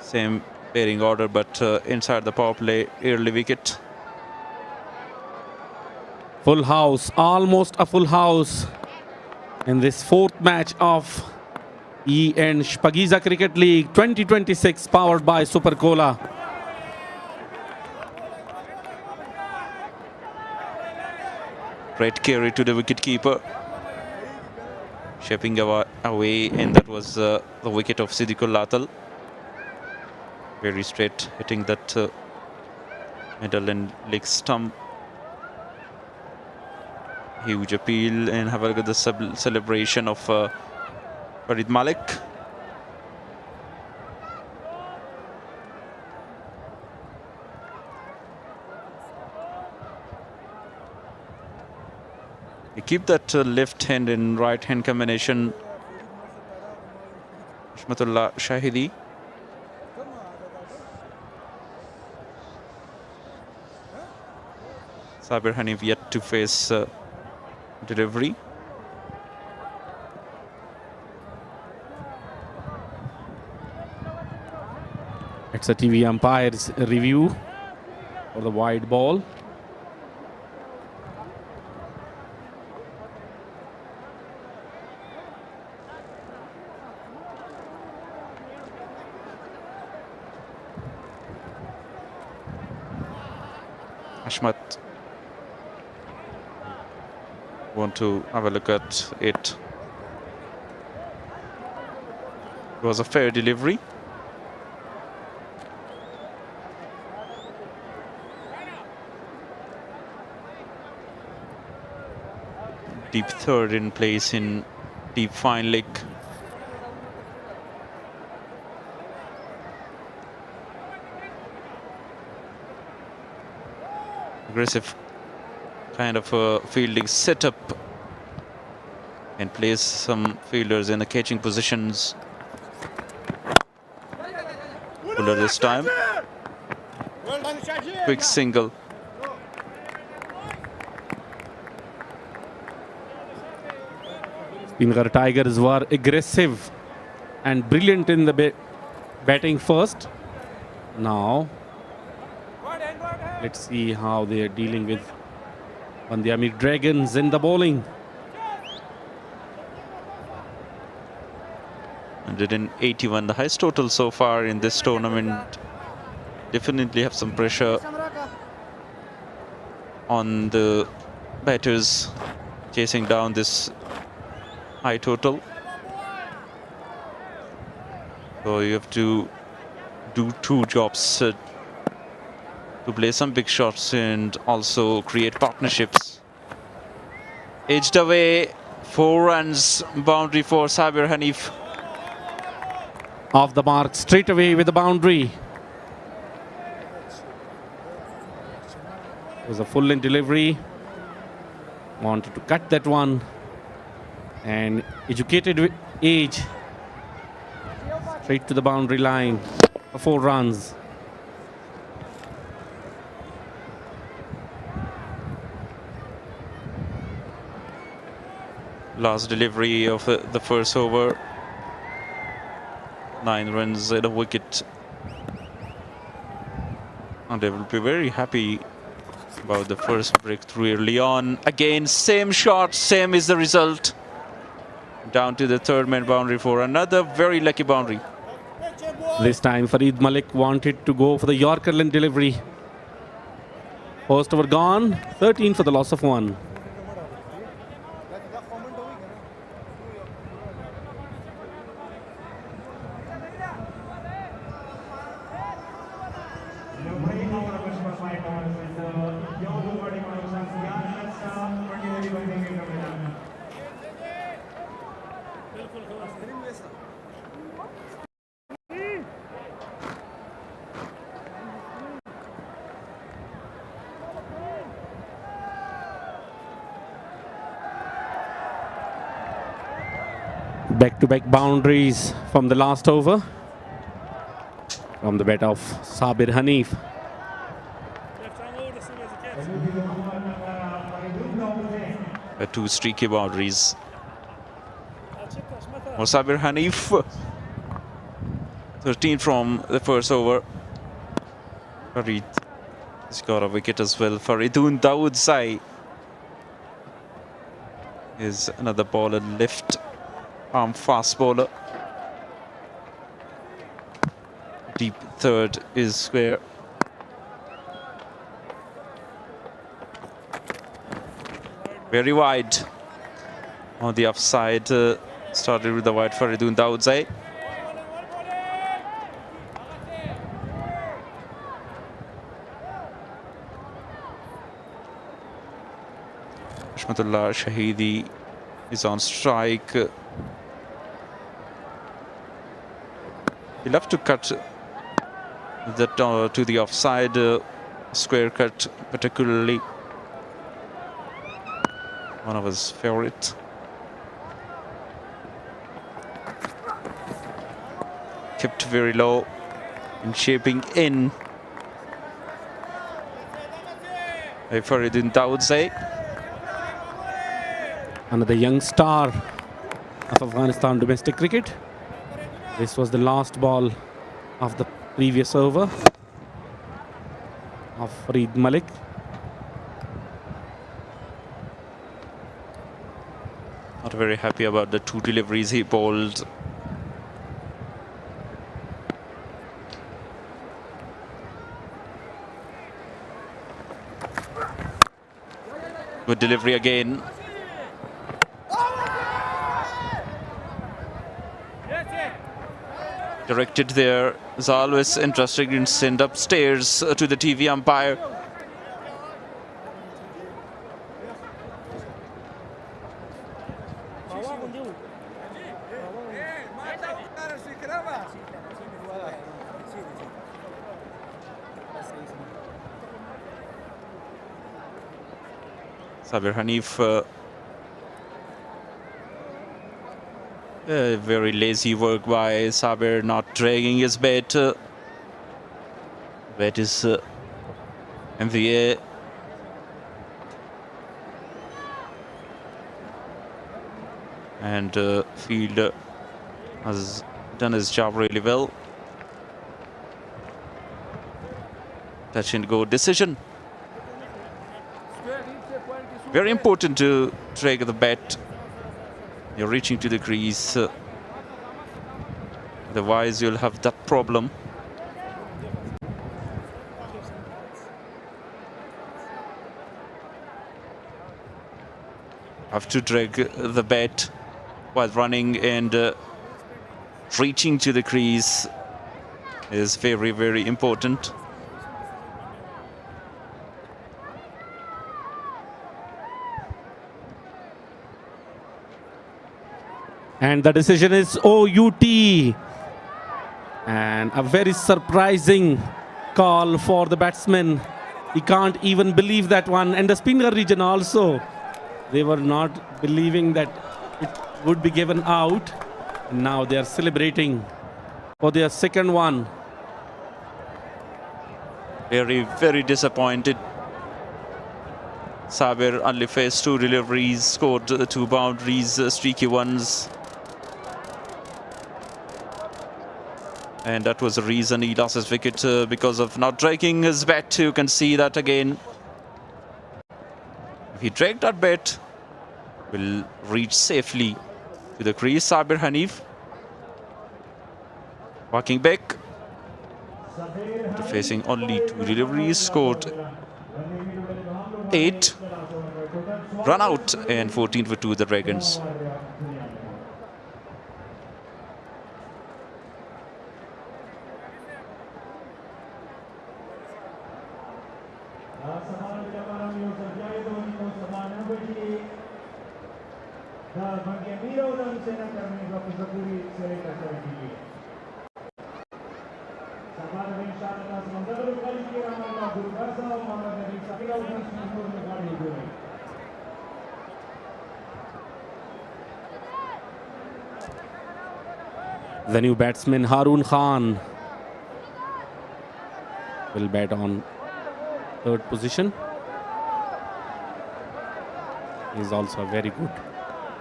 Same batting order, but inside the power play, early wicket. Full house, almost a full house in this 4th match of E& Shpageeza Cricket League 2026, powered by Super Cola. Great carry to the wicket-keeper. Shaping away, and that was the wicket of Siddiqul Athal. Very straight, hitting that middle and leg stump. Huge appeal, and have a look at the celebration of Farid Malik. You keep that left hand and right hand combination. Hashmatullah Shahidi. Sabir Hanif yet to face delivery. It's a TV umpire's review for the wide ball. Ashmat want to have a look at it. It was a fair delivery. Deep third in place in deep fine leg. Aggressive kind of a fielding setup, and place some fielders in the catching positions. Puller this time. Quick single. Speenghar Tigers were aggressive and brilliant in the batting first. Now, let's see how they are dealing with Band-e-Amir Dragons in the bowling. 181, the highest total so far in this tournament. Definitely have some pressure on the batters chasing down this high total. So you have to do 2 jobs, to play some big shots and also create partnerships. Edged away, 4 runs, boundary for Sabir Hanif. Off the mark straight away with the boundary. It was a full in delivery. Wanted to cut that one. And educated age. Straight to the boundary line. 4 runs. Last delivery of the first over. 9 runs and a wicket. And they will be very happy about the first breakthrough early on. Again, same shot, same is the result. Down to the third man boundary for another very lucky boundary. This time Farid Malik wanted to go for the Yorker length delivery. First over gone, 13 for the loss of 1. Back-to-back boundaries from the last over. From the bat of Sabir Hanif. Two streaky boundaries. For Sabir Hanif. 13 from the first over. Farid has got a wicket as well. Faridun Dawood Sai is another bowler, left arm fast bowler. Deep third is square. Very wide on the offside. Started with the wide Faridun Dawood Sai. Rahmatullah Shahidi is on strike. He'll have to cut that to the offside, square cut particularly. One of his favorite. Kept very low and shaping in. Faridun Dawood Sai. Another young star of Afghanistan domestic cricket. This was the last ball of the previous over of Farid Malik. Not very happy about the two deliveries he bowled. Good delivery again. Directed there. It's always interesting to send upstairs to the TV umpire. Sabir Hanif, very lazy work by Sabir, not dragging his bat. Bat is in the air. And field has done his job really well. Touch and go decision. Very important to drag the bat. You're reaching to the crease. Otherwise, you'll have that problem. Have to drag the bat while running, and reaching to the crease is very, very important. And the decision is OUT. And a very surprising call for the batsman. He can't even believe that one. And the Speenghar region also, they were not believing that it would be given out. And now they are celebrating for their second one. Very, very disappointed. Sabir only faced two deliveries, scored two boundaries, streaky ones. And that was the reason he lost his wicket, because of not dragging his bat. You can see that again. If he dragged that bat, will reach safely to the crease. Sabir Hanif walking back, after facing only 2 deliveries, scored 8, run out, and 14 for 2 the Dragons. The new batsman Haroon Khan will bat on 3rd position. He is also a very good,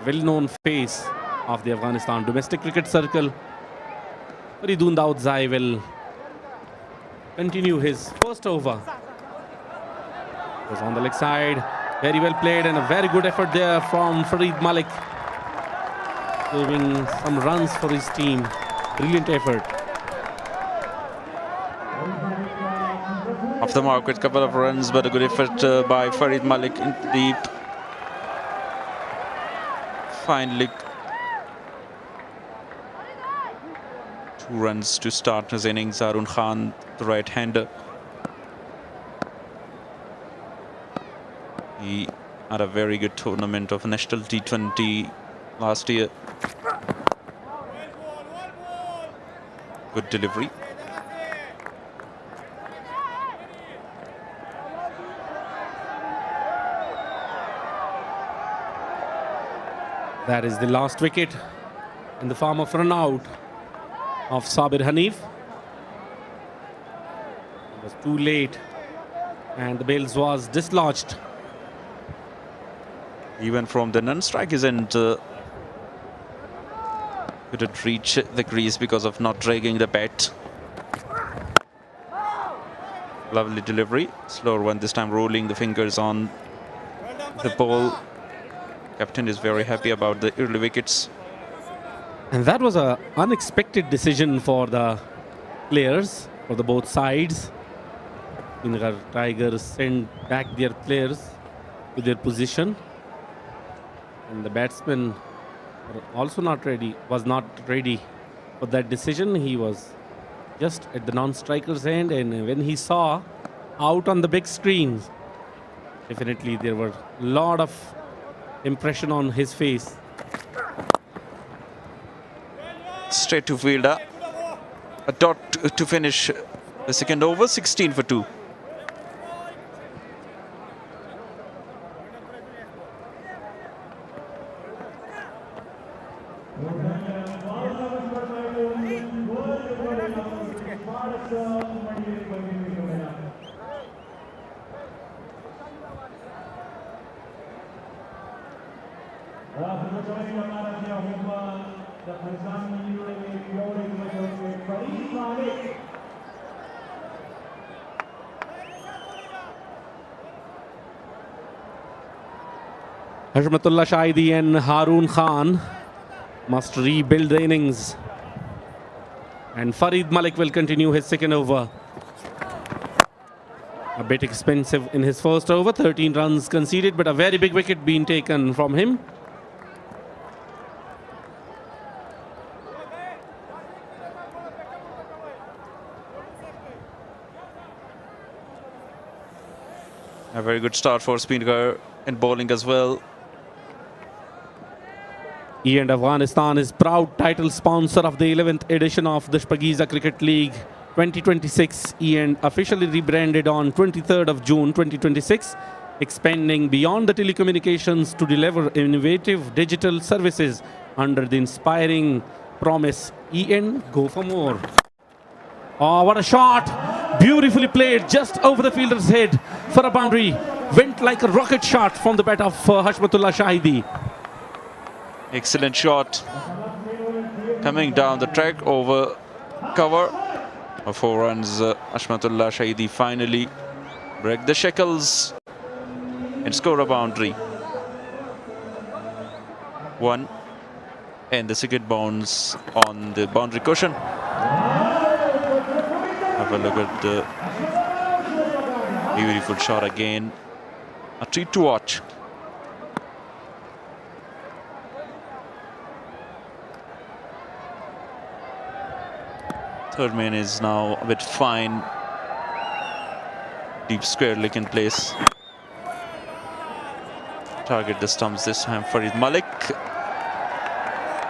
well-known face of the Afghanistan domestic cricket circle. Faridun Daudzai will continue his first over. It was on the leg side, very well played, and a very good effort there from Farid Malik, giving some runs for his team. Brilliant effort. Off the mark with a couple of runs, but a good effort by Farid Malik in deep. Finally, 2 runs to start his innings. Haroon Khan, the right-hander. He had a very good tournament of National T20 last year. Good delivery. That is the last wicket in the form of run out of Sabir Hanif. It was too late and the bails was dislodged. Even from the non-strikers end, couldn't reach the crease because of not dragging the bat. Lovely delivery. Slower one this time, rolling the fingers on the ball. Captain is very happy about the early wickets. And that was an unexpected decision for the players, for the both sides. Speenghar Tigers sent back their players to their position. And the batsman also was not ready for that decision. He was just at the non-striker's end, and when he saw out on the big screen, definitely there were a lot of impression on his face. Straight to fielder. A dot to finish the second over, 16 for 2. Rahmatullah Shahidi and Haroon Khan must rebuild the innings. And Farid Malik will continue his second over. A bit expensive in his first over, 13 runs conceded, but a very big wicket being taken from him. A very good start for Speenghar in bowling as well. And Afghanistan is proud title sponsor of the 11th edition of the Shpageeza Cricket League 2026, and officially rebranded on 23rd of June 2026, expanding beyond the telecommunications to deliver innovative digital services under the inspiring promise EN Go for More. Oh, what a shot! Beautifully played just over the fielder's head for a boundary. Went like a rocket shot from the bat of Rahmatullah Shahidi. Excellent shot. Coming down the track over cover. 4 runs. Ashmatullah Shahidi finally break the shackles and score a boundary. 1, and the second bounce on the boundary cushion. Have a look at the beautiful shot again. A treat to watch. Third man is now a bit fine. Deep square leg in place. Target the stumps this time. Farid Malik.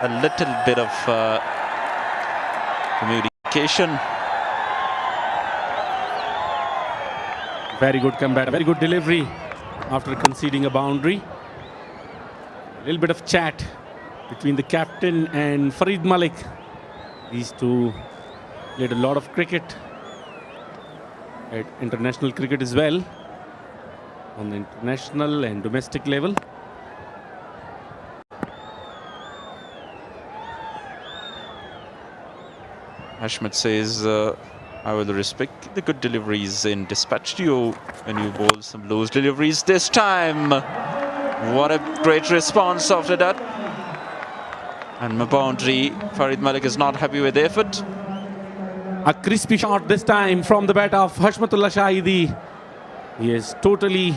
A little bit of communication. Very good comeback, very good delivery after conceding a boundary. A little bit of chat between the captain and Farid Malik. These two played a lot of cricket at international cricket as well, on the international and domestic level. Ashmat says, I will respect the good deliveries in dispatch to you when you bowl some loose deliveries this time. What a great response after that. And my boundary, Farid Malik is not happy with the effort. A crispy shot this time from the bat of Ashmatullah Shahidi. He is totally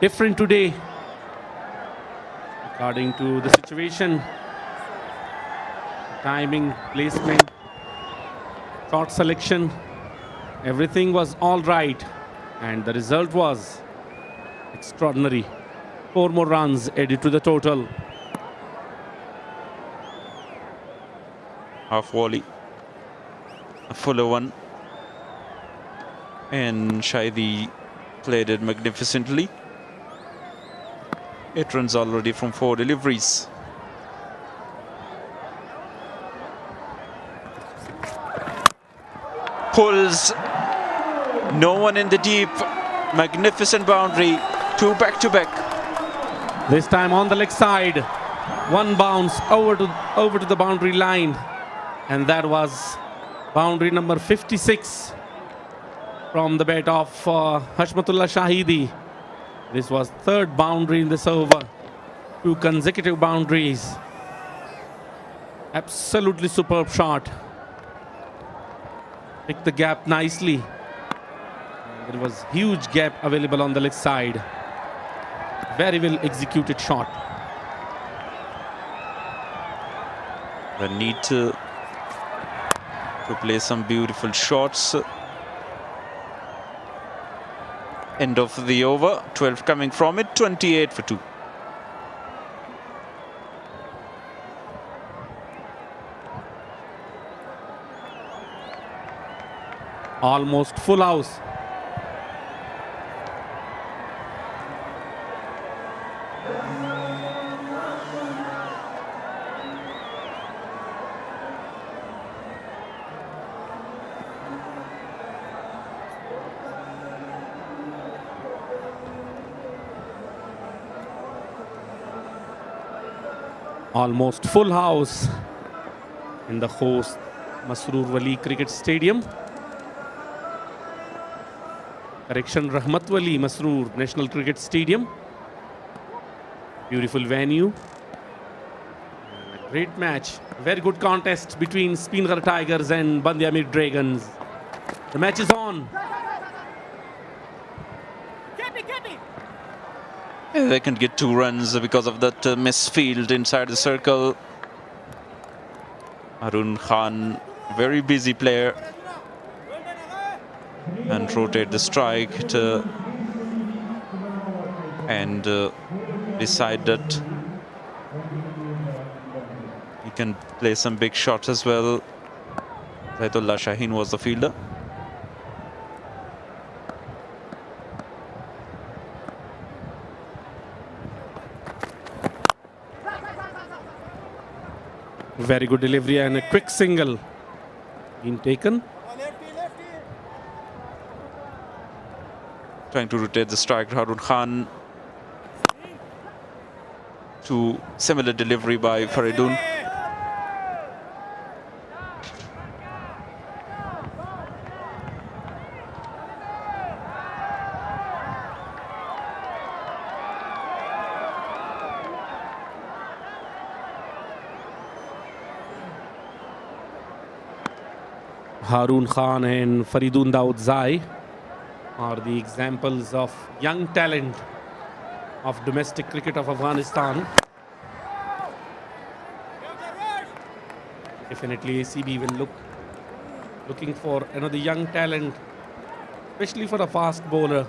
different today, according to the situation. Timing, placement, shot selection, everything was all right, and the result was extraordinary. 4 more runs added to the total. Half Wali, a fuller one, and Shahidi played it magnificently. 8 runs already from 4 deliveries. Pulls, no one in the deep. Magnificent boundary, 2 back-to-back. This time on the leg side, 1 bounce over to the boundary line, and that was boundary number 56 from the bat of Ashmatullah Shahidi. This was 3rd boundary in this over, 2 consecutive boundaries. Absolutely superb shot. Picked the gap nicely. There was huge gap available on the leg side. Very well executed shot. The need to play some beautiful shots. End of the over, 12 coming from it, 28 for 2. Almost full house. Almost full house in the Khost Masroor Wali Cricket Stadium. Correction, Rahmat Wali Masroor National Cricket Stadium. Beautiful venue. A great match. Very good contest between Speenghar Tigers and Band-e-Amir Dragons. The match is on. They can get 2 runs because of that misfield inside the circle. Arun Khan, very busy player, and rotate the strike to and decide that he can play some big shots as well. Zaidullah Shaheen was the fielder. Very good delivery and a quick single being taken. Trying to rotate the strike, Harun Khan. To similar delivery by Faridun. Haroon Khan and Faridun Daud Zai are the examples of young talent of domestic cricket of Afghanistan. Definitely ACB will looking for another young talent, especially for a fast bowler.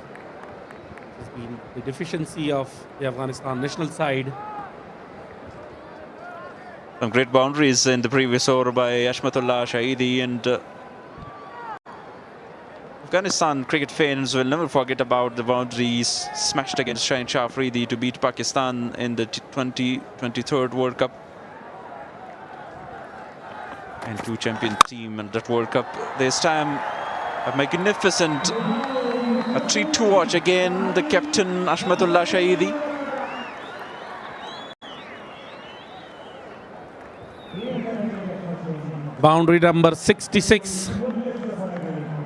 It's been the deficiency of the Afghanistan national side. Some great boundaries in the previous over by Ashmatullah Shahidi, and Afghanistan cricket fans will never forget about the boundaries smashed against Shaheen Shah Afridi to beat Pakistan in the 2023 World Cup. And two champion team in that World Cup. This time a magnificent treat to watch again, the captain Ashmatullah Shahidi. Boundary number 66.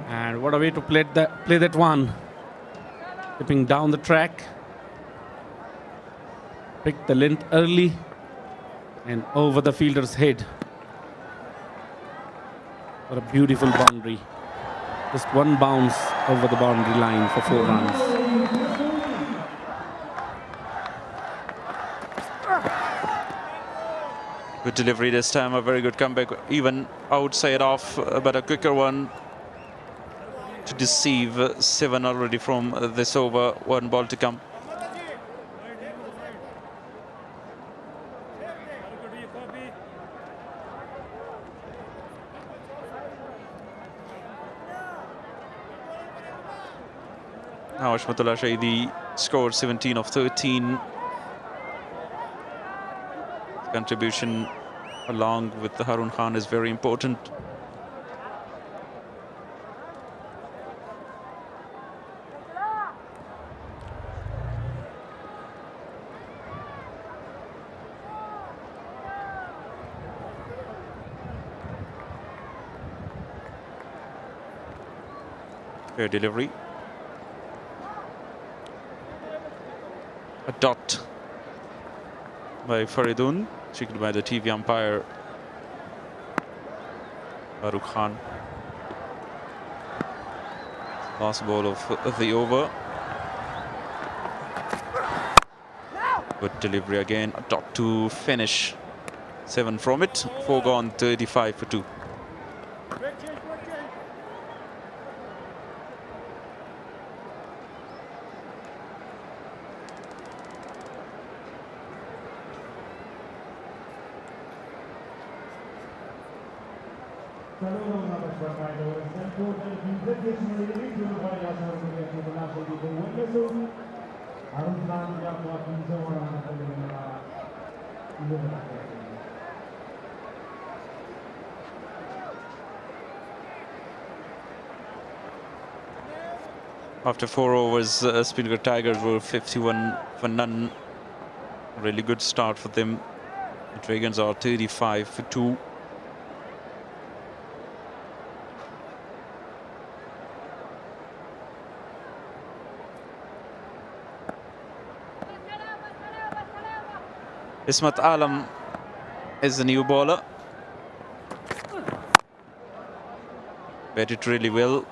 And what a way to play that one. Tipping down the track. Pick the length early and over the fielder's head. What a beautiful boundary. Just one bounce over the boundary line for 4 runs. Good delivery this time, a very good comeback, even outside off, but a quicker one to deceive. 7 already from this over, 1 ball to come. Now Ashmatullah Shahidi scored 17 of 13. Contribution along with the Haroon Khan is very important. Fair delivery. A dot by Faridun, checked by the TV umpire Farooq Khan. Last ball of the over. Good delivery again, a dot to finish. 7 from it, 4 gone, 35 for 2. After 4 overs, Speenghar Tigers were 51 for none. Really good start for them. The Dragons are 35 for 2. Ismat Alam is the new bowler. Batted really well.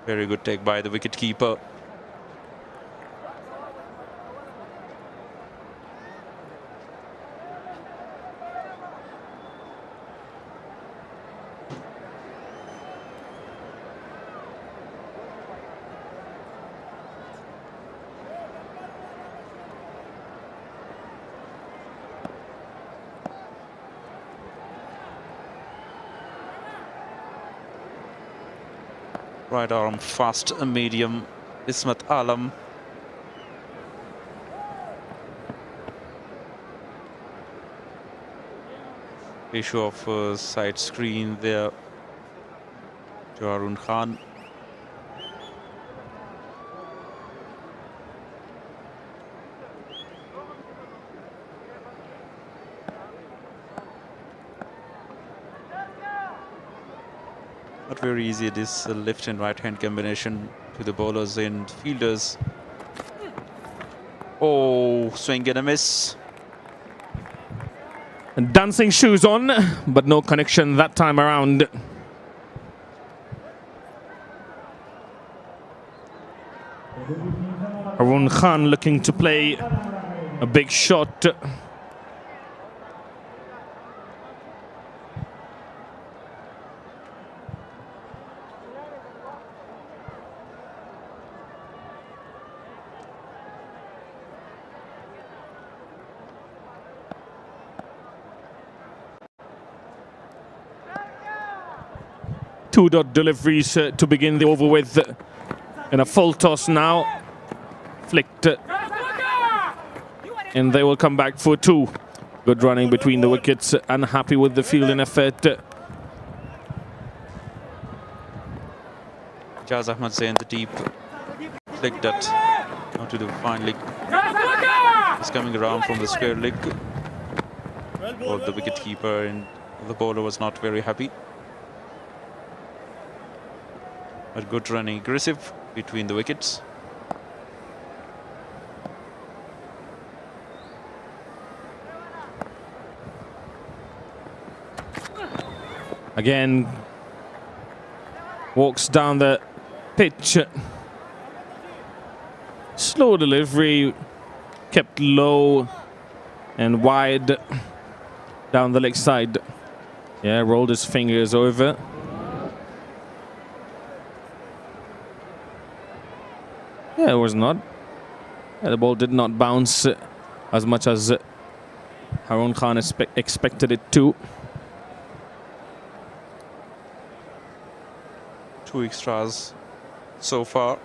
Very good take by the wicket-keeper. Right arm fast medium, Ismat Alam. Issue of side screen there to Haroon Khan. Not very easy, this left and right hand combination to the bowlers and fielders. Oh, swing and a miss. dancing shoes on, but no connection that time around. Harun Khan looking to play a big shot. Two-dot deliveries to begin the over with, in a full toss now. Flicked, and they will come back for two. Good running between the wickets, unhappy with the fielding effort. Jaz Ahmed in the deep, flicked that onto the fine leg. He's coming around from the square leg. Well, the wicket-keeper and the bowler was not very happy. But good running, aggressive between the wickets. Again, walks down the pitch. Slow delivery, kept low and wide down the leg side. Yeah, rolled his fingers over. Yeah, it was not. Yeah, the ball did not bounce as much as Harun Khan expected it to. 2 extras so far.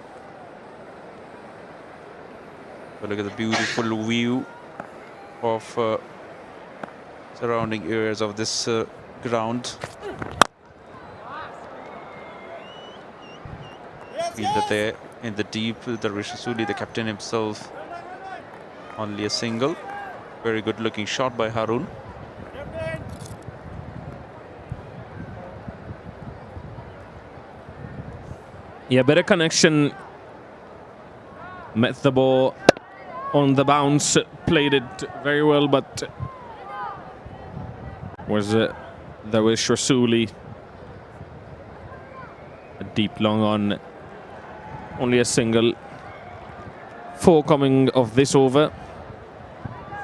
But look at the beautiful view of surrounding areas of this ground. Fielder there in the deep, the Rasuli, the captain himself, only a single. Very good looking shot by Harun. Yeah, better connection. Met the ball on the bounce, played it very well, but was there was Rasuli. A deep long on. Only a single. 4 coming of this over.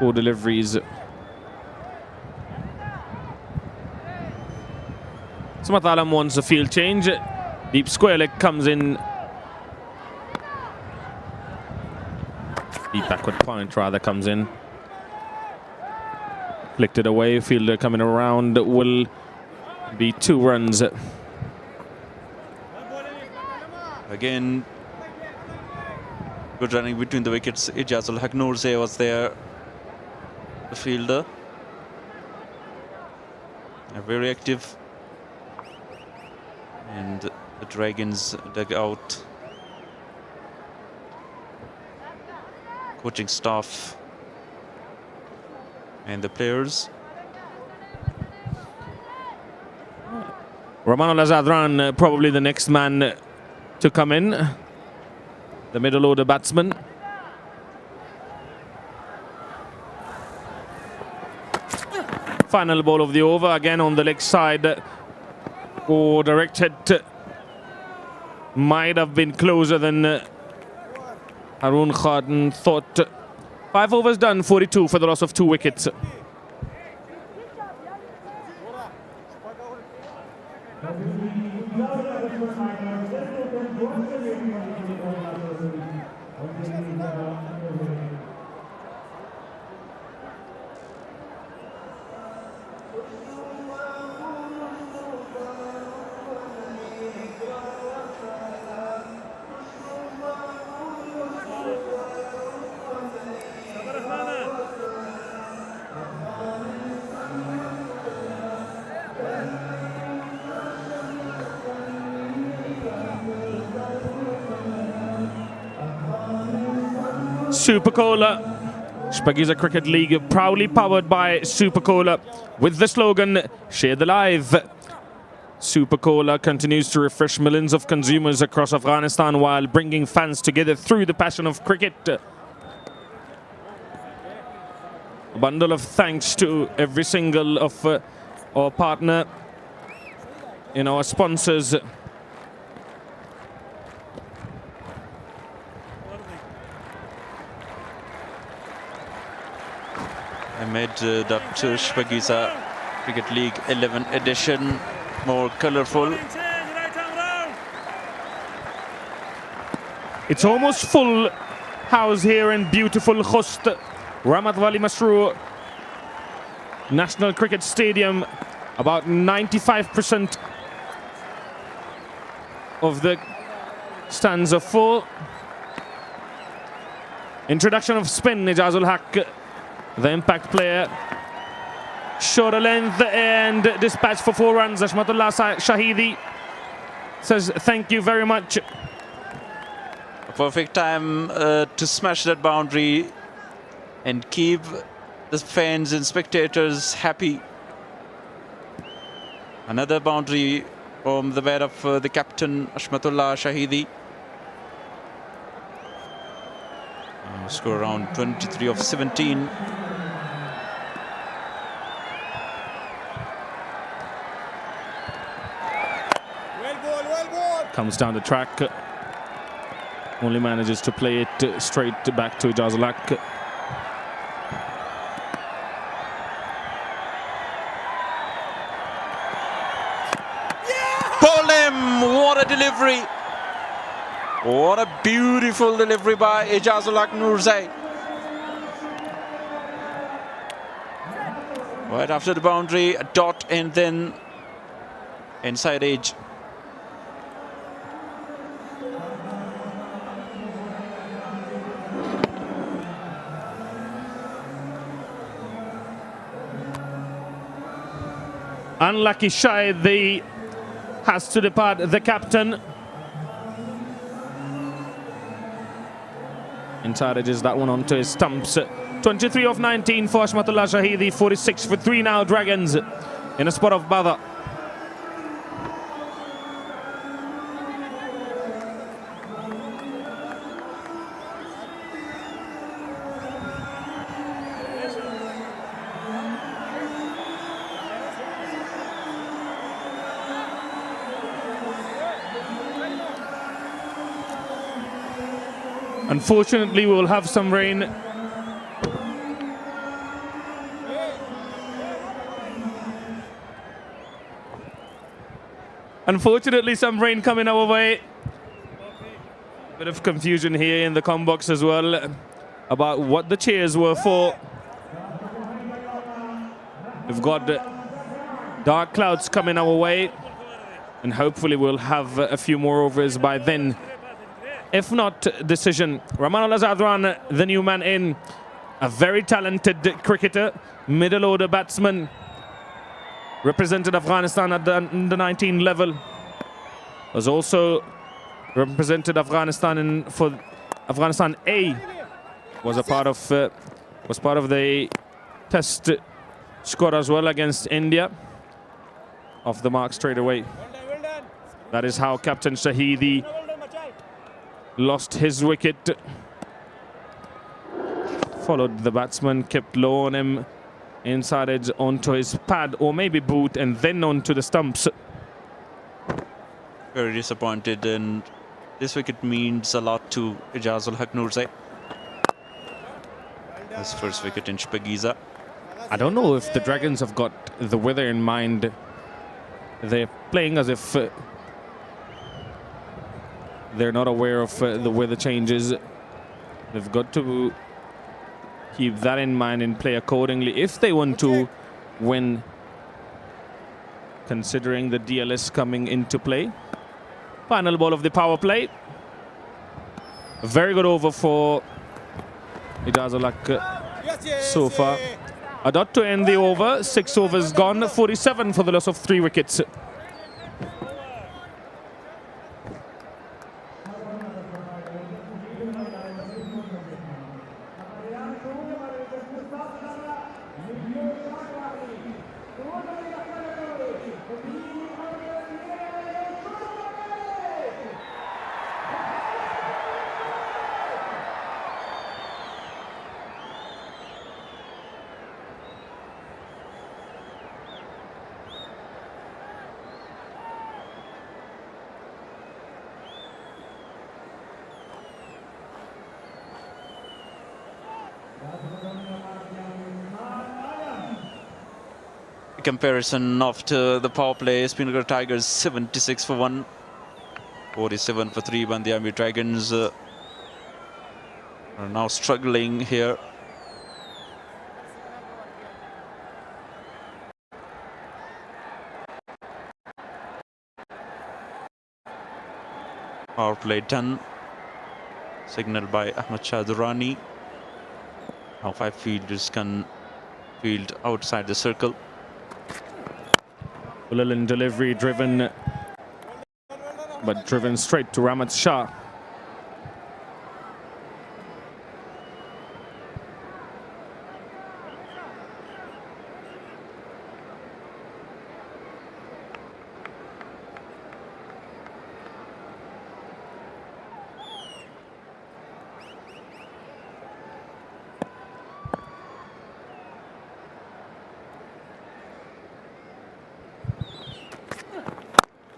4 deliveries. Samad Alam wants a field change. Deep square leg comes in. Deep backward point rather comes in. Flicked it away. Fielder coming around will be 2 runs. Again, good running between the wickets. Ijazul Hagnurze was there, the fielder. Very active. And the Dragons dug out. Coaching staff and the players. Rahmanullah Zadran, probably the next man to come in, the middle order batsman. Final ball of the over, again on the leg side. Oh, direct hit. Might have been closer than Harun Khan thought. 5 overs done, 42 for the loss of 2 wickets. Super Cola. Shpageeza Cricket League proudly powered by Super Cola with the slogan Share the Live. Super Cola continues to refresh millions of consumers across Afghanistan while bringing fans together through the passion of cricket. A bundle of thanks to every single of our partner in our sponsors. Amid that Shpageeza Cricket League 11 edition more colourful. It's almost full house here in beautiful Khost Rahmat Wali Masroor National Cricket Stadium. About 95% of the stands are full. Introduction of spin, Ijazul Haq, the impact player. Shorter length and dispatch for 4 runs. Ashmatullah Shahidi says thank you very much. A perfect time to smash that boundary and keep the fans and spectators happy. Another boundary from the bat of the captain Ashmatullah Shahidi. Score around 23 of 17. Comes down the track. Only manages to play it straight back to Ijazul Haq. Bowled him! What a delivery! What a beautiful delivery by Ijazul Haq Noorzai. Right after the boundary, a dot and then inside edge. Unlucky Shahid has to depart, the captain. Encourages that one onto his stumps. 23 of 19 for Ashmatullah Shahidi, 46 for 3 now, Dragons in a spot of bother. Unfortunately, we will have some rain. Unfortunately, some rain coming our way. Bit of confusion here in the comm box as well about what the cheers were for. We've got dark clouds coming our way, and hopefully we'll have a few more overs by then. If not, decision. Rahman Al-Azadran, the new man in, a very talented cricketer, middle order batsman, represented Afghanistan at the under 19 level, was also represented Afghanistan for Afghanistan A, was part of the test squad as well against India. Off the mark straight away. That is how Captain Shahidi lost his wicket. Followed the batsman, kept low on him, inside edge onto his pad or maybe boot, and then onto the stumps. Very disappointed, and this wicket means a lot to Ijazul Haq Noorzai. His first wicket in Shpageeza. I don't know if the Dragons have got the weather in mind. They're playing as if they're not aware of the weather changes. They've got to keep that in mind and play accordingly if they want to win, considering the DLS coming into play. Final ball of the power play. A very good over for Ijazul Haq so far. A dot to end the over. 6 overs gone. 47 for the loss of 3 wickets. comparison after the power play. Speenghar Tigers 76 for 1, 47 for 3. Band-e-Amir Dragons are now struggling here. Power play done. Signal by Ahmad Shah Durrani. Now 5 fielders can field outside the circle. Lilin delivery driven, but driven straight to Rahmat Shah.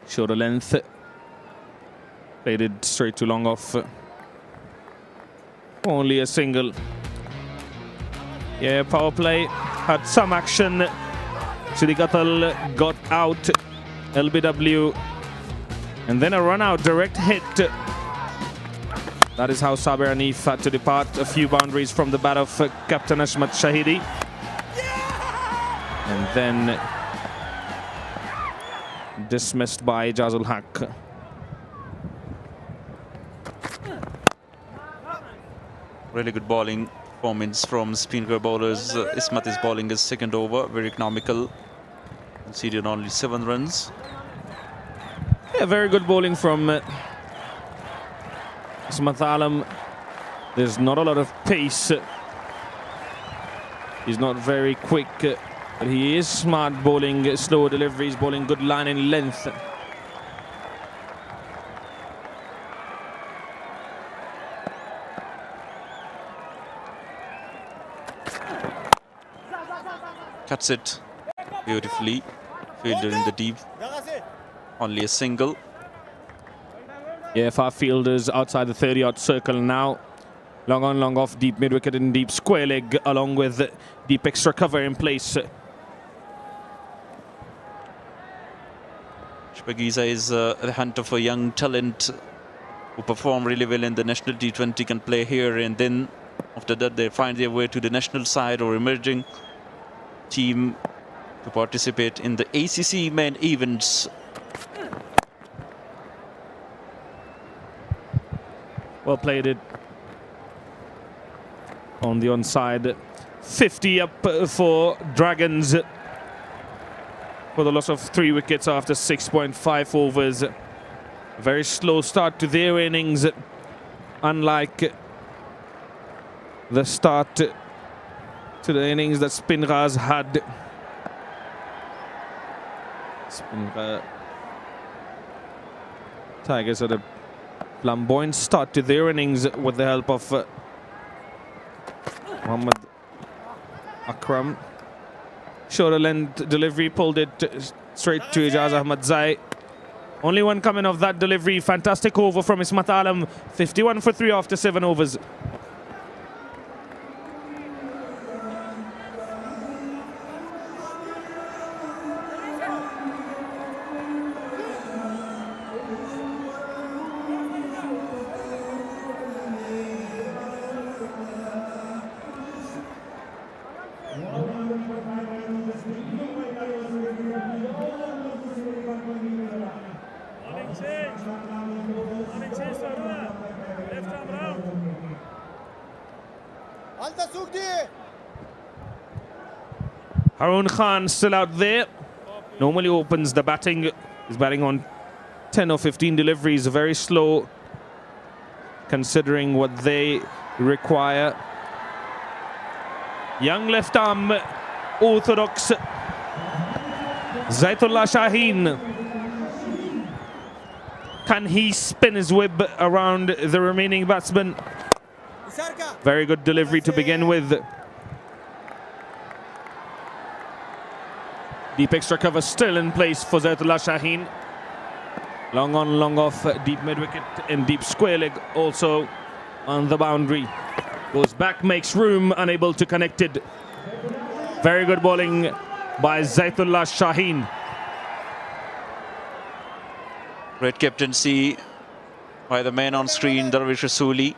Shorter length, played it straight to long off. Only a single. Yeah, power play had some action. Sidikatal got out, LBW, and then a run out, direct hit. That is how Sabir Hanif had to depart a few boundaries from the bat of Captain Ashmat Shahidi. And then dismissed by Jazul Haq. Really good bowling performance from Speenghar bowlers. Ismat is bowling his second over, very economical. Conceded only 7 runs. Yeah, very good bowling from Ismat Alam. There's not a lot of pace. He's not very quick. But he is smart bowling slow deliveries, bowling good line and length. Cuts it beautifully. Fielder in the deep. Only a single. Yeah, far fielders outside the 30-yard circle now. Long on, long off, deep mid-wicket and deep square leg, along with deep extra cover in place. Shpageeza is the hunter for young talent who perform really well in the national T20, can play here, and then after that they find their way to the national side or emerging team to participate in the ACC main events. Well played it on the onside. 50 up for Dragons for the loss of 3 wickets after 6.5 overs. A very slow start to their innings, unlike the start to the innings that Speenghar's had. Speenghar Tigers had a flamboyant start to their innings with the help of Muhammad Akram. Shorter length delivery, pulled it straight to Ijaz Ahmad Zai. Only one coming of that delivery. Fantastic over from Ismat Alam. 51 for 3 after 7 overs. Harun Khan still out there. Normally opens the batting. He's batting on 10 or 15 deliveries. Very slow considering what they require. Young left arm orthodox Zaitullah Shaheen. Can he spin his web around the remaining batsmen? Very good delivery to begin with. Deep extra cover still in place for Zaitullah Shaheen. Long on, long off, deep mid-wicket and deep square leg also on the boundary. Goes back, makes room, unable to connect it. Very good bowling by Zaitullah Shaheen. Great captaincy by the man on screen, Darvish Rasooli,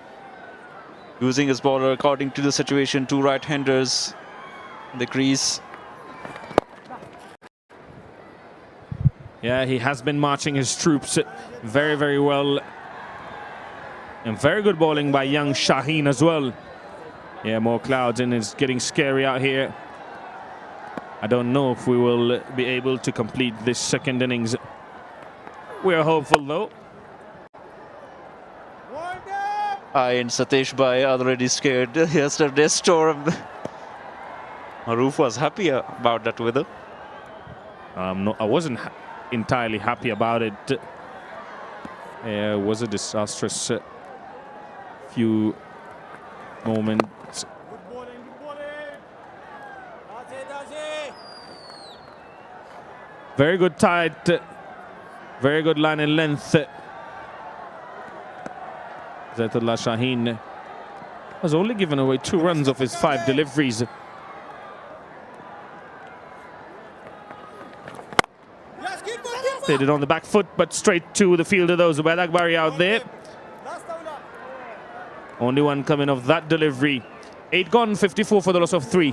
using his bowler according to the situation. Two right-handers in the crease. Yeah, he has been marching his troops very, very well. And very good bowling by young Shaheen as well. Yeah, more clouds and it's getting scary out here. I don't know if we will be able to complete this second innings. We're hopeful though. I and Satish Bhai are already scared. Yesterday's storm. Maroof was happy about that weather. No, I wasn't entirely happy about it. It was a disastrous few moments. Very good tight, very good line and length. Zaitullah Shaheen has only given away 2 runs of his 5 deliveries. Played it on the back foot, but straight to the fielder though. Zubair Akbari out there. Only one coming of that delivery. 8 gone, 54 for the loss of 3.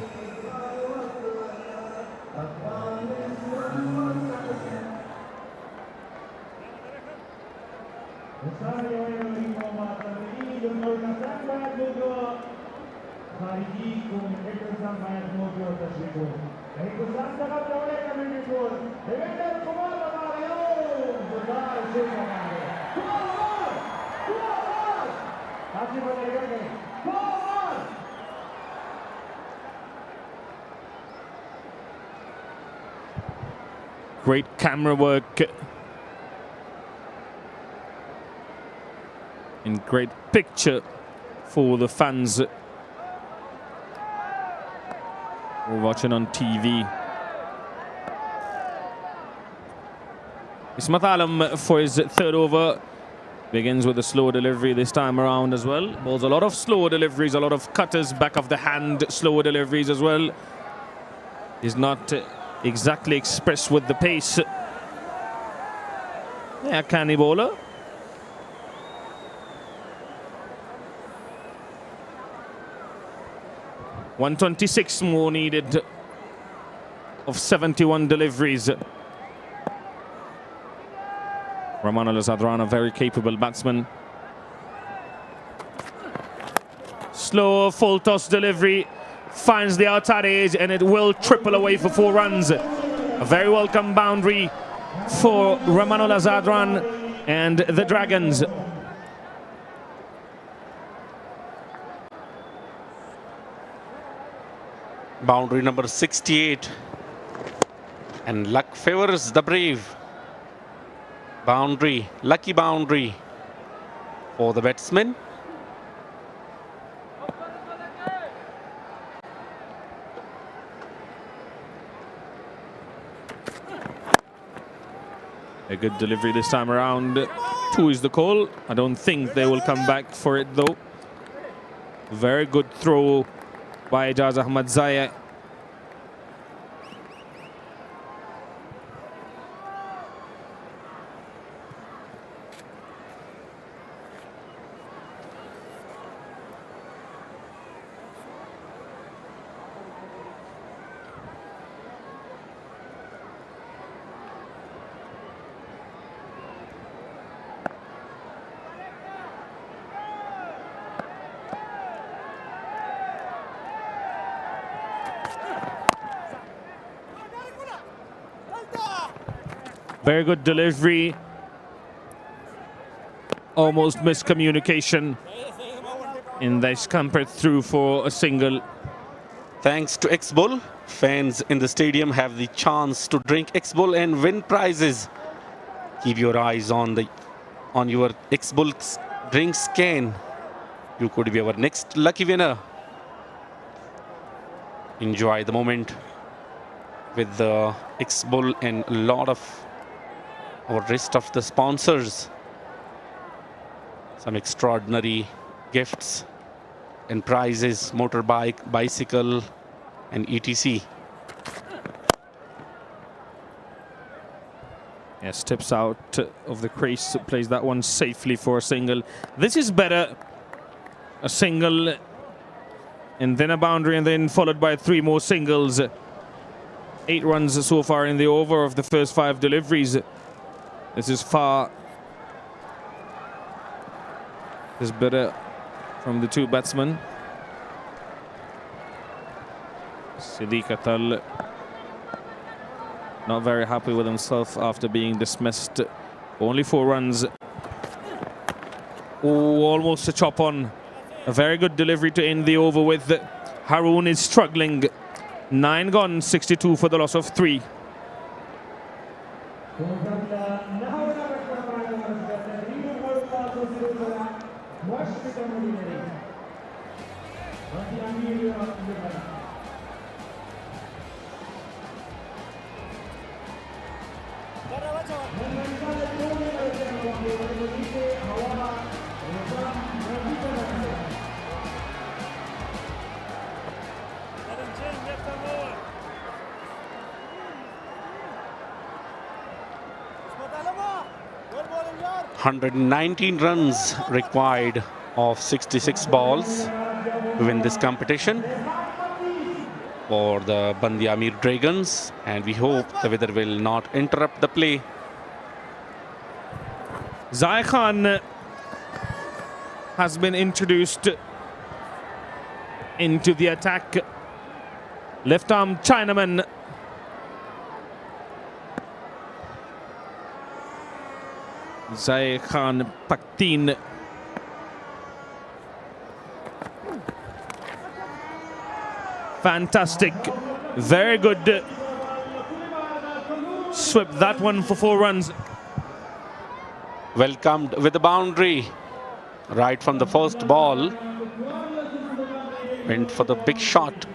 Great camera work and great picture for the fans who are watching on TV. Ismat Alam for his 3rd over begins with a slow delivery this time around as well. Bowls a lot of slow deliveries, a lot of cutters, back of the hand, slow deliveries as well. He's not exactly expressed with the pace. Yeah, canny bowler. .126 more needed of 71 deliveries. Rahman Al-Zadran, a very capable batsman. Slow full toss delivery. Finds the outside edge and it will triple away for 4 runs. A very welcome boundary for Rahman Al-Zadran and the Dragons. Boundary number 68. And luck favors the brave. Boundary, lucky boundary for the batsman. A good delivery this time around. 2 is the call. I don't think they will come back for it though. Very good throw by Ijaz Ahmad Zaya. Very good delivery. Almost miscommunication. And they scampered through for a single. Thanks to X-Bull, fans in the stadium have the chance to drink X-Bull and win prizes. Keep your eyes on your X-Bull drink scan. You could be our next lucky winner. Enjoy the moment with the X-Bull and a lot of our rest of the sponsors. Some extraordinary gifts and prizes, motorbike, bicycle and etc. Yes, steps out of the crease, plays that one safely for a single. This is better. A single and then a boundary and then followed by 3 more singles. 8 runs so far in the over of the first 5 deliveries. This is far. This is better from the 2 batsmen. Siddiq Atal not very happy with himself after being dismissed. Only 4 runs. Oh, almost a chop on. A very good delivery to end the over with. Haroon is struggling. 9 gone, 62 for the loss of 3. $119 runs required of 66 balls to win this competition for the Band-e-Amir Dragons, and we hope the weather will not interrupt the play. Zai Khan has been introduced into the attack. Left arm Chinaman. Zai Khan Paktin. Fantastic. Very good. Swept that one for 4 runs. Welcomed with the boundary right from the first ball. Went for the big shot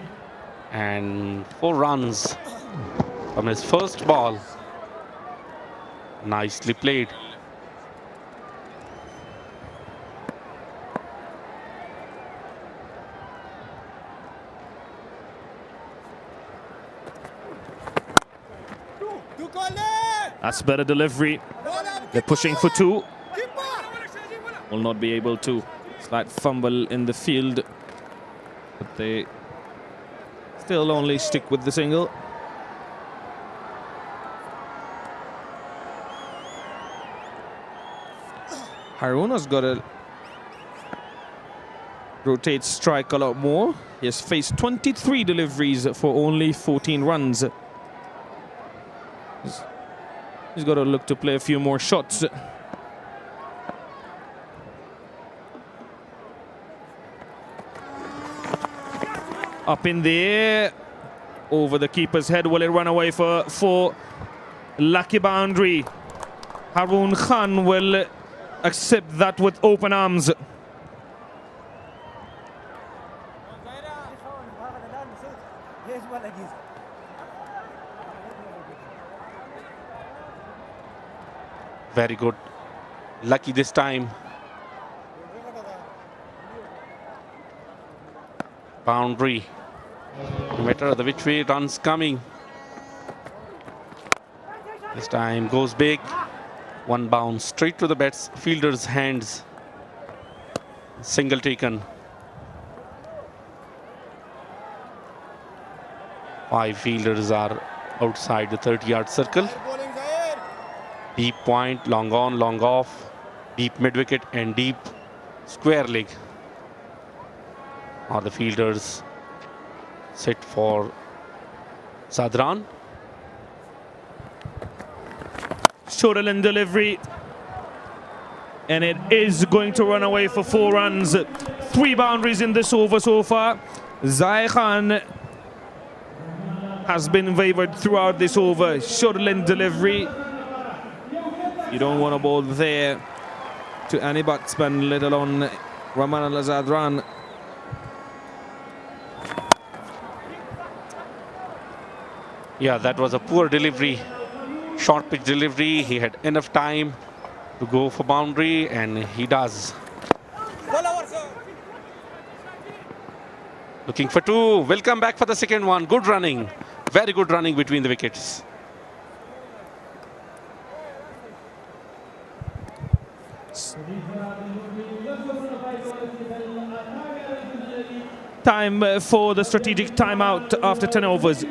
and 4 runs from his first ball. Nicely played. That's better delivery. They're pushing for 2. Will not be able to. Slight fumble in the field, but they still only stick with the single. Haroon has got to rotate strike a lot more. He has faced 23 deliveries for only 14 runs. He's got to look to play a few more shots. Up in the air, over the keeper's head. Will it run away for lucky boundary? Haroon Khan will accept that with open arms. Very good. Lucky this time. Boundary. No matter the which way runs coming. This time goes big. 1 bounce straight to the fielder's hands. Single taken. 5 fielders are outside the 30-yard circle. Deep point, long on, long off, deep mid-wicket and deep square leg are the fielders set for Sadran. Shoreline delivery, and it is going to run away for 4 runs. 3 boundaries in this over so far. Zai Khan has been favored throughout this over. Shoreline delivery. You don't want a ball there to any batsman, let alone Rahmat Al-Zadran. Yeah, that was a poor delivery. Short pitch delivery. He had enough time to go for boundary, and he does. Looking for 2. Welcome back for the second one. Good running. Very good running between the wickets. Time for the strategic timeout after 10 overs.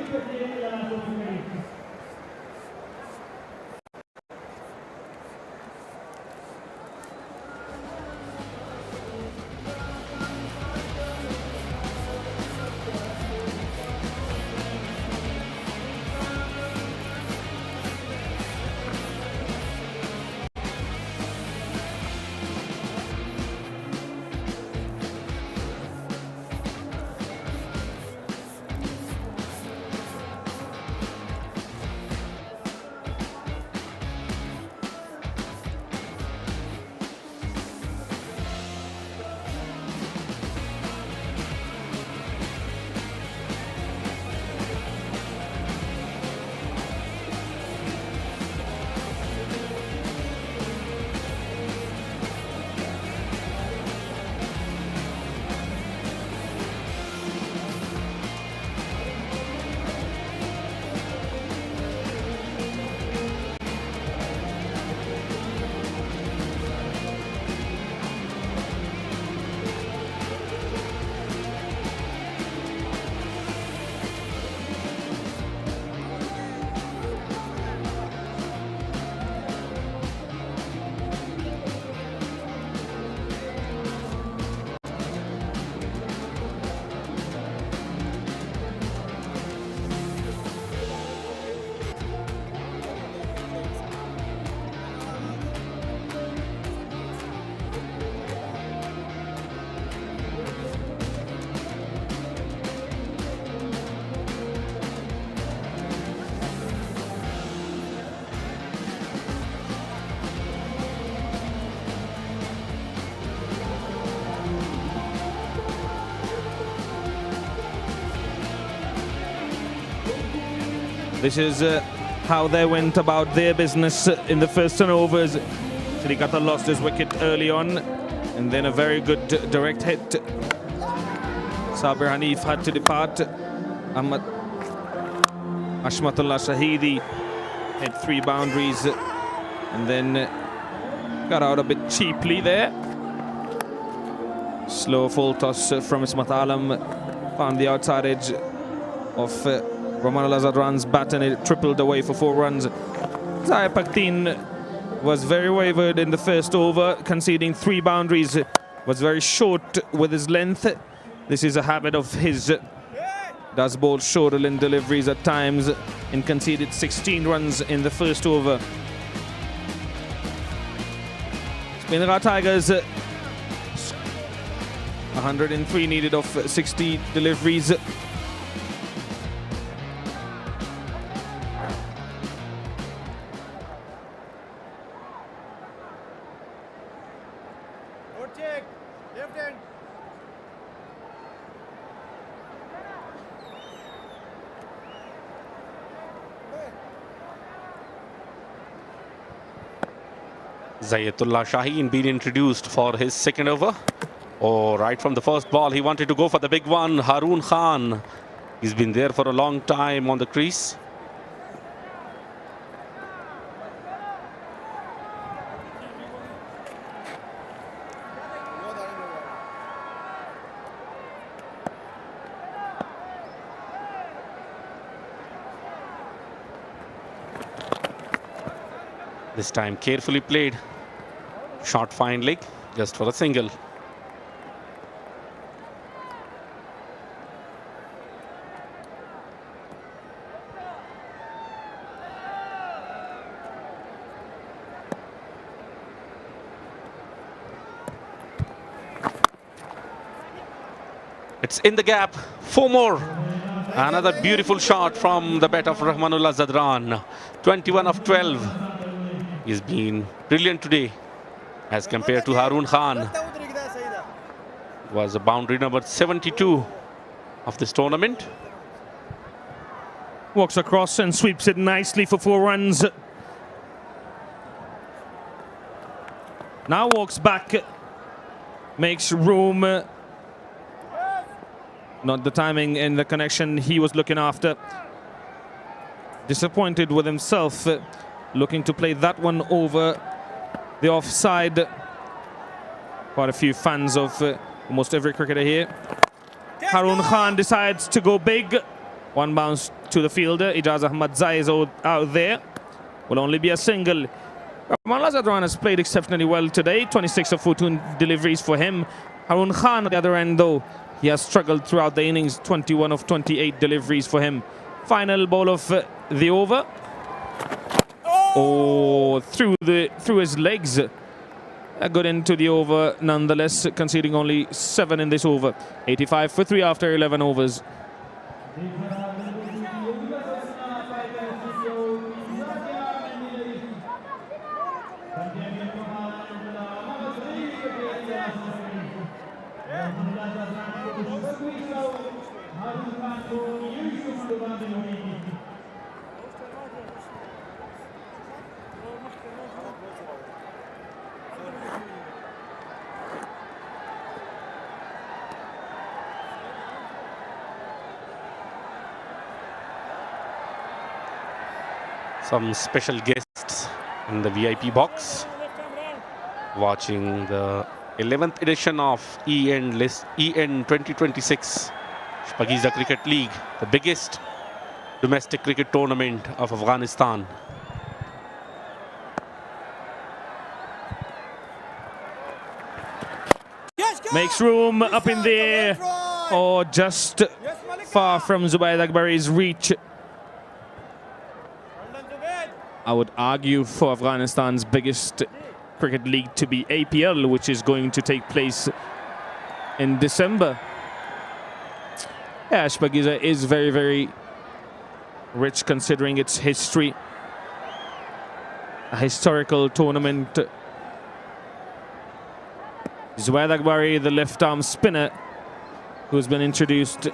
This is how they went about their business in the first 10 overs. Srikata lost his wicket early on, and then a very good direct hit. Sabir Hanif had to depart. Ashmatullah Shahidi hit 3 boundaries and then got out a bit cheaply there. Slow full toss from Ismat Alam found the outside edge of Rahmat Zadran's bat, and it tripled away for 4 runs. Zahir Paktin was very wavered in the first over, conceding 3 boundaries. Was very short with his length. This is a habit of his. Does bowl shorter in deliveries at times, and conceded 16 runs in the first over. Speenghar Tigers 103 needed of 60 deliveries. Zayatullah Shaheen being introduced for his second over. Oh, right from the first ball, he wanted to go for the big one. Haroon Khan, he's been there for a long time on the crease. This time carefully played. Shot fine leg, just for a single. It's in the gap, 4 more. Another beautiful shot from the bat of Rahmanullah Zadran. 21 of 12. He's been brilliant today as compared to Haroon Khan. Was a boundary number 72 of this tournament. Walks across and sweeps it nicely for 4 runs. Now walks back, makes room. Not the timing and the connection he was looking after. Disappointed with himself, looking to play that one over the offside. quite a few fans of almost every cricketer here. Harun Khan decides to go big. One bounce to the fielder. Ijaz Ahmad Zai is out there. Will only be a single. Rahmat Zadran has played exceptionally well today. 26 of 14 deliveries for him. Harun Khan at the other end, though, he has struggled throughout the innings. 21 of 28 deliveries for him. Final ball of the over. Oh, through his legs. A good end to the over, nonetheless, conceding only 7 in this over. 85 for 3 after 11 overs. Some special guests in the VIP box watching the 11th edition of EN 2026 Shpageeza Cricket League, the biggest domestic cricket tournament of Afghanistan. Makes room up in the air. Oh, just far from Zubayd Akbari's reach. I would argue for Afghanistan's biggest cricket league to be APL, which is going to take place in December. Yeah, Shpageeza is very, very rich considering its history. A historical tournament. Zubayd Akbari, the left-arm spinner, who's been introduced.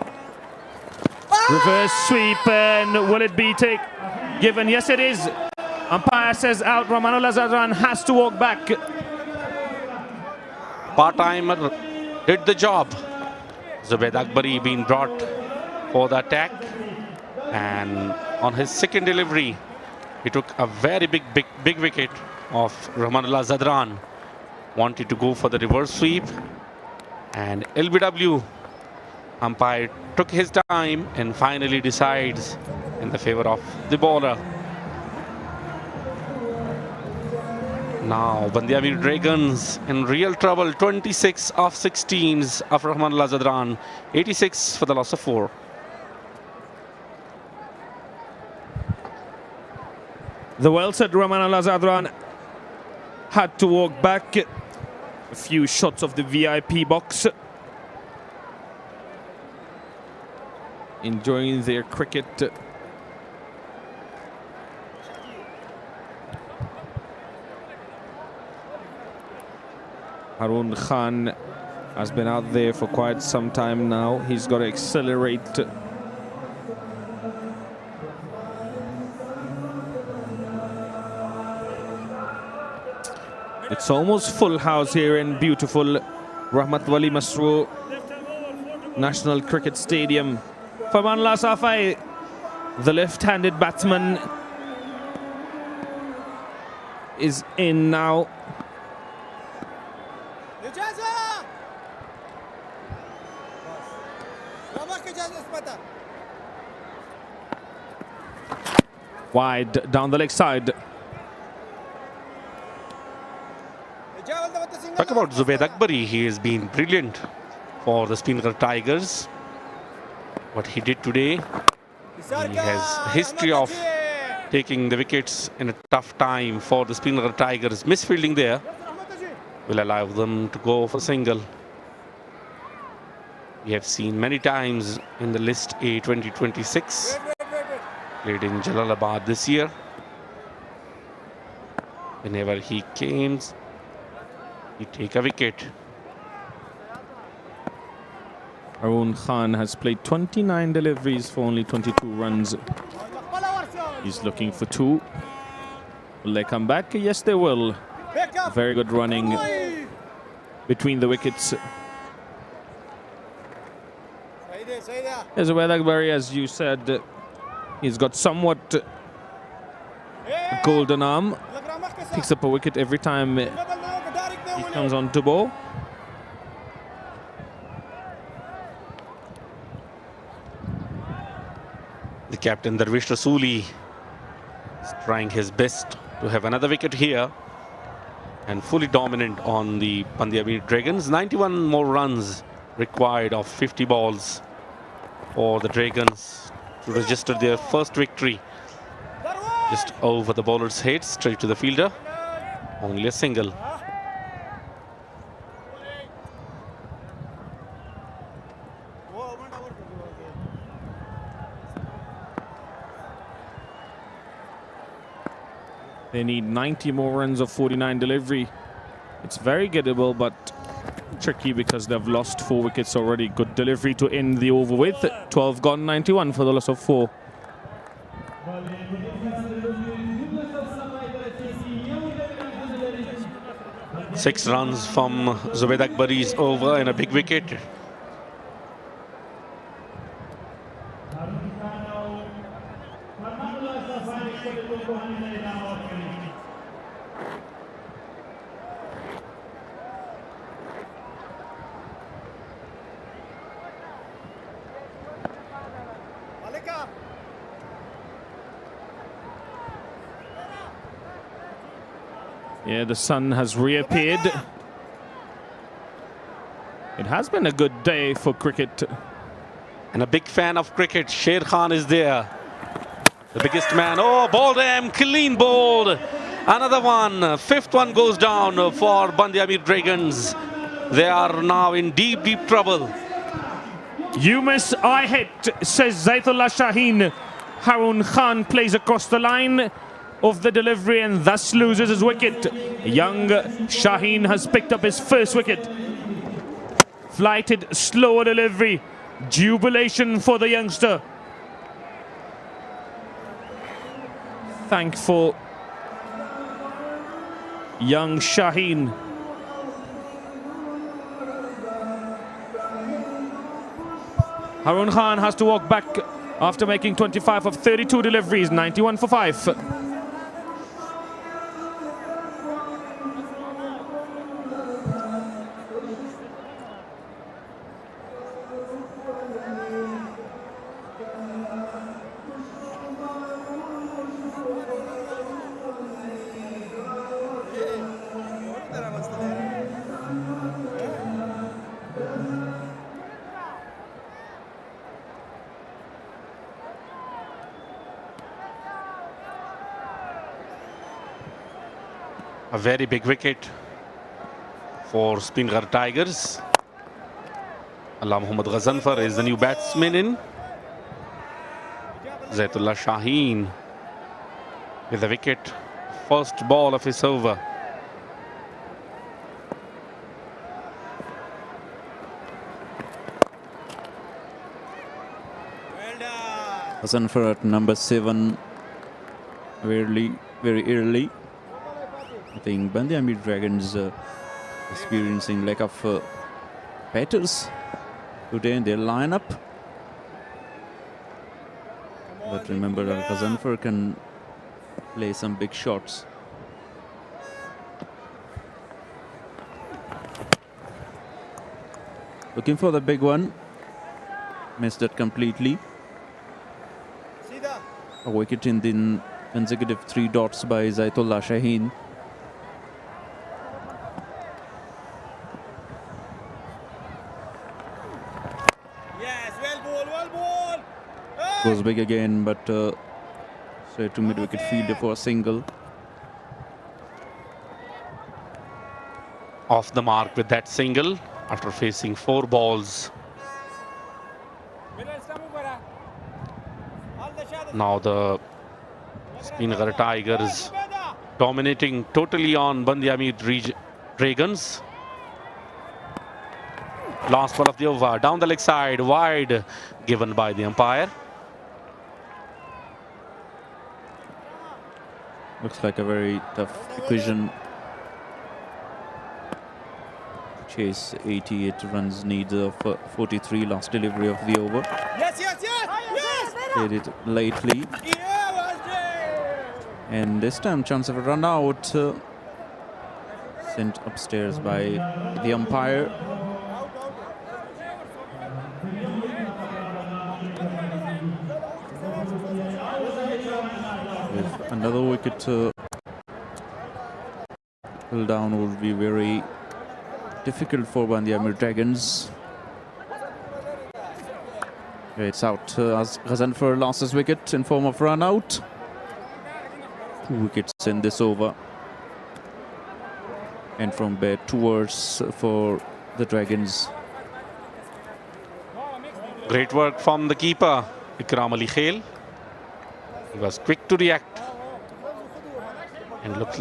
Reverse sweep, and will it be given? Yes, it is. Umpire says out. Rahmat Zadran has to walk back. Part-timer did the job. Zubayd Akbari being brought for the attack, and on his second delivery, he took a very big wicket of Rahmat Zadran. Wanted to go for the reverse sweep, and LBW umpire took his time and finally decides in the favor of the bowler. Now Band-e-Amir Dragons in real trouble. 26 of 16s of Rahmat Zadran, 86 for the loss of 4. The well-set Rahmat Zadran had to walk back. A few shots of the VIP box. Enjoying their cricket. Harun Khan has been out there for quite some time now. He's got to accelerate. It's almost full house here in beautiful Rahmat Wali Masroor National Cricket Stadium. Farmanullah Safai, the left-handed batsman, is in now. Wide down the leg side. Talk about Zubayd Akbari. He has been brilliant for the Speenghar Tigers. What he did today, he has a history of taking the wickets in a tough time for the Speenghar Tigers. Misfielding there will allow them to go for single. We have seen many times in the List A 2026, played in Jalalabad this year. Whenever he came, he take a wicket. Harun Khan has played 29 deliveries for only 22 runs. He's looking for 2. Will they come back? Yes, they will. Very good running between the wickets. There's Zubayd Akbari, as you said, he's got somewhat a golden arm. Picks up a wicket every time he comes on to bowl. Captain Darvish Rasooli is trying his best to have another wicket here and fully dominant on the Band-e-Amir Dragons. 91 more runs required of 50 balls for the Dragons to register their first victory. Just over the bowler's head, straight to the fielder. Only a single. They need 90 more runs of 49 delivery. It's very gettable, but tricky because they've lost 4 wickets already. Good delivery to end the over with. 12 gone, 91 for the loss of 4. Six runs from Zubaid Akbari's over and a big wicket. Yeah, the sun has reappeared. It has been a good day for cricket. And a big fan of cricket, Sher Khan is there. The biggest man. Oh, bowled him, clean bowled. Another one. Fifth one goes down for Band-e-Amir Dragons. They are now in deep, deep trouble. You miss, I hit, says Zaitullah Shaheen. Harun Khan plays across the line of the delivery and thus loses his wicket. Young Shaheen has picked up his first wicket. Flighted, slower delivery. Jubilation for the youngster. Thankful young Shaheen. Harun Khan has to walk back after making 25 of 32 deliveries, 91 for 5. A very big wicket for Speenghar Tigers. Allah Muhammad Ghazanfar is the new batsman in. Zaitullah Shaheen with a wicket. First ball of his over. Ghazanfar at number 7 very early. I think Band-e-Amir Dragons experiencing lack of batters today in their lineup. But remember, Ghazanfar can play some big shots. Looking for the big one. Missed that completely. A wicket in the consecutive 3 dots by Zaitullah Shaheen. Goes big again, but straight to mid-wicket fielder for a single. Off the mark with that single after facing 4 balls. Now the Speenghar Tigers dominating totally on Band-e-Amir Dragons. Last ball of the over, down the leg side, wide, given by the umpire. Looks like a very tough equation. Chase 88 runs, needs of 43, last delivery of the over. Yes, yes, yes, yes! Played it lately. And this time, chance of a run out. Sent upstairs by the umpire. If another wicket pulled down would be very difficult for Band-e-Amir Dragons. It's out as Ghazanfar lost his wicket in form of run out. 2 wickets in this over. And from there, 2 overs for the Dragons. Great work from the keeper, Ikram Ali Khail. He was quick to react. And looks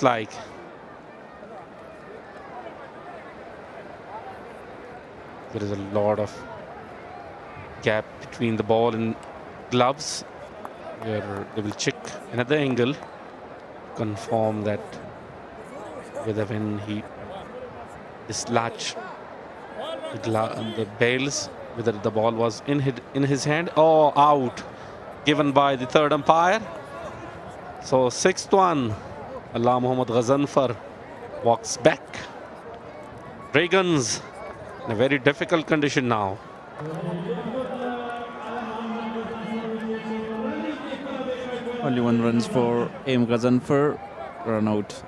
like there is a lot of gap between the ball and gloves, where they will check another angle, confirm that whether when he dislodged the bails, whether the ball was in his hand or out, given by the third umpire. So 6th one, Allah Muhammad Ghazanfar walks back. Dragons in a very difficult condition now. Only 1 runs for M. Ghazanfar, run out.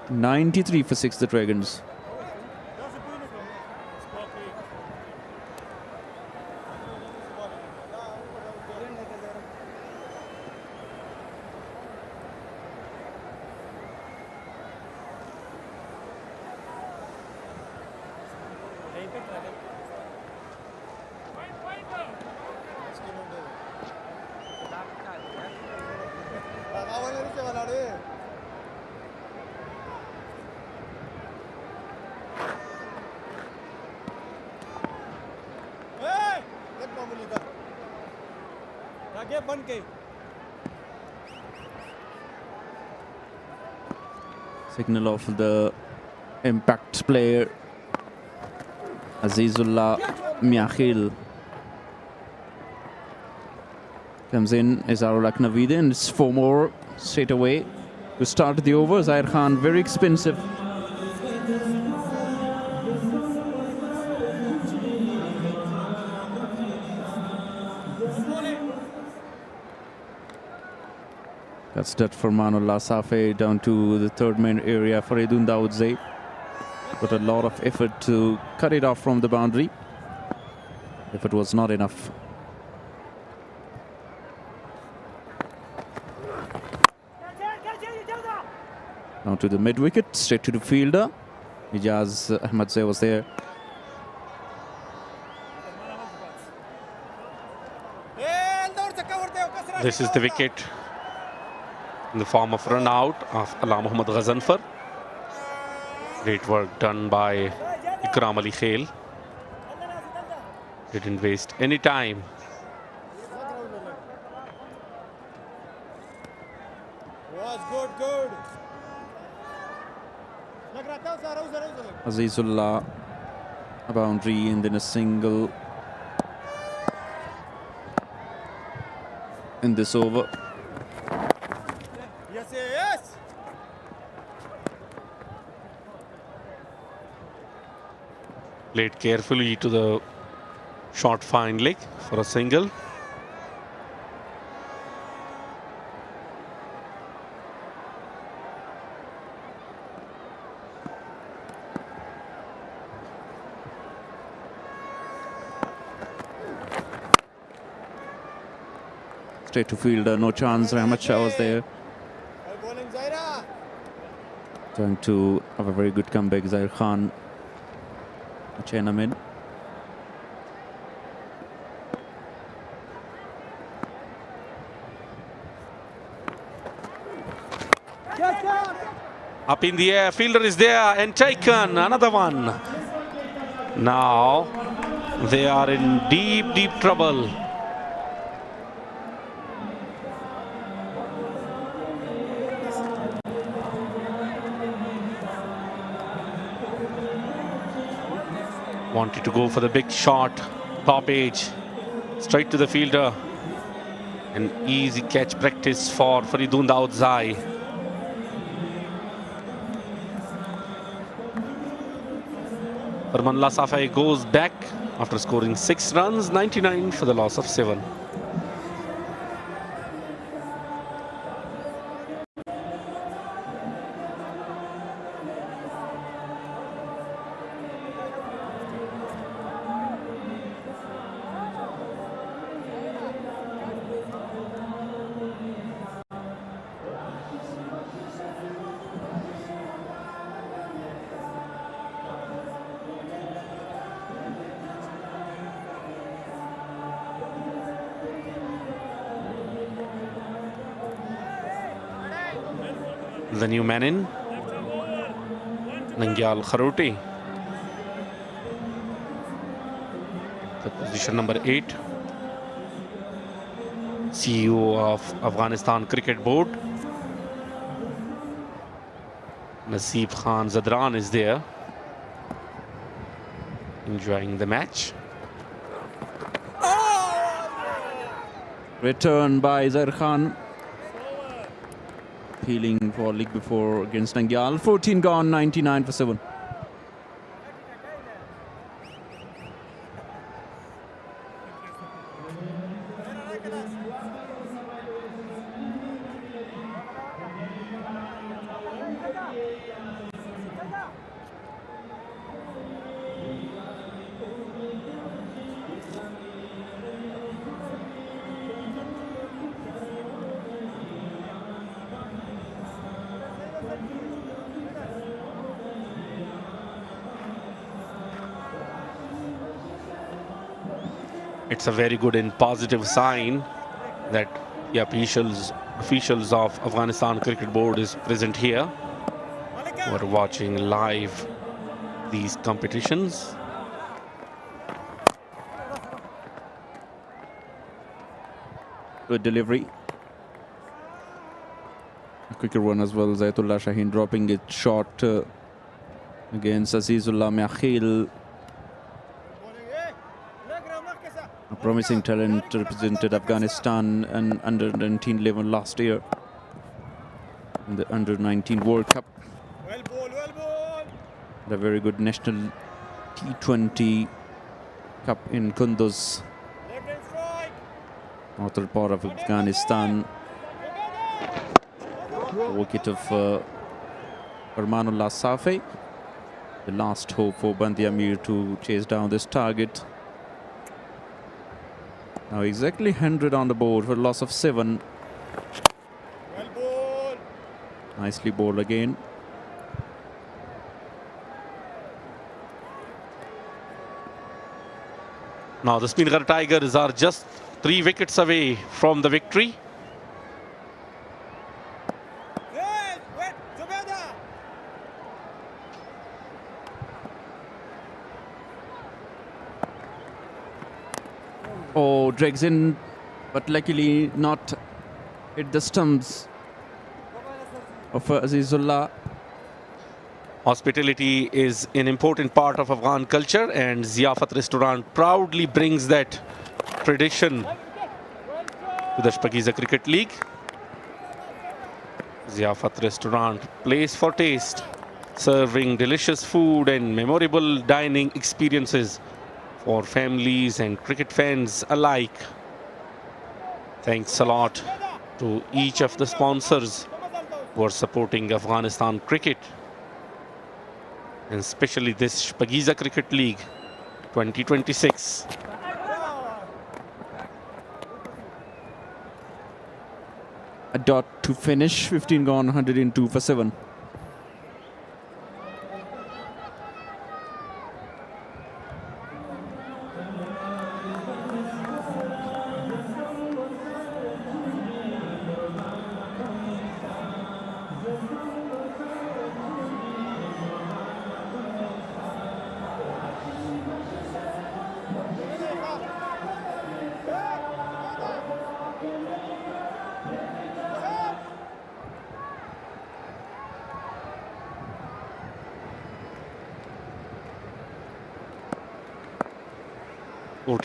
93 for 6, the Dragons. Signal of the impact player Azizullah Miakhil comes in. Izarul Aknavide, and it's 4 more straight away to start the over. Zahir Khan, very expensive. That's that for Manullah Safe down to the 3rd man area for Edun Daudze. Put a lot of effort to cut it off from the boundary. If it was not enough. Now to the mid wicket, straight to the fielder. Ijaz Ahmadzai was there. This is the wicket in the form of run out of Allah Muhammad Ghazanfar. Great work done by Ikram Ali Khail. Didn't waste any time. Was good. Azizullah, a boundary and then a single in this over. Yes. Played carefully to the short fine leg for a single. Straight to fielder, no chance. Rahmat was there. Trying to have a very good comeback. Zahir Khan, Chenamin. Up in the air, fielder is there and taken. Another one. Now they are in deep trouble. Wanted to go for the big shot, top edge, straight to the fielder. An easy catch practice for Faridun Daudzai. Manullah Safe goes back after scoring 6 runs, 99 for the loss of 7. the new man in, Nangyal Kharote, the position number 8, CEO of Afghanistan Cricket Board. Naseeb Khan Zadran is there, enjoying the match. Return by Zair Khan. Appealing for league before against Nangyal. 14 gone, 99 for 7. It's a very good and positive sign that the officials of Afghanistan Cricket Board is present here. We're watching live these competitions. Good delivery. A quicker one as well. Zaitullah Shaheen dropping it short against Azizullah Miakhil. A promising talent, represented Afghanistan and under-19 level last year in the under-19 World Cup. The very good national T20 Cup in Kunduz, northern part of Afghanistan. Wicket of Armanullah Safi, the last hope for Band-e-Amir to chase down this target. Now exactly 100 on the board for a loss of 7. Nicely bowled again. Now the Speenghar Tigers are just 3 wickets away from the victory. Oh, drags in, but luckily not hit the stumps of Azizullah. Hospitality is an important part of Afghan culture, and Ziyafat restaurant proudly brings that tradition to the Shpageeza Cricket League. Ziyafat restaurant, place for taste, serving delicious food and memorable dining experiences for families and cricket fans alike. Thanks a lot to each of the sponsors who are supporting Afghanistan cricket, and especially this Shpageeza Cricket League 2026. A dot to finish, 15 gone, 102 for 7.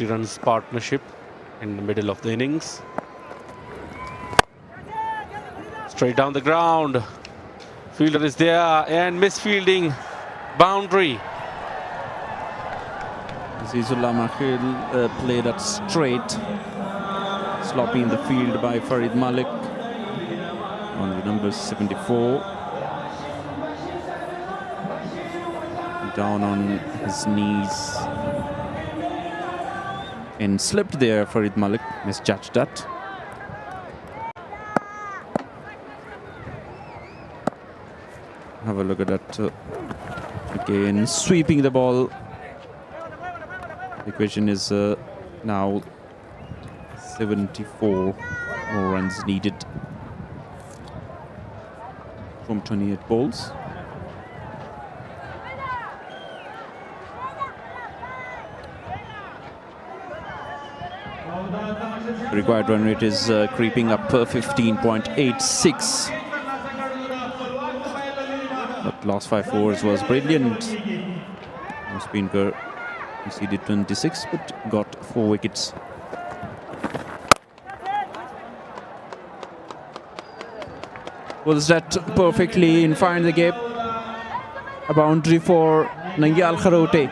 Runs partnership in the middle of the innings. Straight down the ground. Fielder is there and misfielding, boundary. Azizullah Miakhil played that straight. Sloppy in the field by Farid Malik on the number 74. Down on his knees. And slipped there, Farid Malik misjudged that. Have a look at that again, sweeping the ball. The question is now 74 more runs needed. from 28 balls. The required run rate is creeping up 15.86. But last 5 overs was brilliant. Speenghar conceded 26 but got 4 wickets. Was that perfectly in front of the gap? A boundary for Nangyal Kharote.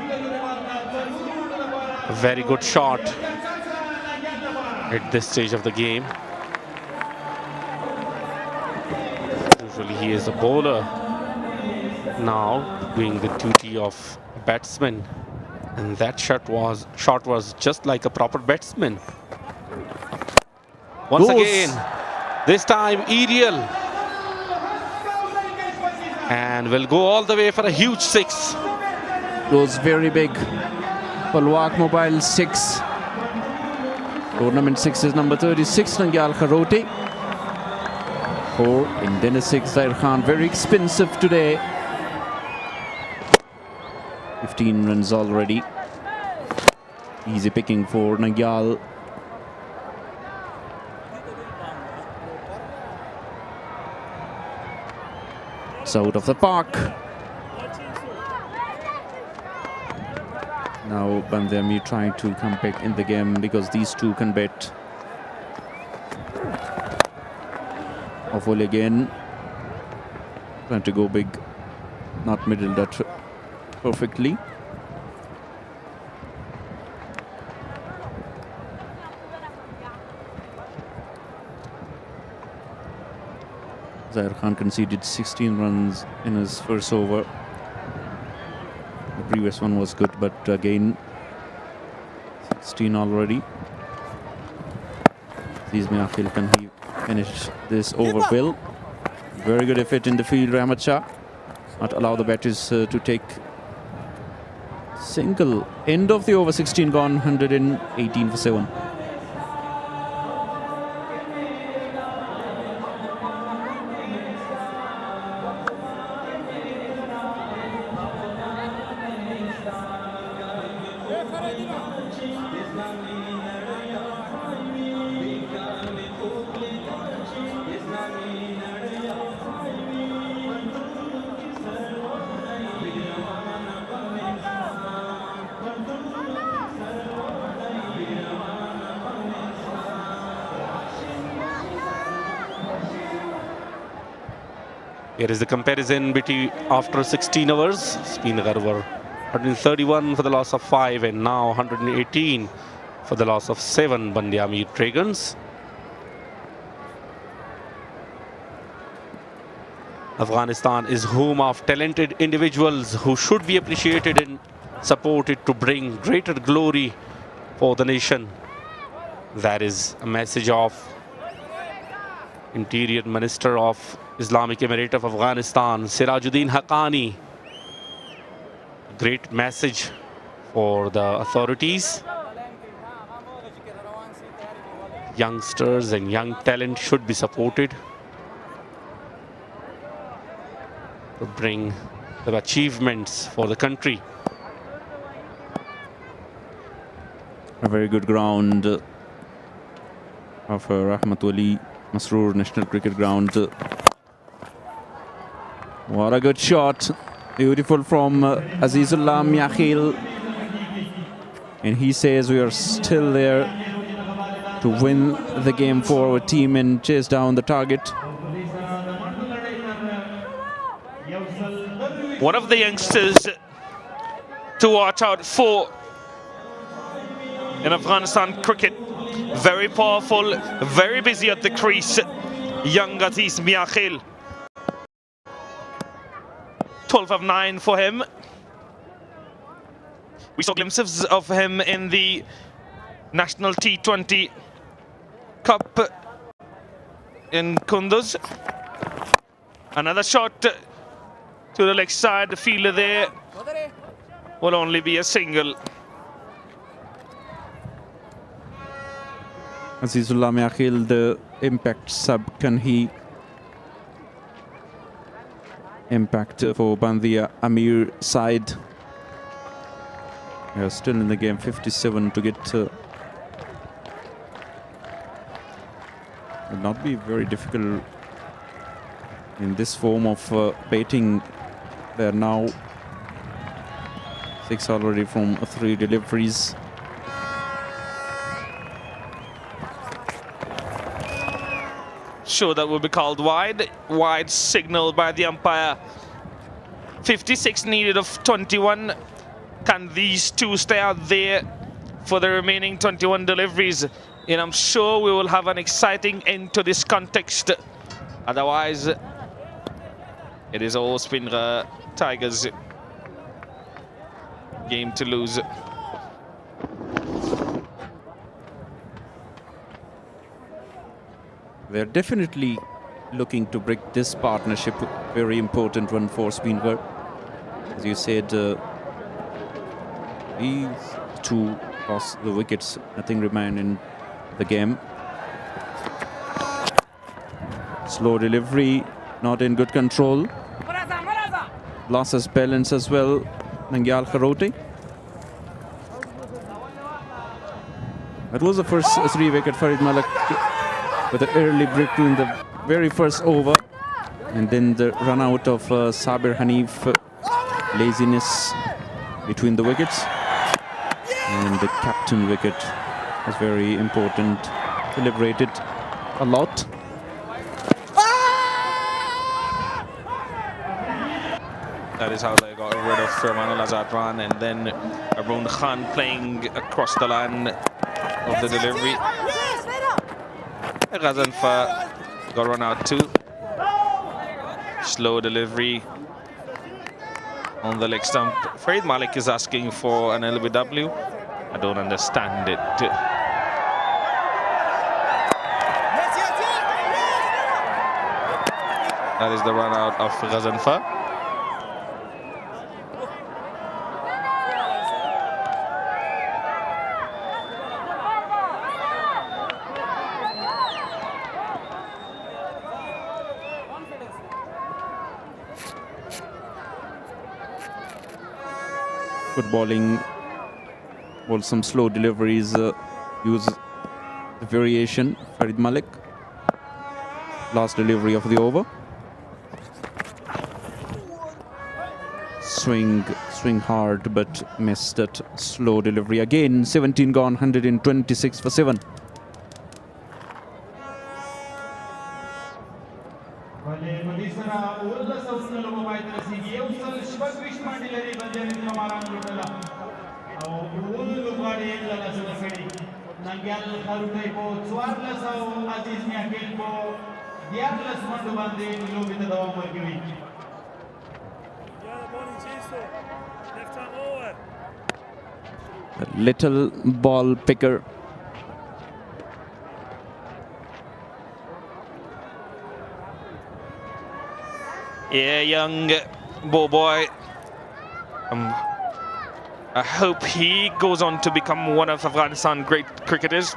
A very good shot at this stage of the game. Usually he is a bowler, now doing the duty of batsman, and that shot was just like a proper batsman. Once again, this time aerial, and will go all the way for a huge 6. Goes very big. Palwak Mobile 6. Tournament 6 is number 36, Nangyal Kharote. 4 in dinner 6, Zair Khan. Very expensive today. 15 runs already. Easy picking for Nangyal. It's out of the park. Now Band-e-Amir trying to come back in the game because these two can bet. Wali again. Trying to go big. Not middle that perfectly. Zair Khan conceded 16 runs in his first over. The previous one was good, but again 16 already. Akhil, can he finish this over well? Very good effort in the field, Rahmat. Not allow the batters to take single. End of the over, 16 gone, 118 for 7. Here is the comparison between after 16 overs. Speenghar were 131 for the loss of 5 and now 118 for the loss of 7 Band-e-Amir Dragons. Afghanistan is home of talented individuals who should be appreciated and supported to bring greater glory for the nation. That is a message of Interior Minister of Islamic Emirate of Afghanistan, Sirajuddin Haqqani. Great message for the authorities. Youngsters and young talent should be supported to bring the achievements for the country. A very good ground of Rahmat Wali, Masroor National Cricket Ground. What a good shot. Beautiful from Azizullah Miakhil. And he says we are still there to win the game for our team and chase down the target. One of the youngsters to watch out for in Afghanistan cricket. Very powerful, very busy at the crease. Young Aziz Miakhil. 12 of 9 for him. We saw glimpses of him in the National T20 Cup in Kunduz. Another shot to the leg side. The fielder there will only be a single. Azizullah Miakhil, the impact sub, can he impact for Band-e-Amir side. They are still in the game, 57 to get. Will not be very difficult in this form of batting. They are now 6 already from 3 deliveries. Sure, that will be called wide. Wide signaled by the umpire. 56 needed of 21. Can these two stay out there for the remaining 21 deliveries? And I'm sure we will have an exciting end to this context. Otherwise, it is all Speenghar Tigers game to lose. They're definitely looking to break this partnership. Very important one for Speenghar. As you said, these two lost the wickets. Nothing remained in the game. Slow delivery, not in good control. Lost his balance as well. Nangyal Kharote. That was the first 3-wicket Farid Malik with an early breakthrough in the very first over. And then the run out of Sabir Hanif. Laziness between the wickets. And the captain wicket was very important. Celebrated a lot. That is how they got rid of Rahmat Azadran, and then Arun Khan playing across the line of the delivery. Ghazanfa got run out too. Slow delivery on the leg stump. Farid Malik is asking for an LBW. I don't understand it. That is the run out of Ghazanfa. Good bowling. Ball some slow deliveries. Use the variation. Farid Malik. Last delivery of the over. Swing hard, but missed that slow delivery. Again, 17 gone, 126 for 7. A little ball picker. Yeah, young boy. I hope he goes on to become one of Afghanistan's great cricketers.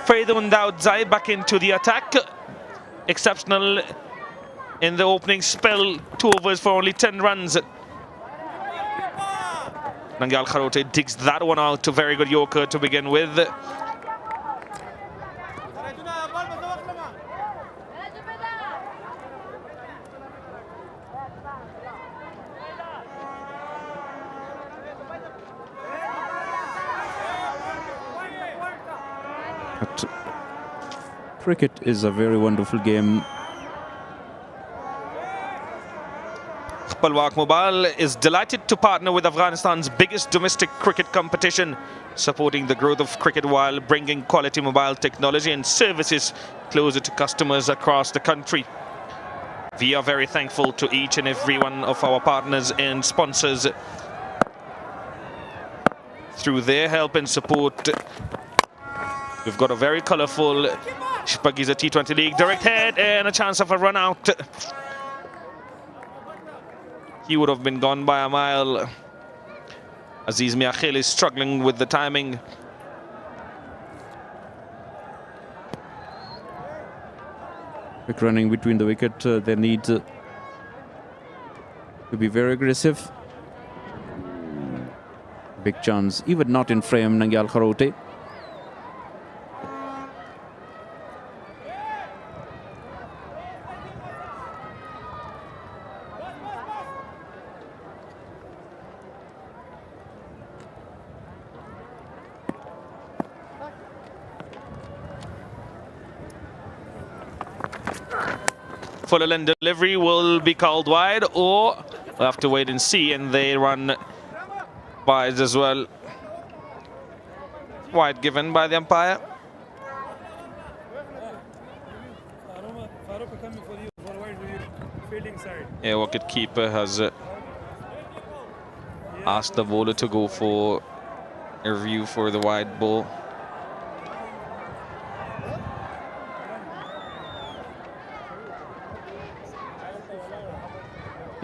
Faridun Daud Zai back into the attack. Exceptional in the opening spell. 2 overs for only 10 runs. Nangyal Kharote digs that one out. A very good Yorker to begin with. But cricket is a very wonderful game. Palwak Mobile is delighted to partner with Afghanistan's biggest domestic cricket competition, supporting the growth of cricket while bringing quality mobile technology and services closer to customers across the country. We are very thankful to each and every one of our partners and sponsors. Through their help and support, we've got a very colourful Shpageeza T20 League direct head and a chance of a run out. He would have been gone by a mile. Aziz Miakhil is struggling with the timing. Quick running between the wicket. They need to be very aggressive. Big chance, even not in frame, Nangyal Kharote. Full end delivery will be called wide, or we'll have to wait and see, and they run wide as well. Wide given by the umpire. Yeah, wicket keeper has asked the bowler to go for a review for the wide ball.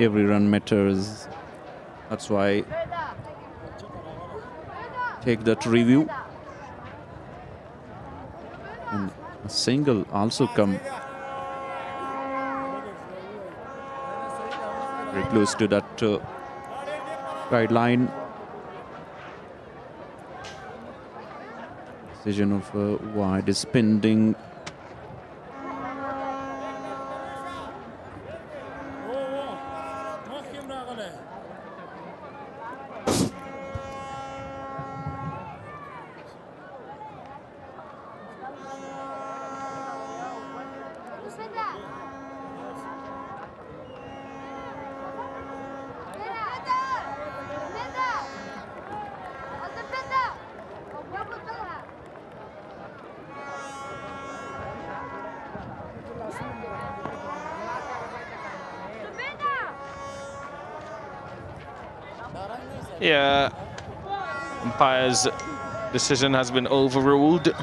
Every run matters. That's why take that review. And a single also come very close to that guideline. Decision of wide is pending. Yeah, umpire's decision has been overruled. A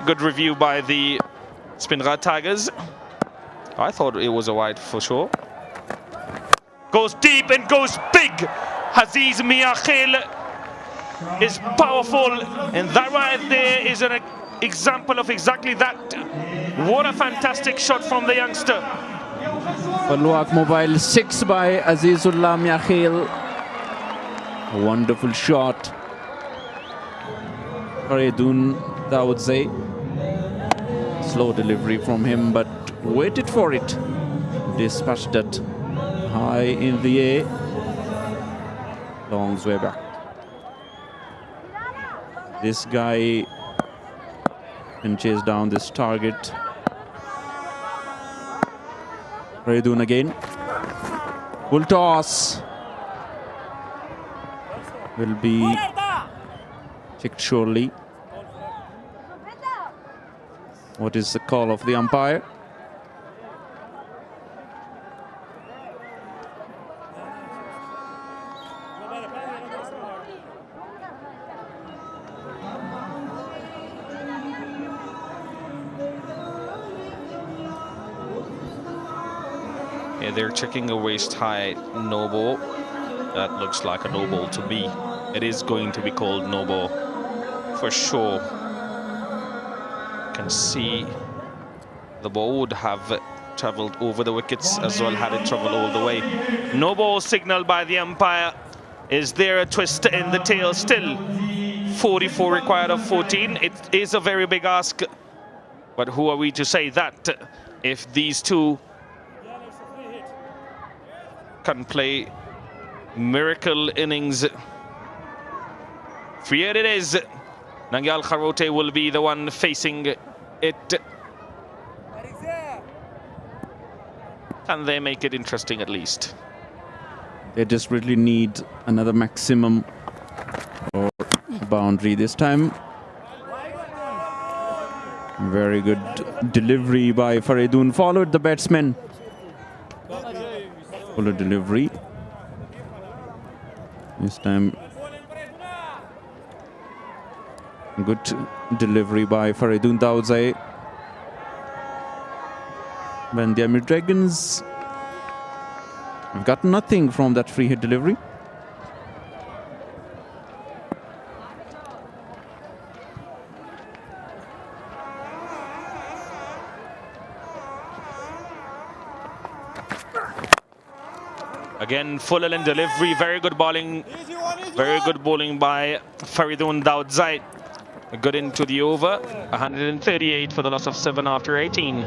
good review by the Speenghar Tigers. I thought it was a wide for sure. Goes deep and goes big. Aziz Miakhil is powerful, and that right there is an example of exactly that. What a fantastic shot from the youngster. Palwak Mobile 6 by Azizullah Miakhil. A wonderful shot. Faridun Dawoodze. Slow delivery from him, but waited for it. Dispatched it high in the air. Long way back. This guy can chase down this target. Faridun again. Full toss. Will be checked surely. What is the call of the umpire? Yeah, they're checking a waist high no ball. That looks like a no ball to me. It is going to be called no ball for sure. Can see the ball would have traveled over the wickets as well had it traveled all the way. No ball signaled by the umpire. Is there a twist in the tail still? 44 required of 14. It is a very big ask, but who are we to say that if these two can play miracle innings? Here it is. Nangyal Kharote will be the one facing it. Can they make it interesting at least? They desperately need another maximum or boundary this time. Very good delivery by Faridun. Followed the batsman. Fuller delivery. This time good delivery by Faridun Dawoodze. Band-e-Amir Dragons have got nothing from that free hit delivery. Again, full in delivery, very good bowling. Very good bowling by Faridun Daud Zaid. Good into the over. 138 for the loss of 7 after 18.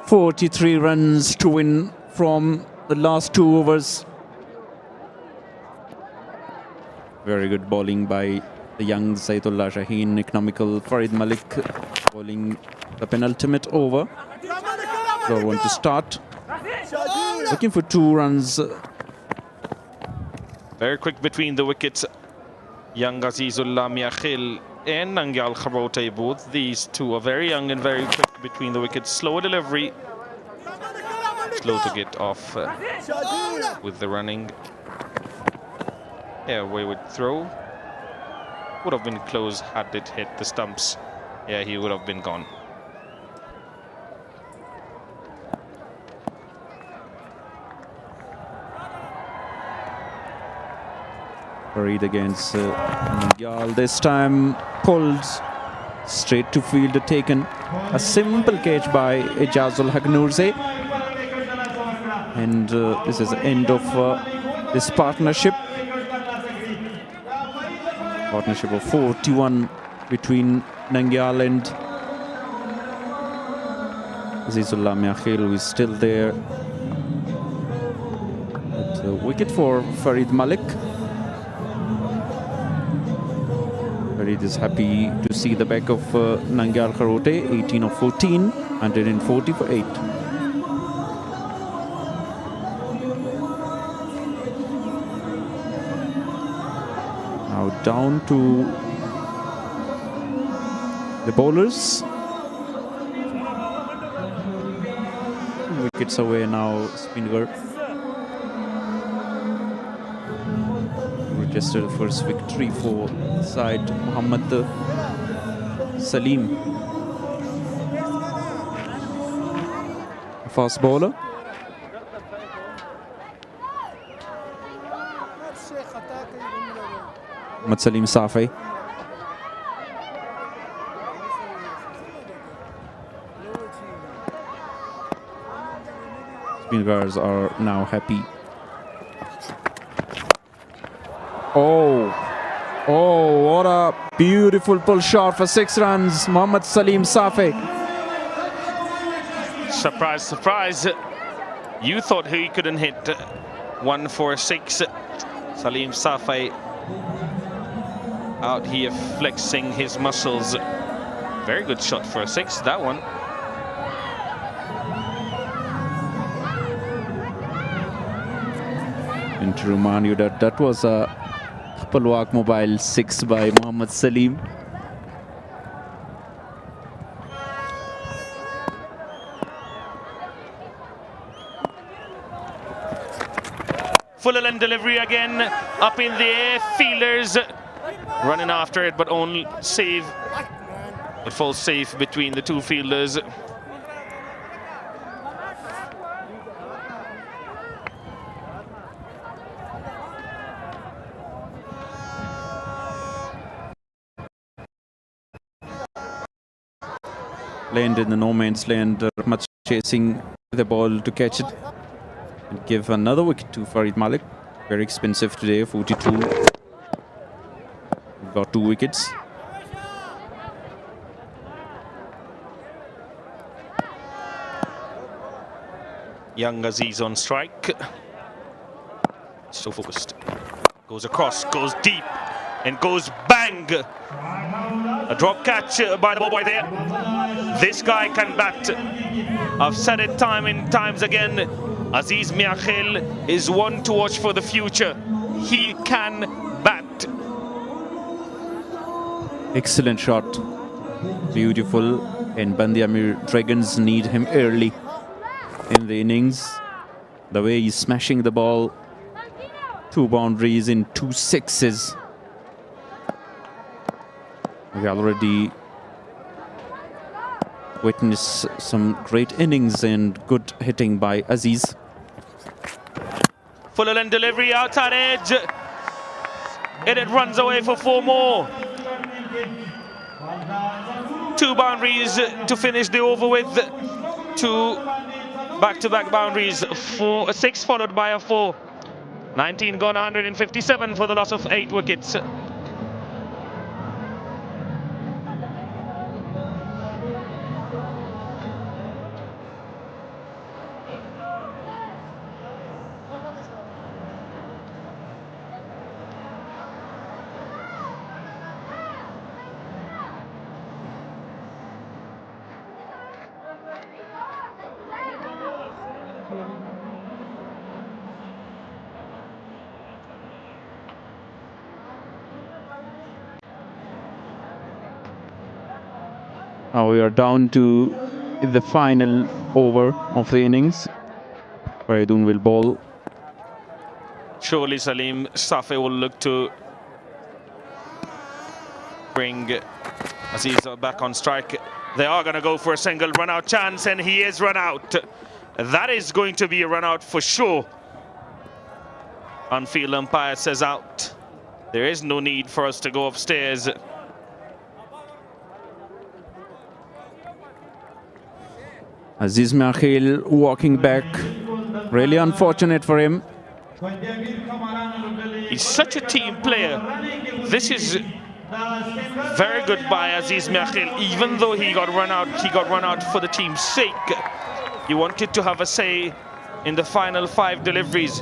$43 runs to win from the last 2 overs. Very good bowling by the young Zaidullah Shaheen. Economical Farid Malik bowling the penultimate over. They want to start. Looking for 2 runs. Very quick between the wickets. Young Azizullah Miakhil and Nangyal Kharote, both these two are very young and very quick between the wickets. Slow delivery. Slow to get off with the running. Yeah, wayward throw. Would have been close had it hit the stumps. Yeah, he would have been gone. Farid against Nangyal. This time pulled straight to field, taken. A simple catch by Ijazul Hagnurze. And this is the end of this partnership. Partnership of 41 between Nangyal and Azizullah Miakhil, who is still there. But, wicket for Farid Malik. Farid is happy to see the back of Nangyal Kharote. 18 of 14, 140 for 8. Now down to the bowlers. Wickets away now, Speenghar. Registered the first victory for side Muhammad Salim. A fast bowler. Muhammad Salim Safi. Speenghars are now happy. Oh, what a beautiful pull shot for 6 runs. Muhammad Salim Safi. Surprise, surprise. You thought he couldn't hit 1 for 6. Salim Safi out here flexing his muscles. Very good shot for a 6, that one. And to remind you that that was a Palwak Mobile 6 by Muhammad Salim. Full and delivery again, up in the air, fielders running after it, but only save. It falls safe between the 2 fielders. Land in the no man's land. Rahmat chasing the ball to catch it and give another wicket to Farid Malik. Very expensive today, 42. We've got 2 wickets. Young Aziz on strike. So focused. Goes across, goes deep, and goes bang. A drop catch by the ball boy there. This guy can bat. I've said it time and times again. Aziz Miakhil is one to watch for the future. he can bat. Excellent shot. Beautiful. And Band-e-Amir Dragons need him early in the innings. The way he's smashing the ball. 2 boundaries in 2 sixes. We already witnessed some great innings and good hitting by Aziz. Full length delivery outside edge. And it runs away for 4 more. 2 boundaries to finish the over with. 2 back-to-back boundaries. 6 followed by a 4. 19 gone, 157 for the loss of 8 wickets. Now we are down to the final over of the innings. Faridun will bowl. Surely Salim Safi will look to bring Aziz back on strike. They are going to go for a single run-out chance, and he is run out. That is going to be a run-out for sure. On-field umpire says out. There is no need for us to go upstairs. Aziz Makhil walking back. Really unfortunate for him. He's such a team player. This is very good by Aziz Makhil. Even though he got run out for the team's sake. He wanted to have a say in the final 5 deliveries.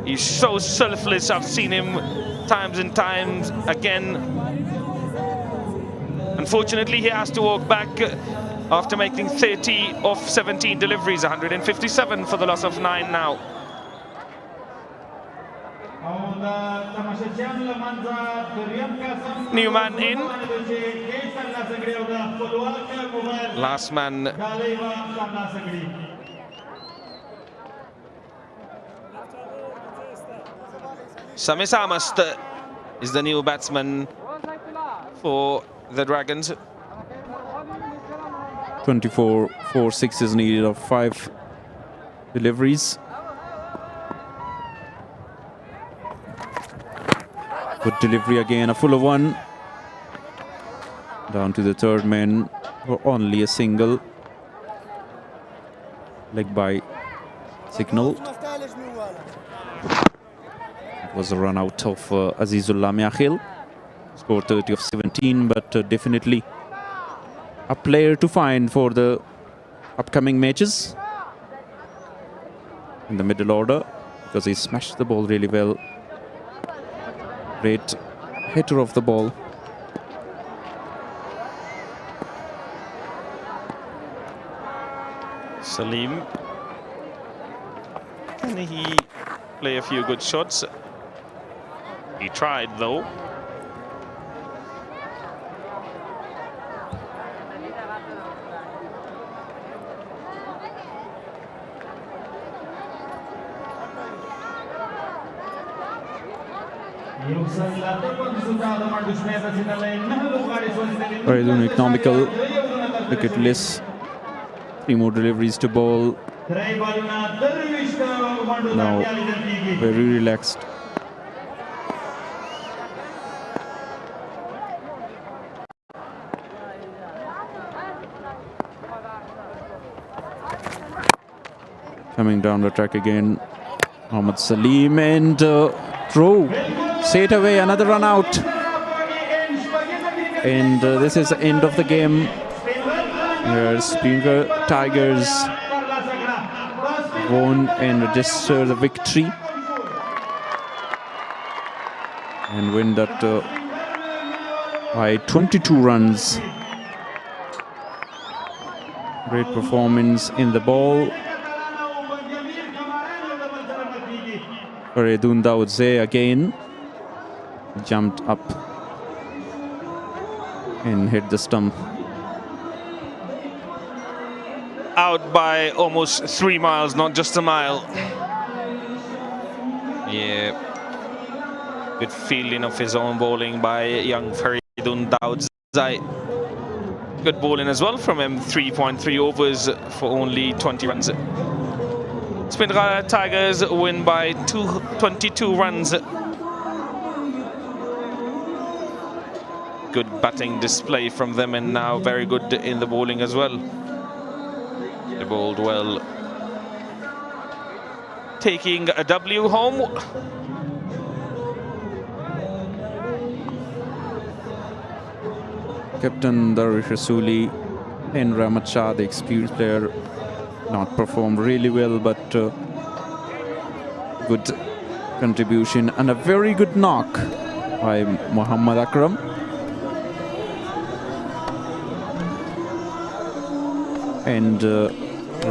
He's so selfless. I've seen him times and times again. Unfortunately, he has to walk back after making 30 of 17 deliveries, 157 for the loss of 9 now. New man in. Last man. Sami Samast is the new batsman for the Dragons. 24 4 sixes needed of 5 deliveries. Good delivery again, a fuller one. Down to the 3rd man for only a single. Leg by Signal. It was a run out of Azizullah Makhil. Score 30 of 17, but definitely a player to find for the upcoming matches in the middle order, because he smashed the ball really well. Great hitter of the ball. Salim. Can he play a few good shots? He tried though. Very economical, wicketless. 3 more deliveries to bowl. Now very relaxed. Coming down the track again, Mohammad Salim, and throw. Straight away, another run out. And this is the end of the game. Where Speenghar Tigers won and register the victory. And win that by 22 runs. Great performance in the ball Faridun Daudze again jumped up and hit the stump. Out by almost 3 miles, not just a mile. Yeah. Good fielding of his own bowling by young Faridun Daudzai. Good bowling as well from him. 3.3 overs for only 20 runs. Speenghar Tigers win by 22 runs. Good batting display from them, and now very good in the bowling as well. They bowled well. Taking a W home. Captain Darwish Rasuli and Rahmat Shah, the experienced player, not performed really well, but good contribution and a very good knock by Muhammad Akram. And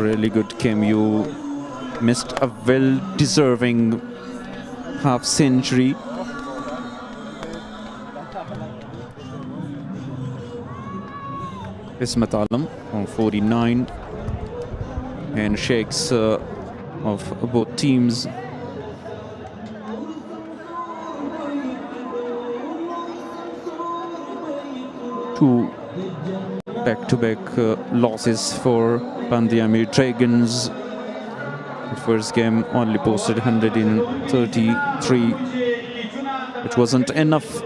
really good cameo, missed a well-deserving half-century. Ismat Alam on 49 and shakes of both teams. Two back-to-back losses for Band-e-Amir Dragons. The first game only posted 133, which wasn't enough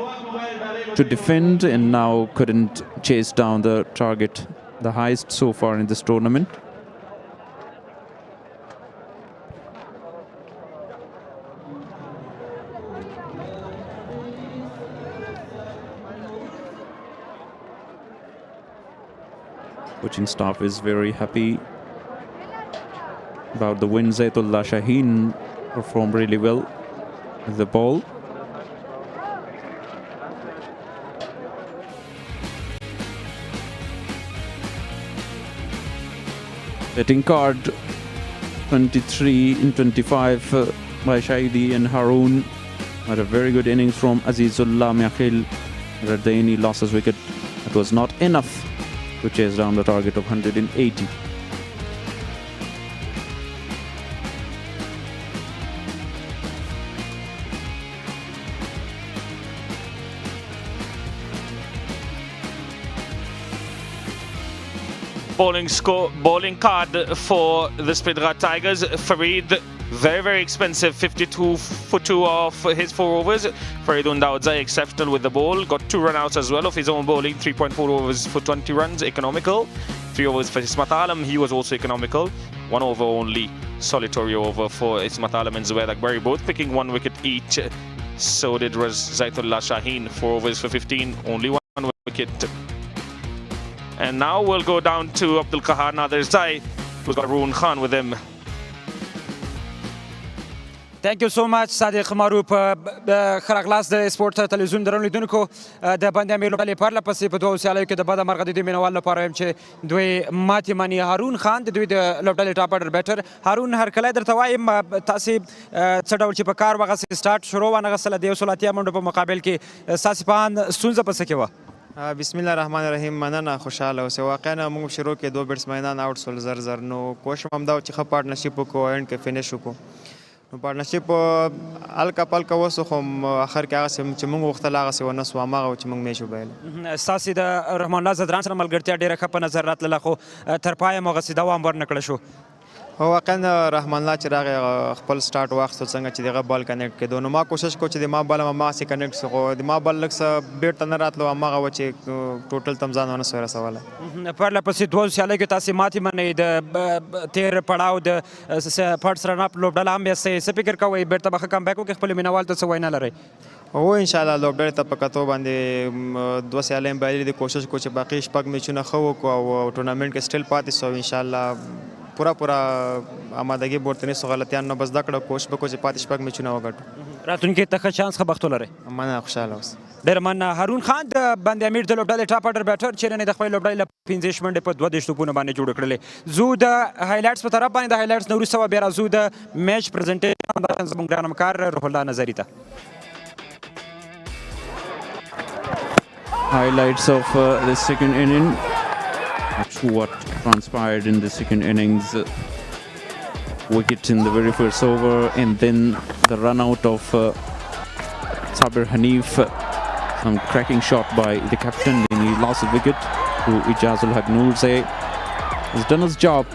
to defend, and now couldn't chase down the target, the highest so far in this tournament. Coaching staff is very happy about the win. Zaitullah Shaheen performed really well with the ball. Betting card 23 in 25 by Shahidi and Haroon. Had a very good innings from Azizullah Miakhil. Raddaini lost his wicket. It was not enough to chase down the target of 180. Bowling card for the Speenghar Tigers. Farid, very, very expensive, 52 for 2 off his 4 overs. Faridun Daudzai, exceptional with the ball. Got 2 run-outs as well of his own bowling. 3.4 overs for 20 runs, economical. 3 overs for Ismat Alam, he was also economical. 1 over only, solitary over for Ismat Alam and Zubair Akbari, both picking 1 wicket each. So did Zaitullah Shaheen, 4 overs for 15, only 1 wicket. And now we'll go down to Abdul Qahar Naderzai, who's got Haroon Khan with him. Thank you so much صادق معروف ښه راغلاست د سپورټ تلویزیون درنو لیدونکو د بند-e-Amir لوبډلې پرله پسې په 2 سیالیو کې د بده مرغه د دوی مینوال لپاره وایم چې دوی ماتې مني. هارون خان د دوی د لوبډلې ټاپ اډر بیټر. هارون هرکلی درته وایم تاسې څه ډول چې په کار وغسې سټارټ شروع وانغستله د 180 منډو په مقابل کې ستاسې په اند ستونزه په څه کې وه؟ بسم الله الرحمن الرحیم. مننه، خوشحاله اوسئ. واقعا موږ شروع کې 2 بیټسمینان آوټ شول زر زر، نو کوشش هم دا و چې ښه پارټنرشپ وکړو، اینډ کې فینش وکړو. نو پارټنرشپ هلکه پلکه وسو، خو اخر کې هغسې چې موږ غوښتل هغسې ونه سو، هماغه و چې موږ میچ وبایلو. ستاسې د رحمان الله زدران سره ملګرتیا ډېره ښه په نظر راتلله، خو تر پایه مو هغسې دوام ورنه کړی شو. هو واقعا رحمان الله چې راغی خپل سټارټ واخیستو څنګه چې دغه بال کنیکټ کېدو، نو ما کوشش کو چې د ما بال هم هماغسې کنیکټ سو، خو د ما بال لږ څه بیټ ته نه راتلو، هماغه و چې ټوټل ته هم ځان ونه سوی رسولی. پرله پسې 2 سیالیو کې تاسې ماتې منئ، د تېر پړاو د فرسټ رن اپ لوبډله هم یاستئ. څه فکر کوئ بیرته به ښه کمبیک وکړئ، خپلو مینوالو ته څه وینا لرئ؟ هو انشاءالله لوبډلې ته په کتو باندې 2 سیالۍ هم بایللي دي. کوشش کو چې باقي 6 میچونه ښه وکړو او ټورنامنټ کې سټیل پاتې سو. انشاءالله پورا آمادګي ورته نیسو، غلطیان نه به زده کړو، کوشش به کوو چې پاتې 6 میچونه وګټو. راتلونکي ته ښه چانس، ښه بخت ولرئ. مننه، خوشحاله اوسئ. ډېره مننه. هارون خان د بند-e-Amir د لوبډلې ټاپ اډر بیټر چې نن یې د خپلې لوبډلې له 15 منډې په 32 توپونو باندې جوړې کړلې. زو د هایلایټس په طرف باندې د هایلایټس نه وروسته به بیا راځو د میچ پرزنټیشن زموږ ګران همکار روح الله نظري ته. Highlights of the second inning. What transpired in the second innings. Wicket in the very first over, and then the run out of Sabir Hanif. Some cracking shot by the captain, and he lost a wicket to Ijazul Haq Noorze. He's done his job.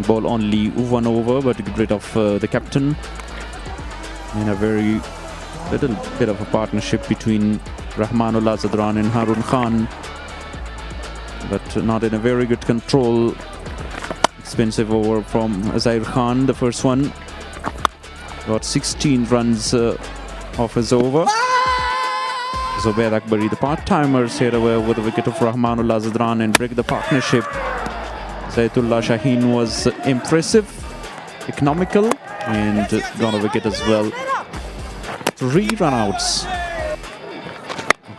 Ball only 1 over, but get rid of the captain. And a very little bit of a partnership between Rahmanullah Zadran and Harun Khan, but not in a very good control. Expensive over from Zair Khan, the first one. Got 16 runs off his over. Zubair Akbari, the part-timers, here away with the wicket of Rahmanullah Zadran and break the partnership. Zaitullah Shaheen was impressive, economical, and got a wicket as well. 3 run-outs.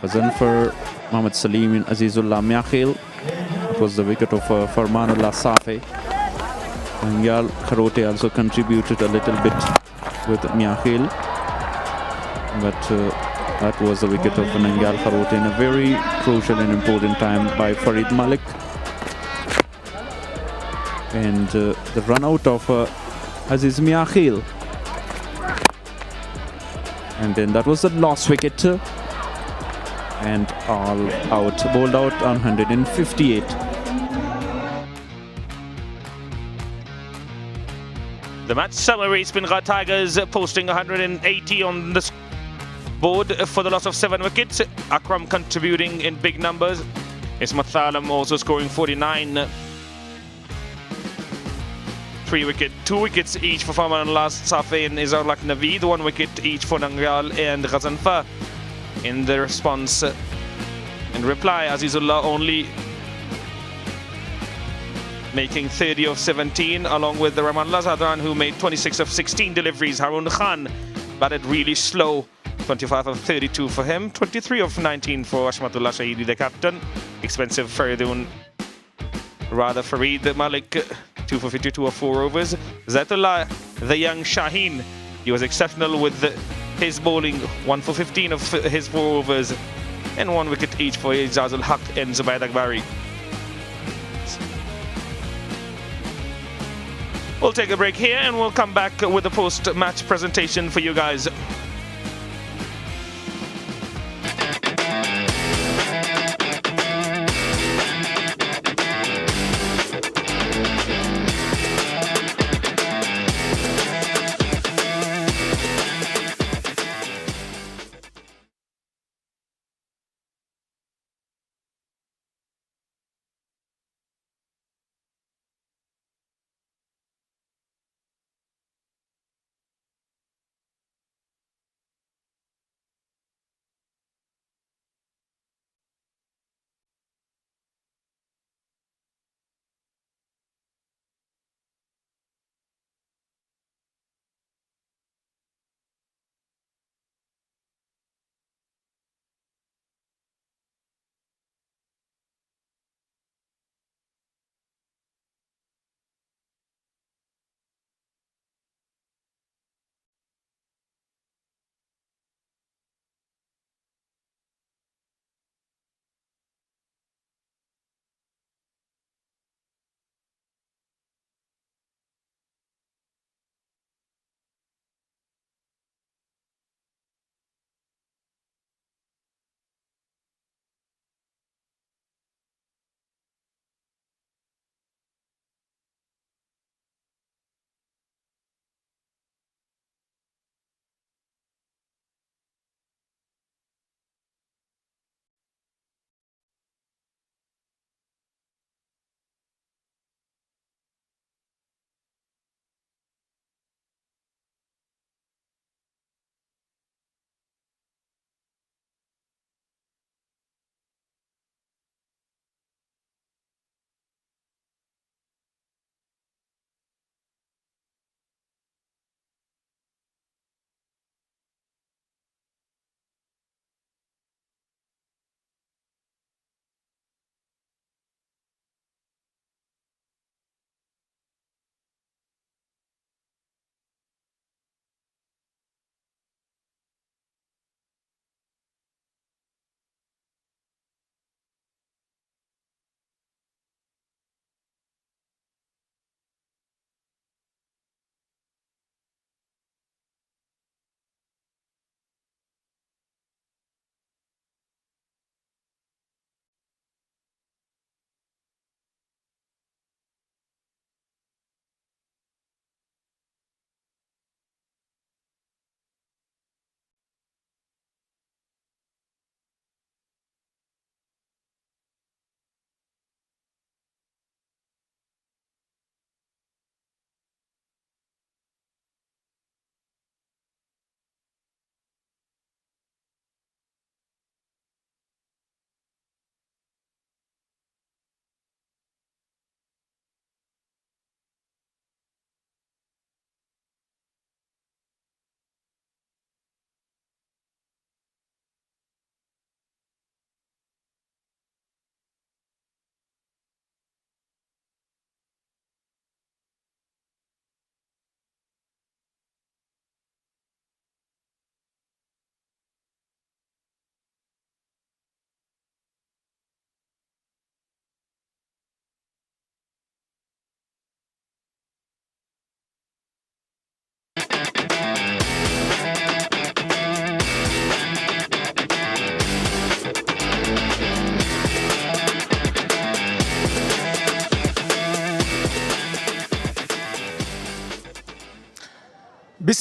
Khazan for Mohammad Salim and Azizullah Miakhil. It was the wicket of Farmanullah Safi. Nangyal Kharote also contributed a little bit with Miakhil, but that was the wicket of Nangyal Kharote in a very crucial and important time by Farid Malik. And the run out of Aziz Miakhil. And then that was the last wicket. And all out, bowled out on 158. The match summary: Speenghar Tigers posting 180 on the board for the loss of 7 wickets. Akram contributing in big numbers. Ismat Thalam also scoring 49. 2 wickets each for Farmanullah Safi and Izarullah Naveed. 1 wicket each for Nangyal and Ghazanfar. In the response, in reply, Azizullah only making 30 of 17, along with the Rahmanullah Zadran, who made 26 of 16 deliveries. Harun Khan batted really slow, 25 of 32 for him, 23 of 19 for Ashmatullah Shahidi, the captain. Expensive Faridun, rather Farid Malik, 2 for 52 of 4 overs. Zaitullah, the young Shaheen, he was exceptional with his bowling, 1 for 15 of his 4 overs, and 1 wicket each for Ijazul Haq and Zubair Akbari. We'll take a break here and we'll come back with the post-match presentation for you guys.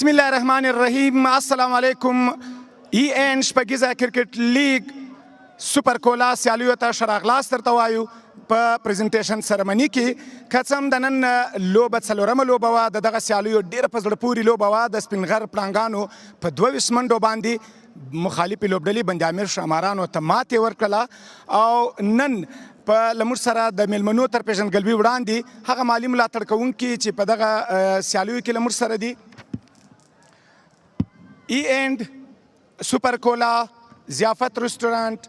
بسم الله الرحمن الرحیم. السلام علیکم. ای این شپږیزه کرکټ لیگ سپر کولا سیالیو ته ښه راغلاست درته وایو په پریزنټیشن سرمني کې. که څه هم د نن لوبه څلورمه لوبه وه، د دغه سیالیو ډېره په زړه پورې لوبه وه. د سپینغر پړانګانو په 22 منډو باندې مخالفې لوبډلې بند-امیر شامارانو ته ماتې ورکړله او نن په لمر سره د میلمنو تر پیژندګلوي وړاندې هغه مالي ملاتړ کوونکي چې په دغه سیالیو کې لمر سره دي: ای اینډ سپر کولا، ضیافت رستورانت،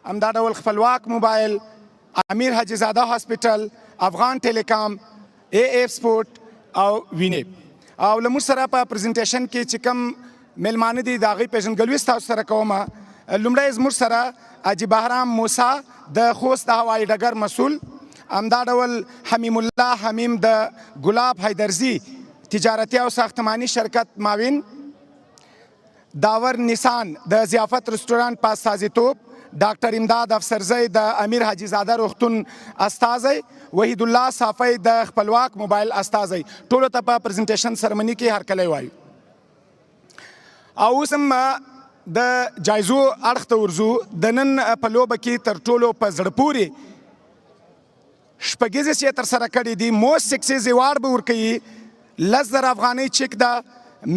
همدا ډول خپلواک موبایل، امیر حاجي زاده هاسپیټل، افغان ټیلیکام، ای ایف سپورت او وینې. او له موږ سره په پریزنټیشن کې چې کوم میلمانه دي د هغوی پیژندګلوي ستاسو سره کومه. لومړی زموږ سره حاجي بهرام موسی د خوست د هوایي ډګر مسؤل، همدا ډول حمیم الله حمیم د ګلاب حیدرزي تجارتي او ساختماني شرکت معاون، داور نیسان د ضیافت رستورانت په استازیتوب، ډاکټر امداد افسرزی د امیر حاجي زاده روغتون استازی، وحید الله صافی د خپلواک موبایل استازی. ټولو ته په پریزنټیشن سرمني کې هرکلی وایو. او اوس هم د جایزو اړخ ته ورځو. د نن په لوبه کې تر ټولو په زړه پورې شپږیزې چې یې ترسره کړي دي، موست سکسیز ایوارډ به ورکوي. 10,000 افغانۍ چیک ده.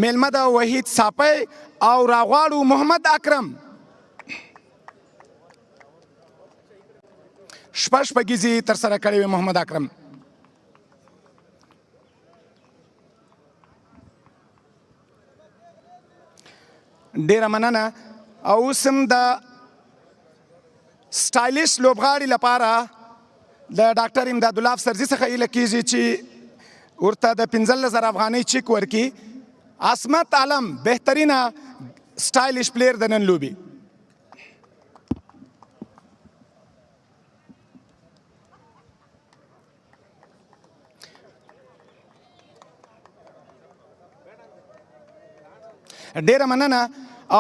میلمه د وحید صافی او راغواړو محمد اکرم. شپږیزې ترسره کړې وې محمد اکرم. ډیره مننه. او اوس هم د سټایلیش لوبغاړي لپاره د ډاکټر امداد الله افسرزي څخه هیله کیږي چې ورته د 15,000 افغانۍ چیک ورکړي. عصمت عالم بهترینه سټایلیش پلیر د نن لوبي. ډیره مننه.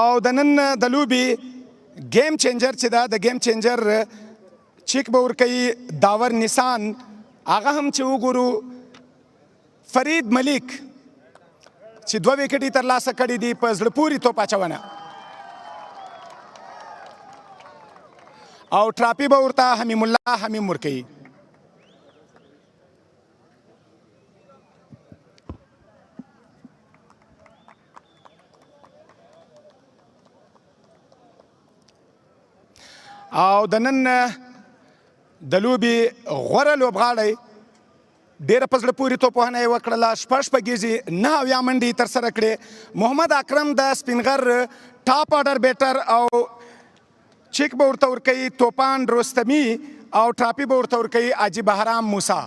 او د نن د لوبي گیم چینجر چې ده، د گیم چینجر چیک به ورکوي داور نیسان. هغه هم چې وګورو فرید ملیک چې 2 وکټې ترلاسه کړي دي په زړه پورې توپ اچونه. او ټراپي به ورته حمیم الله حمیم ورکوي. او د نن د لوبي غوره لوبغاړی ډیره په زړه پورې توپوهنه یې وکړله. شپږیزې 9 منډې یې ترسره کړې. محمد اکرم د سپینغر ټاپ آرډر بیټر او چیک به ورته ورکوي توپان رستمي او ټراپي به ورته ورکوي حاجي بهرام موسی.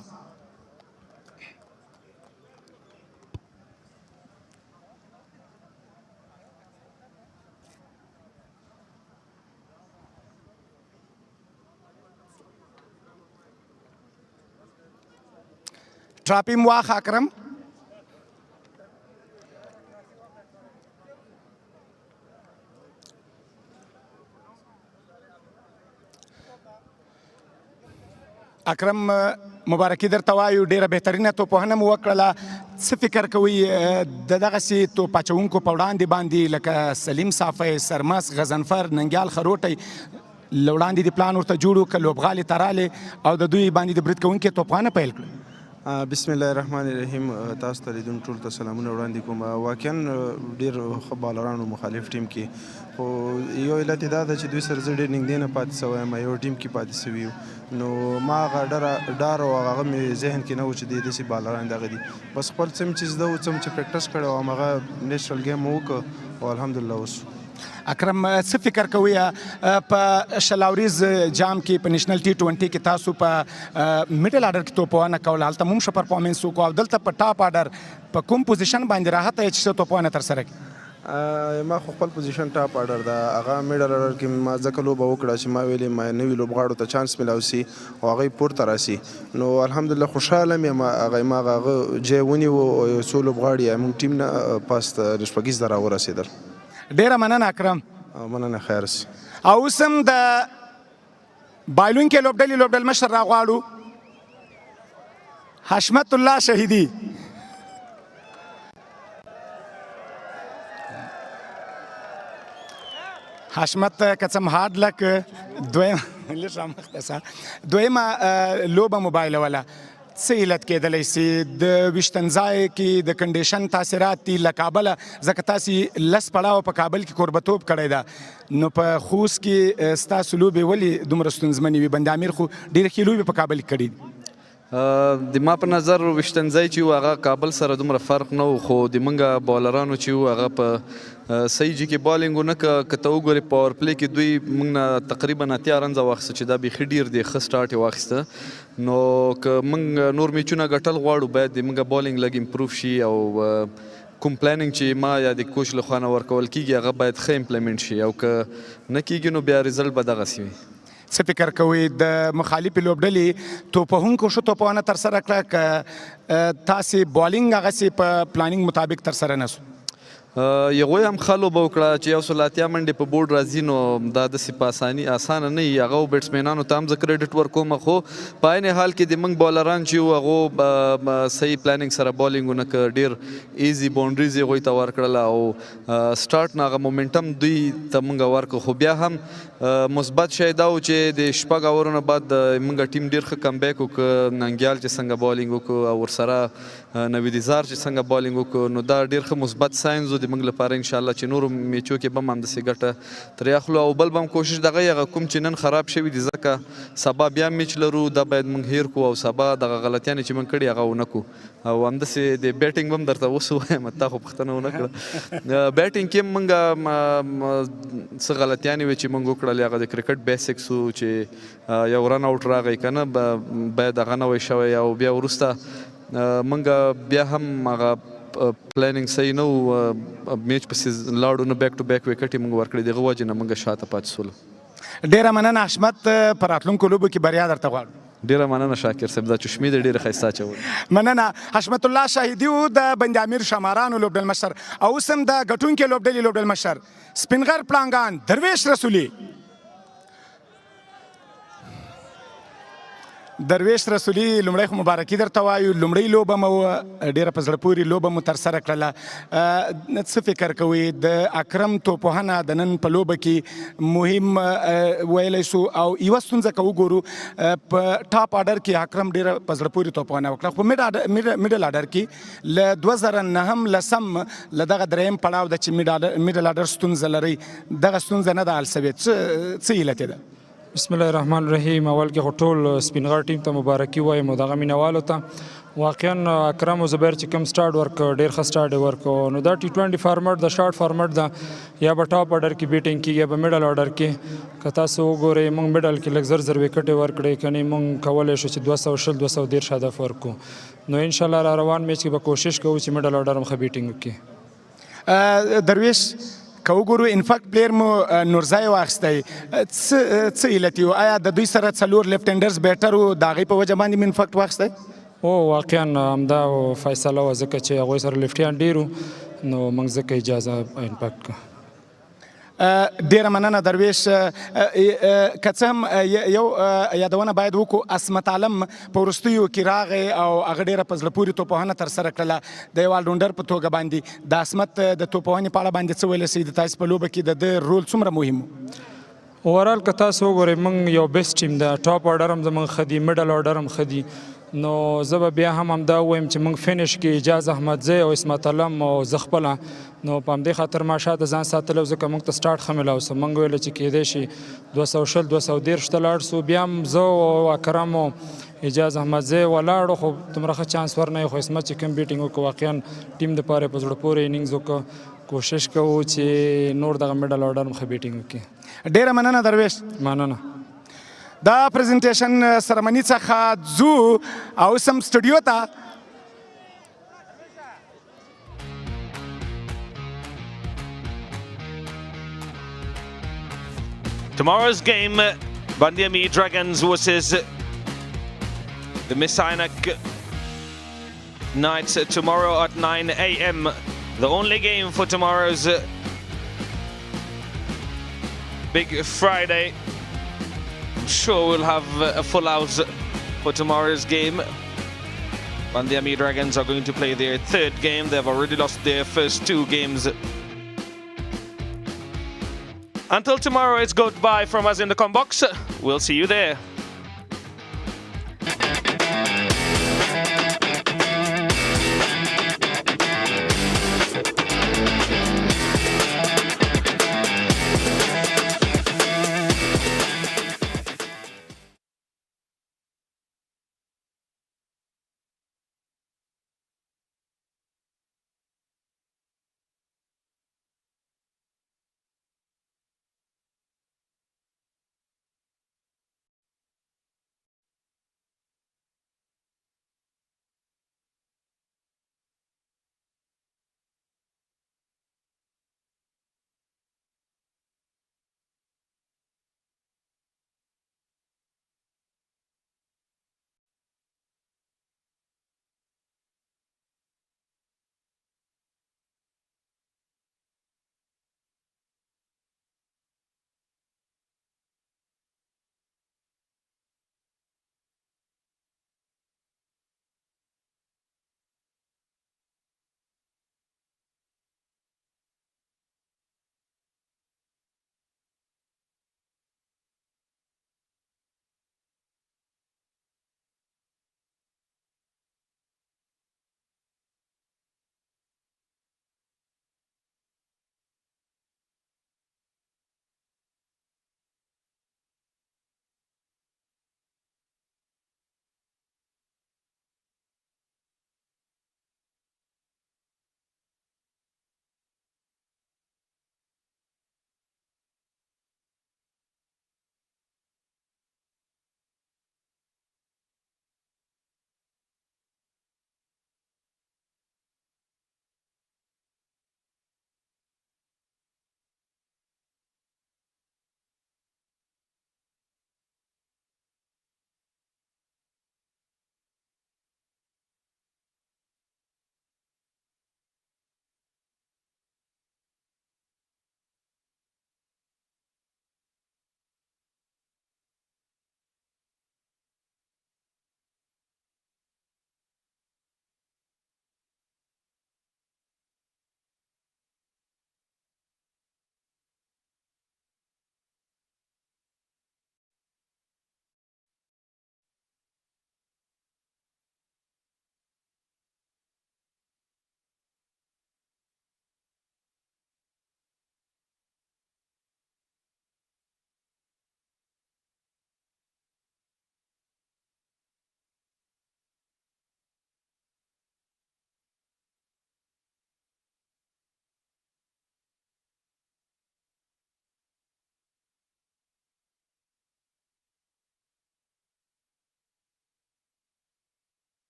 ټراپي م واخ اکرم. اکرم مبارکي درته وایو، ډیره بهترینه توپوهنه مو وکړله. څه فکر کوئ د دغسې توپ اچوونکو په وړاندې باندې لکه سلیم صافی، سرمس، غضنفر، ننګیال خروټی له وړاندې د پلان ورته جوړ که لوبغالې ته رالې او د دوی باندې د برید کوونکي توپخانه پیل کړه؟ بسم الله الرحمن الرحیم. تاسو ته لیدونکو ټولو ته سلامونه وړاندې کوم. واقعا ډېر ښه بالرانو مخالف ټیم کې، خو یو علت یې دا ده چې دوی سره زه ډېر نږدې نه پاتې سوی یم، یو ټیم کې پاتې سوي یو. نو ما هغه ډار او هغه مې ذهن کې نه و چې داسې بالران دغه دي. بس خپل څه مې چې زده و، څه مې چې پریکټس کړی و، هماغه نیچرل گیم مو وکړ او الحمدلله اوس. اکرم څه فکر کوئ په شلاوریز جام کې په نیشنل T20 کې تاسو په میډل آرډر کې توپوهنه کوله، هلته موږ ښه پرفارمنس وکړو او دلته په ټاپ آرډر په کوم پوزیشن باندې راحته یې چې توپوهنه ترسره کړي؟ ما خو خپل پوزیشن ټاپ آرډر ده، هغه میډل آرډر کې ما ځکه لوبه وکړه چې ما ویلې ما نوي لوبغاړو ته چانس میلاو سي او هغوی پورته راسي. نو الحمدلله خوشحاله یم. هغه جای ونیو او یو څو لوبغاړي موږ ټیم نه پاس شپږیز ته راورسېدل. ډیره مننه اکرم. مننه، خیر سي. او اوس هم د بایلونکي لوبډلې مشر راغواړو حشمت الله شهیدي. حشمت کڅم هارد لک دویمه لوبه موبایل ولا څه علت کېدلی سي د ویشتن ځای کې د کنډیشن تاثیرات دي له کابله ځکه تاسې لس پړاوه په کابل کې کوربتوب کړی ده نو په خوست کې ستاسو لوبې ولې دومره ستونزمنې وي بند امیر خو ډېرې ښې لوبې په کابل کې کړي دي د ما په نظر ویشتنځای چې و هغه کابل سره دومره فرق نه و خو د موږ بالرانو چې و هغه په صحیح جي کې بالینګ ونه که ته وګورې پاور پلی کې دوی موږ نه تقریبا اتیا رنزه واخیسته چې دا بیخي ډېر دی ښه سټارټ یې واخیسته نو که موږ نور میچونه ګټل غواړو باید د موږ بالینګ لږ امپروف شي او کوم پلانینګ چې ما یا د کوچ له خوا نه ورکول کېږي هغه باید ښه امپلیمنټ شي او که نه کېږي نو بیا ریزلټ به دغسې وي څه فکر کوئ د مخالفې لوبډلې توپوهونکو ښه توپونه ترسره کړه که تاسې بالینګ هغسې په پلانینګ مطابق ترسره نه سو هغوی هم ښه لوبه وکړه چې 180 منډې په بورډ راځي نو دا داسې په اسانه نه وي هغه بیټسمینانو ته هم زه کریډټ ورکوم خو په عین حال کې د موږ بالران چې وو هغو صحیح پلانینګ سره بالینګ ونه کړ ډېر ایزي باونډریز یې هغوی ته ورکړله او سټارټ نه هغه مومنټم دوی ته موږ ورکړو خو بیا هم مثبت شی دا و چې د شپږ اورو نه بعد موږ ټیم ډېر ښه کمبیک وکړو ننګیال چې څنګه بالینګ وکړو او ورسره نویدیزار چې څنګه بالینګ وکړو نو دا ډېر ښه مثبت ساینس و د موږ لپاره انشاءالله چې نورو میچو کې به هم همداسې ګټه ترې اخلو او بل به هم کوشش دغه هغه کوم چې نن خراب شوي دي ځکه سبا بیا میچ لرو دا باید موږ هیر کړو او سبا دغه غلطیانې چې موږ کړي هغه ونه کړو او همداسې د بیټینګ به هم درته اوس ووایم تا خو پوښتنه ونه کړه بیټینګ کې هم موږ څه غلطیانې وې چې موږ وکړلې هغه د کرکټ بیسکس و چې یو رن اوټ راغی که نه باید هغه نه وی شوی او بیا وروسته موږ بیا هم هغه پلانینګ صحیح نه و میچ پسې لاړو نه بیک ټو بیک وکټ یې موږ ورکړې دغه وجې نه موږ شاته پاتې سولو ډېره مننه حشمت په راتلونکو لوبو کې بریا درته غواړو ډېره مننه شاکر صاحب دا چشمې د ډېره ښایسته اچولې مننه حشمت الله شاهدي و د بند امیر شمارانو لوبډل مشر او اوس هم د ګټونکي لوبډلې لوبډل مشر سپینغر پړانګان درویش رسولي درویش رسولي لومړی خو مبارکي درته وایو لومړۍ لوبه مو ډېره په زړه پورې لوبه مو ترسره کړله څه فکر کوئ د اکرم توپوهنه د نن په لوبه کې مهم ویلی سو او یوه ستونزه که وګورو په ټاپ آډر کې اکرم ډېره په زړه پورې توپوهنه وکړه خو میډل آډر کې له 2009 لسم له دغه دریم پړاو ده چې میډل آډر ستونزه لرئ دغه ستونزه نه ده حل سوې څه علت ده بسم الله الرحمن الرحیم اول کې خو ټول سپینغر ټیم ته مبارکي وایم او دغه مینوالو ته واقعا اکرم او زبیر چې کوم سټارټ ورکړ ډېر ښه سټارټ یې ورکړ نو دا T20 فارمټ د شارټ فارمټ ده یا به ټاپ آډر کې بیټینګ کېږي یا به میډل آډر کې که تاسو وګورئ موږ میډل کې لږ زر وکټې ورکړې که نه موږ کولی شو چې 210 هدف ورکړو نو انشاءالله را روان میچ کې به کوشش کوو چې میډل آډر هم ښه بیټینګ وکړي درویش که وګورو انفیکټ پلیر مو نورزای واخیستی څه علت و آیا د دوی سره څلور لیفټ هینډرز بیټر و د هغې په وجه باندې مو انفیکټ واخیستی او واقعا همدا فیصله وه ځکه چې هغوی سره لیفټیان ډېر وو نو موږ ځکه اجازه امپیکټ کړه ډیره مننه درویش که څه هم یو یادونه باید وکړو عصمت عالم په وروستیو کې راغی او هغه ډیره په زړه پورې توپوهنه ترسره کړله د یو آلراونډر په توګه باندې د عصمت د توپوهنې په اړه باندې څه ویلی سئ د تاسې په لوبه کې د ده رول څومره مهم و اوورال که تاسو وګورئ موږ یو بیسټ ټیم ده ټاپ آډر هم زموږ ښه دي میډل آډر هم ښه دي نو زه به بیا هم همدا ووایم چې موږ فینش کې اجاز احمدزی او اسمت علم او زه خپله نو په همدې خاطر ما شاته ځان ساتلی و ځکه موږ ته سټارټ ښه میلاو سو موږ ویله چې کیدای شي 210 213 ته لاړ سو بیا هم زه او اکرم او اجاز احمدزی ولاړو خو دومره ښه چانس ورنه خو اسمت چې کوم بیټینګ وکړو واقعا ټیم دپاره په زړه پورې انینګز وکړو کوشش کوو چې نور دغه میډل آډر هم ښه بیټینګ وکړي ډیره مننه درویش مننه دا پریزنټیشن سرمنی څخه ځو او اوس هم سټوډیو ته Tomorrow's game, Band-e-Amir Dragons versus the Messianic Knights tomorrow at 9 a.m. The only game for tomorrow's Big Friday. I'm sure we'll have a full house for tomorrow's game. Band-e-Amir Dragons are going to play their third game. They've already lost their first two games. Until tomorrow, it's goodbye from us in the com box. We'll see you there.